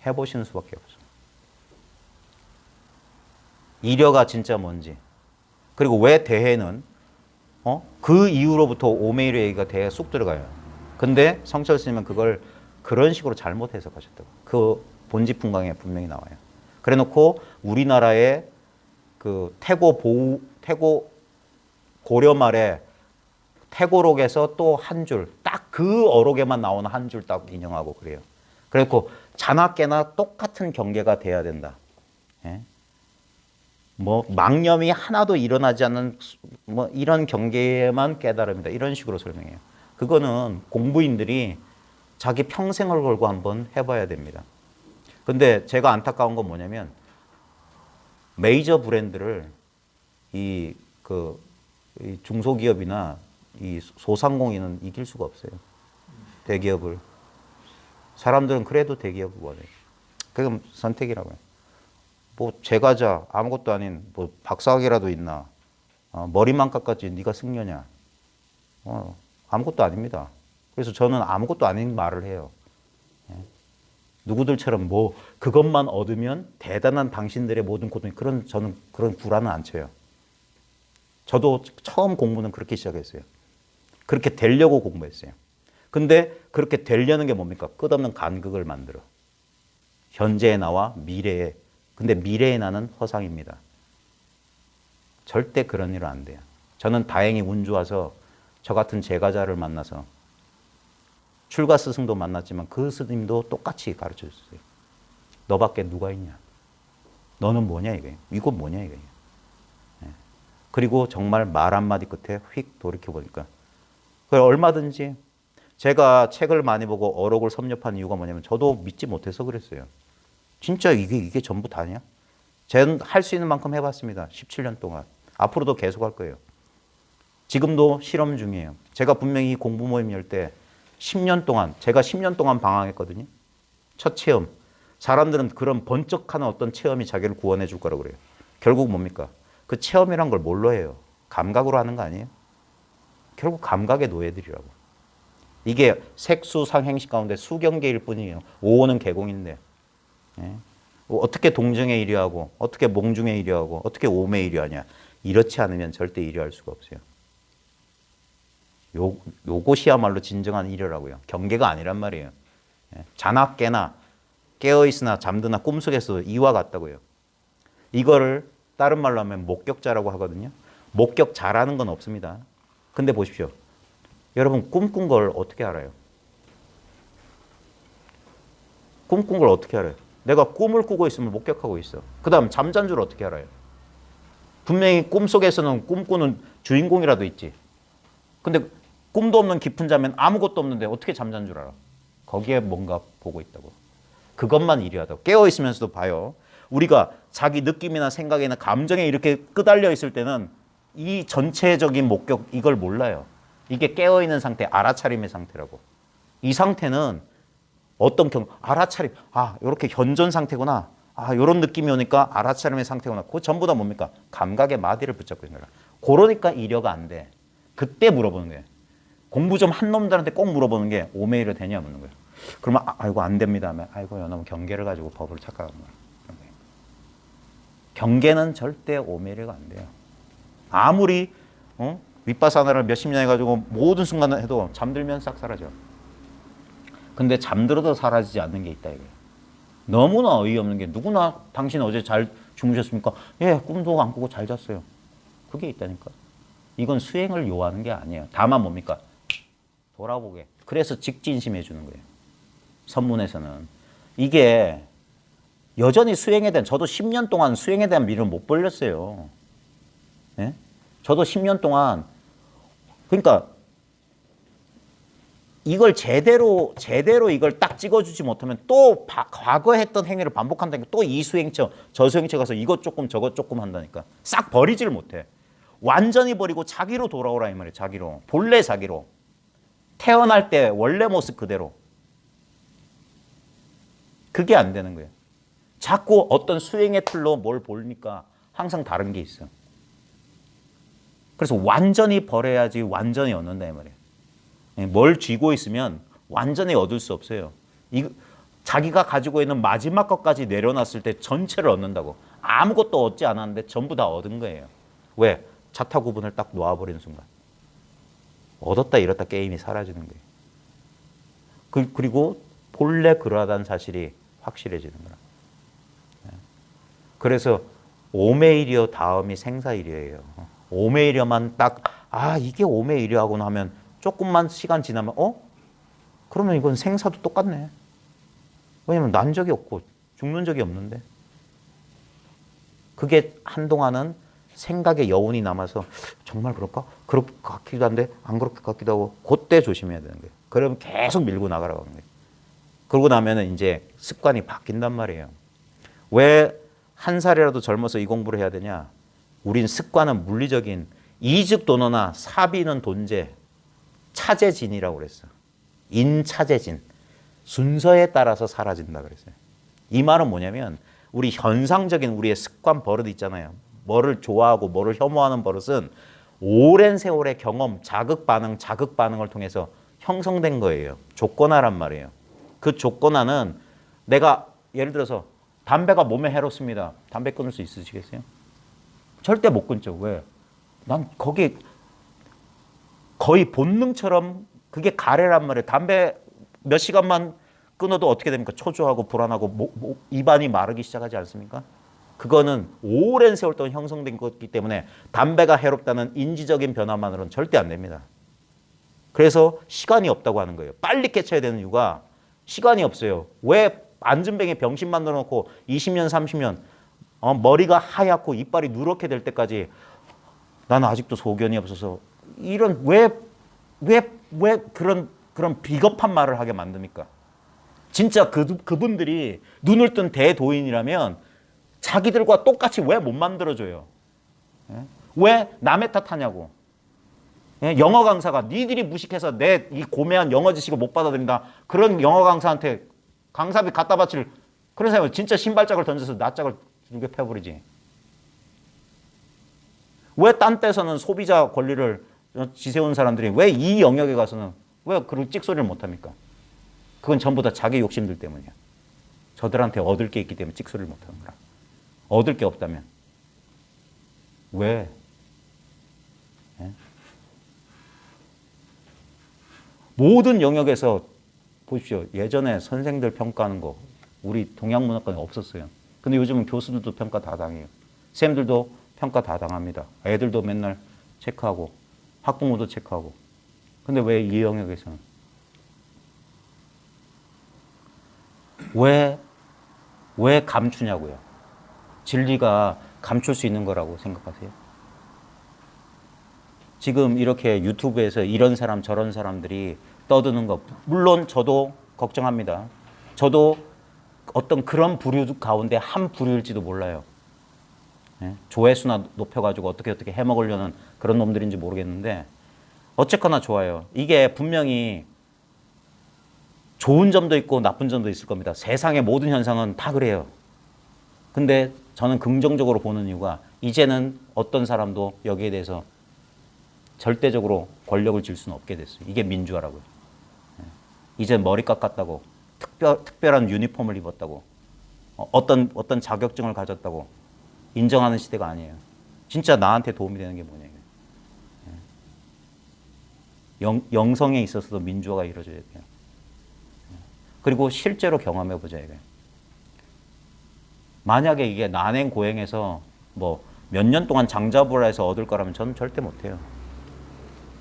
A: 해보시는 수밖에 없어요. 이려가 진짜 뭔지. 그리고 왜 대해는 그 이후로부터 오메이르 얘기가 대해에 쑥 들어가요. 근데 성철 스님은 그걸 그런 식으로 잘못 해석하셨다고. 그 본지풍강에 분명히 나와요. 그래놓고 우리나라의 그 태고 고려 말에 태고록에서 또 한 줄, 딱 그 어록에만 나오는 한 줄 딱 인용하고 그래요. 그래놓고 자나 깨나 똑같은 경계가 돼야 된다. 예? 뭐 망념이 하나도 일어나지 않는 뭐 이런 경계에만 깨달음이다. 이런 식으로 설명해요. 그거는 공부인들이 자기 평생을 걸고 한번 해봐야 됩니다. 근데 제가 안타까운 건 뭐냐면 메이저 브랜드를 이 중소기업이나 이 소상공인은 이길 수가 없어요. 대기업을. 사람들은 그래도 대기업을 원해요. 그건 선택이라고요. 뭐 제과자 아무것도 아닌 뭐 박사학위라도 있나 머리만 깎았지 네가 승려냐 아무것도 아닙니다. 그래서 저는 아무것도 아닌 말을 해요. 예? 누구들처럼 뭐 그것만 얻으면 대단한 당신들의 모든 고통이 저는 그런 구라는 안 쳐요. 저도 처음 공부는 그렇게 시작했어요. 그렇게 되려고 공부했어요. 근데 그렇게 되려는 게 뭡니까? 끝없는 간극을 만들어. 현재의 나와 미래의. 근데 미래의 나는 허상입니다. 절대 그런 일은 안 돼요. 저는 다행히 운 좋아서 저 같은 제가자를 만나서 출가 스승도 만났지만 그 스님도 똑같이 가르쳐 줬어요. 너밖에 누가 있냐? 너는 뭐냐 이거예요. 이건 뭐냐 이거예요. 예. 그리고 정말 말 한마디 끝에 휙 돌이켜보니까 얼마든지 제가 책을 많이 보고 어록을 섭렵한 이유가 뭐냐면 저도 믿지 못해서 그랬어요. 진짜 이게 전부 다냐? 저는 할 수 있는 만큼 해봤습니다. 17년 동안. 앞으로도 계속 할 거예요. 지금도 실험 중이에요. 제가 분명히 이 공부 모임 열 때 10년 동안, 제가 10년 동안 방황했거든요. 첫 체험. 사람들은 그런 번쩍하는 어떤 체험이 자기를 구원해 줄 거라고 그래요. 결국 뭡니까? 그 체험이란 걸 뭘로 해요? 감각으로 하는 거 아니에요? 결국 감각의 노예들이라고. 이게 색수상행식 가운데 수경계일 뿐이에요. 오오는 계공인데. 예? 어떻게 동정의 일이하고 어떻게 몽중의 일이하고 어떻게 오매의 일이하냐. 이렇지 않으면 절대 일이할 수가 없어요. 요것이야말로 진정한 일이라고요. 경계가 아니란 말이에요. 예? 자나 깨나 깨어있으나 잠드나 꿈속에서 이와 같다고요. 이거를 다른 말로 하면 목격자라고 하거든요. 목격자라는 건 없습니다. 근데 보십시오. 여러분 꿈꾼 걸 어떻게 알아요? 꿈꾼 걸 어떻게 알아요? 내가 꿈을 꾸고 있으면 목격하고 있어. 그 다음 잠잔 줄 어떻게 알아요? 분명히 꿈속에서는 꿈꾸는 주인공이라도 있지. 근데 꿈도 없는 깊은 잠엔 아무것도 없는데 어떻게 잠잔 줄 알아? 거기에 뭔가 보고 있다고. 그것만 일이하다고. 깨어있으면서도 봐요. 우리가 자기 느낌이나 생각이나 감정에 이렇게 끄달려 있을 때는 이 전체적인 목격 이걸 몰라요. 이게 깨어있는 상태, 알아차림의 상태라고. 이 상태는 어떤 경우 알아차림, 아 이렇게 현존 상태구나. 아 이런 느낌이 오니까 알아차림의 상태구나. 그거 전부 다 뭡니까? 감각의 마디를 붙잡고 있는 거야. 그러니까 이려가 안 돼. 그때 물어보는 거예요. 공부 좀 한 놈들한테 꼭 물어보는 게 오메이려 되냐 묻는 거예요. 그러면 아이고 안 됩니다 하면 아이고 너무 경계를 가지고 법을 착각한 거예요. 경계는 절대 오메이려가 안 돼요. 아무리 윗바사나를 몇십 년 해가지고 모든 순간을 해도 잠들면 싹 사라져. 근데 잠들어도 사라지지 않는 게 있다 이거예요. 너무나 어이없는 게 누구나 당신 어제 잘 주무셨습니까? 예, 꿈도 안 꾸고 잘 잤어요. 그게 있다니까. 이건 수행을 요하는 게 아니에요. 다만 뭡니까? 돌아보게. 그래서 직진심해 주는 거예요. 선문에서는. 이게 여전히 수행에 대한, 저도 10년 동안 수행에 대한 미를 못 벌렸어요. 예? 저도 10년 동안, 그러니까 이걸 제대로 이걸 딱 찍어주지 못하면 또 과거에 했던 행위를 반복한다니까. 또 이 수행처, 저 수행처 가서 이것 조금 저것 조금 한다니까. 싹 버리지를 못해. 완전히 버리고 자기로 돌아오라 이 말이에요. 자기로. 본래 자기로. 태어날 때 원래 모습 그대로. 그게 안 되는 거예요. 자꾸 어떤 수행의 틀로 뭘 보니까 항상 다른 게 있어. 그래서 완전히 버려야지 완전히 얻는다 이 말이에요. 뭘 쥐고 있으면 완전히 얻을 수 없어요. 자기가 가지고 있는 마지막 것까지 내려놨을 때 전체를 얻는다고. 아무것도 얻지 않았는데 전부 다 얻은 거예요. 왜? 자타 구분을 딱 놓아버리는 순간. 얻었다 잃었다 게임이 사라지는 거예요. 그리고 본래 그러하다는 사실이 확실해지는 거라. 그래서 오메이리어 다음이 생사이리어예요. 오메이리어만 딱 이게 오메이리어하구나 하면 조금만 시간 지나면 그러면 이건 생사도 똑같네. 왜냐면 난 적이 없고 죽는 적이 없는데. 그게 한동안은 생각의 여운이 남아서 정말 그럴까? 그럴 것 같기도 한데 안 그럴 것 같기도 하고 그때 조심해야 되는 거예요. 그러면 계속 밀고 나가라고 하는 거예요. 그러고 나면은 이제 습관이 바뀐단 말이에요. 왜 한 살이라도 젊어서 이 공부를 해야 되냐? 우린 습관은 물리적인 이즉도너나 사비는 돈제, 차제진이라고 그랬어. 인차제진. 순서에 따라서 사라진다 그랬어요. 이 말은 뭐냐면 우리 현상적인 우리의 습관 버릇 있잖아요. 뭐를 좋아하고 뭐를 혐오하는 버릇은 오랜 세월의 경험, 자극 반응을 통해서 형성된 거예요. 조건화란 말이에요. 그 조건화는 내가 예를 들어서 담배가 몸에 해롭습니다. 담배 끊을 수 있으시겠어요? 절대 못 끊죠. 왜? 난 거기 거의 본능처럼 그게 가래란 말이에요. 담배 몇 시간만 끊어도 어떻게 됩니까? 초조하고 불안하고 입안이 마르기 시작하지 않습니까? 그거는 오랜 세월 동안 형성된 거기 때문에 담배가 해롭다는 인지적인 변화만으로는 절대 안 됩니다. 그래서 시간이 없다고 하는 거예요. 빨리 깨쳐야 되는 이유가 시간이 없어요. 왜 안전뱅이 병신 만들어 놓고 20년, 30년 머리가 하얗고 이빨이 누렇게 될 때까지 나는 아직도 소견이 없어서 이런 왜 그런 비겁한 말을 하게 만듭니까? 진짜 그분들이 눈을 뜬 대도인이라면 자기들과 똑같이 왜 못 만들어줘요? 왜 남의 탓하냐고. 예? 영어 강사가 니들이 무식해서 내 이 고매한 영어 지식을 못 받아들인다. 그런 영어 강사한테 강사비 갖다 바칠 그런 사람은 진짜 신발짝을 던져서 낯짝을 두개 패버리지. 왜 딴 데서는 소비자 권리를 지새운 사람들이 왜 이 영역에 가서는 왜 그런 찍소리를 못합니까? 그건 전부 다 자기 욕심들 때문이야. 저들한테 얻을 게 있기 때문에 찍소리를 못하는 거라. 얻을 게 없다면 왜? 예? 모든 영역에서 보십시오. 예전에 선생들 평가하는 거 우리 동양문학관에 없었어요. 근데 요즘은 교수들도 평가 다 당해요. 쌤들도 평가 다 당합니다. 애들도 맨날 체크하고 학부모도 체크하고. 근데 왜 이 영역에서는? 왜 감추냐고요? 진리가 감출 수 있는 거라고 생각하세요? 지금 이렇게 유튜브에서 이런 사람 저런 사람들이 떠드는 거 물론 저도 걱정합니다. 저도 어떤 그런 부류 가운데 한 부류일지도 몰라요. 예? 조회수나 높여가지고 어떻게 해먹으려는 그런 놈들인지 모르겠는데 어쨌거나 좋아요. 이게 분명히 좋은 점도 있고 나쁜 점도 있을 겁니다. 세상의 모든 현상은 다 그래요. 근데 저는 긍정적으로 보는 이유가 이제는 어떤 사람도 여기에 대해서 절대적으로 권력을 쥘 수는 없게 됐어요. 이게 민주화라고요. 이제 머리 깎았다고 특별한 유니폼을 입었다고 어떤 자격증을 가졌다고 인정하는 시대가 아니에요. 진짜 나한테 도움이 되는 게 뭐냐. 영성에 있어서도 민주화가 이루어져야 돼요. 그리고 실제로 경험해보자 이거예요. 만약에 이게 난행고행해서 뭐 몇 년 동안 장자부라 해서 얻을 거라면 저는 절대 못해요.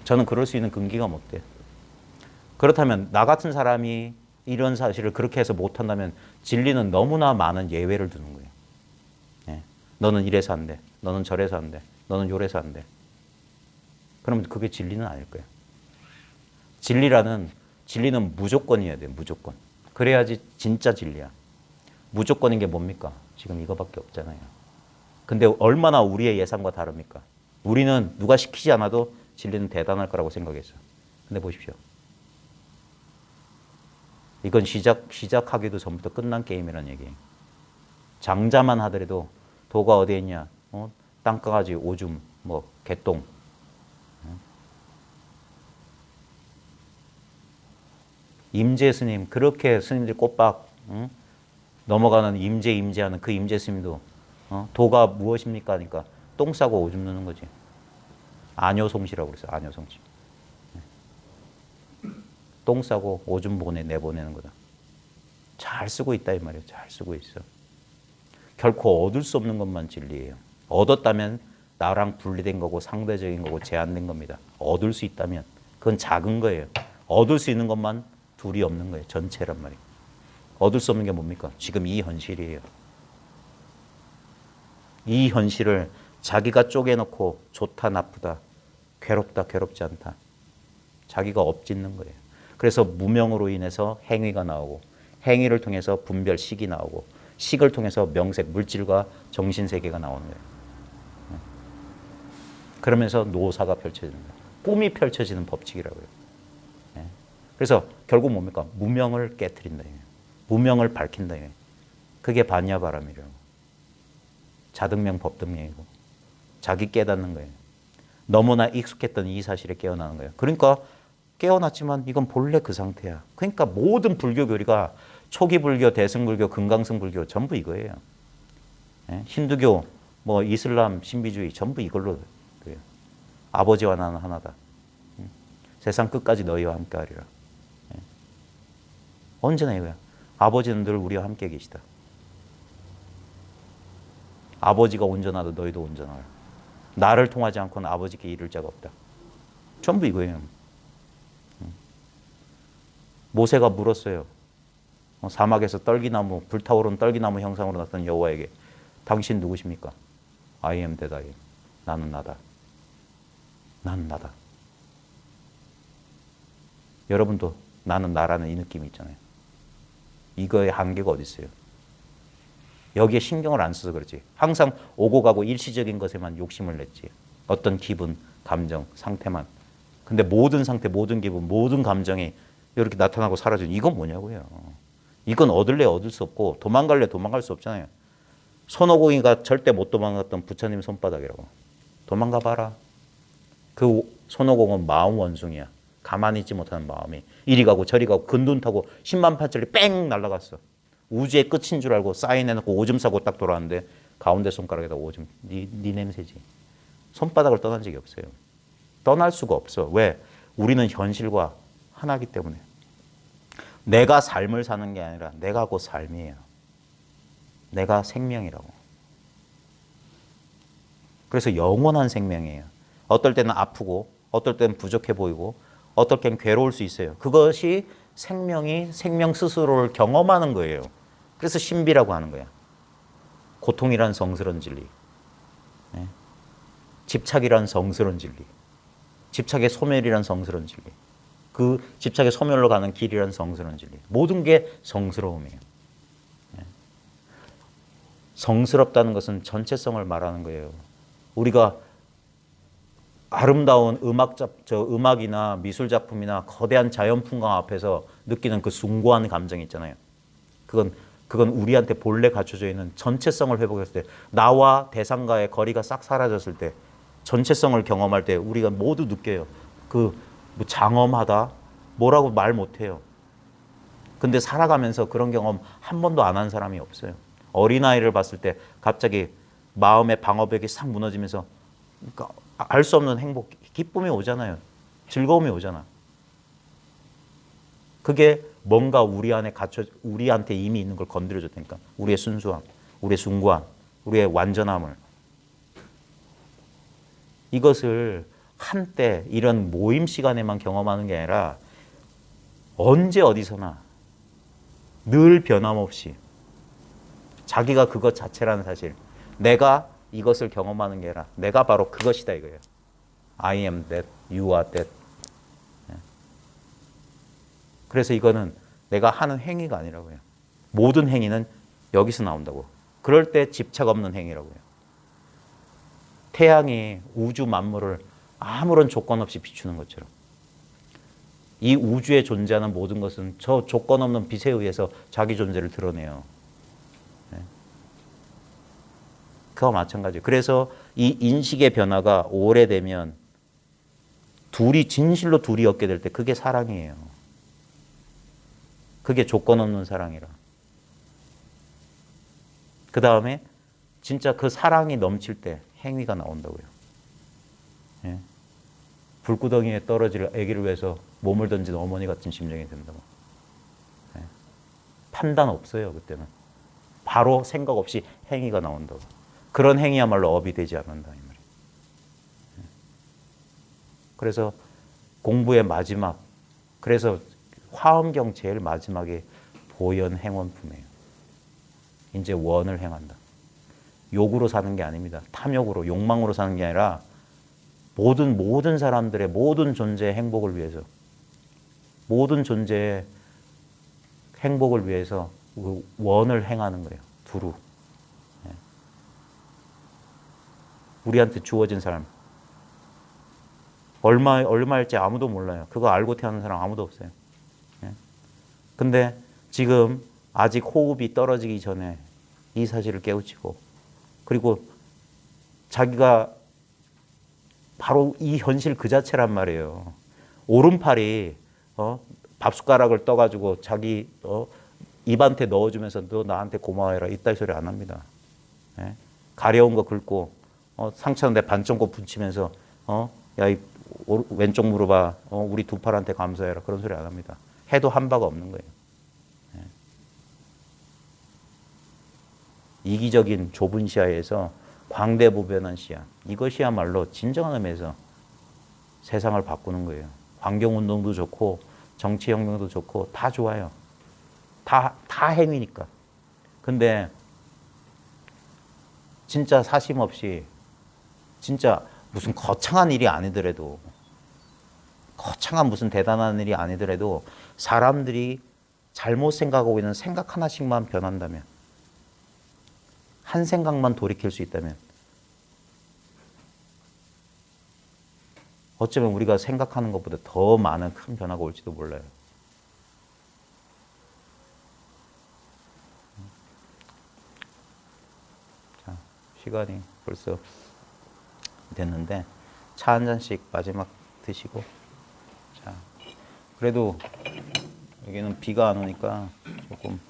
A: 저는 그럴 수 있는 근기가 못 돼요. 그렇다면 나 같은 사람이 이런 사실을 그렇게 해서 못한다면 진리는 너무나 많은 예외를 두는 거예요. 네. 너는 이래서 안 돼. 너는 저래서 안 돼. 너는 요래서 안 돼. 그러면 그게 진리는 아닐 거예요. 진리는 무조건이어야 돼요. 무조건. 그래야지 진짜 진리야. 무조건인 게 뭡니까? 지금 이거밖에 없잖아요. 근데 얼마나 우리의 예상과 다릅니까? 우리는 누가 시키지 않아도 진리는 대단할 거라고 생각했어요. 근데 보십시오. 이건 시작하기도 전부터 끝난 게임이라는 얘기예요. 장자만 하더라도 도가 어디에 있냐? 땅강아지, 오줌, 뭐 개똥. 임재 스님, 그렇게 스님들이 꼬박 넘어가는 임재하는 그 임재 스님도 도가 무엇입니까? 하니까 똥 싸고 오줌 누는 거지. 아뇨송시라고 그랬어요. 아뇨송시. 똥 싸고 오줌 내보내는 거다. 잘 쓰고 있다 이 말이에요. 잘 쓰고 있어. 결코 얻을 수 없는 것만 진리예요. 얻었다면 나랑 분리된 거고 상대적인 거고 제한된 겁니다. 얻을 수 있다면 그건 작은 거예요. 얻을 수 있는 것만 둘이 없는 거예요. 전체란 말이에요. 얻을 수 없는 게 뭡니까? 지금 이 현실이에요. 이 현실을 자기가 쪼개놓고 좋다 나쁘다 괴롭다 괴롭지 않다 자기가 엎짓는 거예요. 그래서 무명으로 인해서 행위가 나오고 행위를 통해서 분별 식이 나오고 식을 통해서 명색 물질과 정신세계가 나오는 거예요. 그러면서 노사가 펼쳐지는 거예요. 꿈이 펼쳐지는 법칙이라고요. 그래서 결국 뭡니까? 무명을 깨트린다. 무명을 밝힌다. 그게 반야바람이라고. 자등명 법등명이고 자기 깨닫는 거예요. 너무나 익숙했던 이 사실에 깨어나는 거예요. 그러니까 깨어났지만 이건 본래 그 상태야. 그러니까 모든 불교 교리가 초기 불교, 대승불교, 금강승 불교 전부 이거예요. 힌두교, 뭐 이슬람, 신비주의 전부 이걸로 돼요. 아버지와 나는 하나다. 세상 끝까지 너희와 함께하리라. 언제나 이거야. 아버지는 늘 우리와 함께 계시다. 아버지가 온전하다 너희도 온전하라. 나를 통하지 않고는 아버지께 이를 자가 없다. 전부 이거예요. 모세가 물었어요. 사막에서 떨기나무, 불타오르는 떨기나무 형상으로 나타난 여호와에게 당신 누구십니까? I am that I am. 나는 나다. 나는 나다. 여러분도 나는 나라는 이 느낌이 있잖아요. 이거의 한계가 어디 있어요? 여기에 신경을 안 써서 그렇지. 항상 오고 가고 일시적인 것에만 욕심을 냈지. 어떤 기분, 감정, 상태만. 근데 모든 상태, 모든 기분, 모든 감정이 이렇게 나타나고 사라지는 이건 뭐냐고요. 이건 얻을래 얻을 수 없고 도망갈래 도망갈 수 없잖아요. 손오공이가 절대 못 도망갔던 부처님 손바닥이라고. 도망가 봐라. 그 손오공은 마음 원숭이야. 가만히 있지 못하는 마음이 이리 가고 저리 가고 근둔 타고 10만 판짜리 뺑 날아갔어. 우주의 끝인 줄 알고 사인해놓고 오줌 싸고 딱 돌아왔는데 가운데 손가락에다 오줌. 네 냄새지. 손바닥을 떠난 적이 없어요. 떠날 수가 없어. 왜? 우리는 현실과 하나이기 때문에. 내가 삶을 사는 게 아니라 내가 곧 삶이에요. 내가 생명이라고. 그래서 영원한 생명이에요. 어떨 때는 아프고 어떨 때는 부족해 보이고 어떨 때는 괴로울 수 있어요. 그것이 생명이 생명 스스로를 경험하는 거예요. 그래서 신비라고 하는 거야. 고통이란 성스러운 진리. 네. 집착이란 성스러운 진리. 집착의 소멸이란 성스러운 진리. 그 집착의 소멸로 가는 길이란 성스러운 진리. 모든 게 성스러움이에요. 네. 성스럽다는 것은 전체성을 말하는 거예요. 우리가 아름다운 음악이나 미술 작품이나 거대한 자연 풍광 앞에서 느끼는 그 숭고한 감정이 있잖아요. 그건 우리한테 본래 갖춰져 있는 전체성을 회복했을 때, 나와 대상과의 거리가 싹 사라졌을 때, 전체성을 경험할 때 우리가 모두 느껴요. 뭐 장엄하다, 뭐라고 말 못해요. 근데 살아가면서 그런 경험 한 번도 안 한 사람이 없어요. 어린아이를 봤을 때 갑자기 마음의 방어벽이 싹 무너지면서 알 수 없는 행복, 기쁨이 오잖아요. 즐거움이 오잖아. 그게 뭔가 우리한테 이미 있는 걸 건드려줬다니까. 우리의 순수함, 우리의 숭고함, 우리의 완전함을. 이것을 한때 이런 모임 시간에만 경험하는 게 아니라 언제 어디서나 늘 변함없이 자기가 그것 자체라는 사실, 내가 이것을 경험하는 게 아니라 내가 바로 그것이다 이거예요. I am that, you are that. 그래서 이거는 내가 하는 행위가 아니라고요. 모든 행위는 여기서 나온다고. 그럴 때 집착 없는 행위라고요. 태양이 우주 만물을 아무런 조건 없이 비추는 것처럼 이 우주에 존재하는 모든 것은 저 조건 없는 빛에 의해서 자기 존재를 드러내요. 그와 마찬가지예요. 그래서 이 인식의 변화가 오래되면 진실로 둘이 얻게 될 때 그게 사랑이에요. 그게 조건 없는 사랑이라. 그 다음에 진짜 그 사랑이 넘칠 때 행위가 나온다고요. 예? 불구덩이에 떨어질 아기를 위해서 몸을 던진 어머니 같은 심정이 된다고. 예? 판단 없어요, 그때는. 바로 생각 없이 행위가 나온다고. 그런 행위야말로 업이 되지 않는다 이 말이에요. 그래서 공부의 마지막, 그래서 화엄경 제일 마지막에 보현 행원품이에요. 이제 원을 행한다. 욕으로 사는 게 아닙니다. 탐욕으로, 욕망으로 사는 게 아니라 모든 사람들의 모든 존재의 행복을 위해서, 모든 존재의 행복을 위해서 원을 행하는 거예요. 두루. 우리한테 주어진 사람. 얼마일지 아무도 몰라요. 그거 알고 태어난 사람 아무도 없어요. 근데 지금 아직 호흡이 떨어지기 전에 이 사실을 깨우치고, 그리고 자기가 바로 이 현실 그 자체란 말이에요. 오른팔이 밥숟가락을 떠가지고 자기 입한테 넣어주면서 너 나한테 고마워해라 이따위 소리 안 합니다. 가려운 거 긁고 상처는 내 반쪽고 붙이면서 야, 이 왼쪽 무릎아 우리 두 팔한테 감사해라 그런 소리 안 합니다. 해도 한 바가 없는 거예요. 이기적인 좁은 시야에서 광대보변한 시야, 이것이야말로 진정한 의미에서 세상을 바꾸는 거예요. 환경운동도 좋고 정치혁명도 좋고 다 좋아요. 다 행위니까. 근데 진짜 사심 없이, 진짜 무슨 거창한 일이 아니더라도, 거창한 무슨 대단한 일이 아니더라도 사람들이 잘못 생각하고 있는 생각 하나씩만 변한다면, 한 생각만 돌이킬 수 있다면 어쩌면 우리가 생각하는 것보다 더 많은 큰 변화가 올지도 몰라요. 자, 시간이 벌써 됐는데 차 한 잔씩 마지막 드시고. 자, 그래도 여기는 비가 안 오니까 조금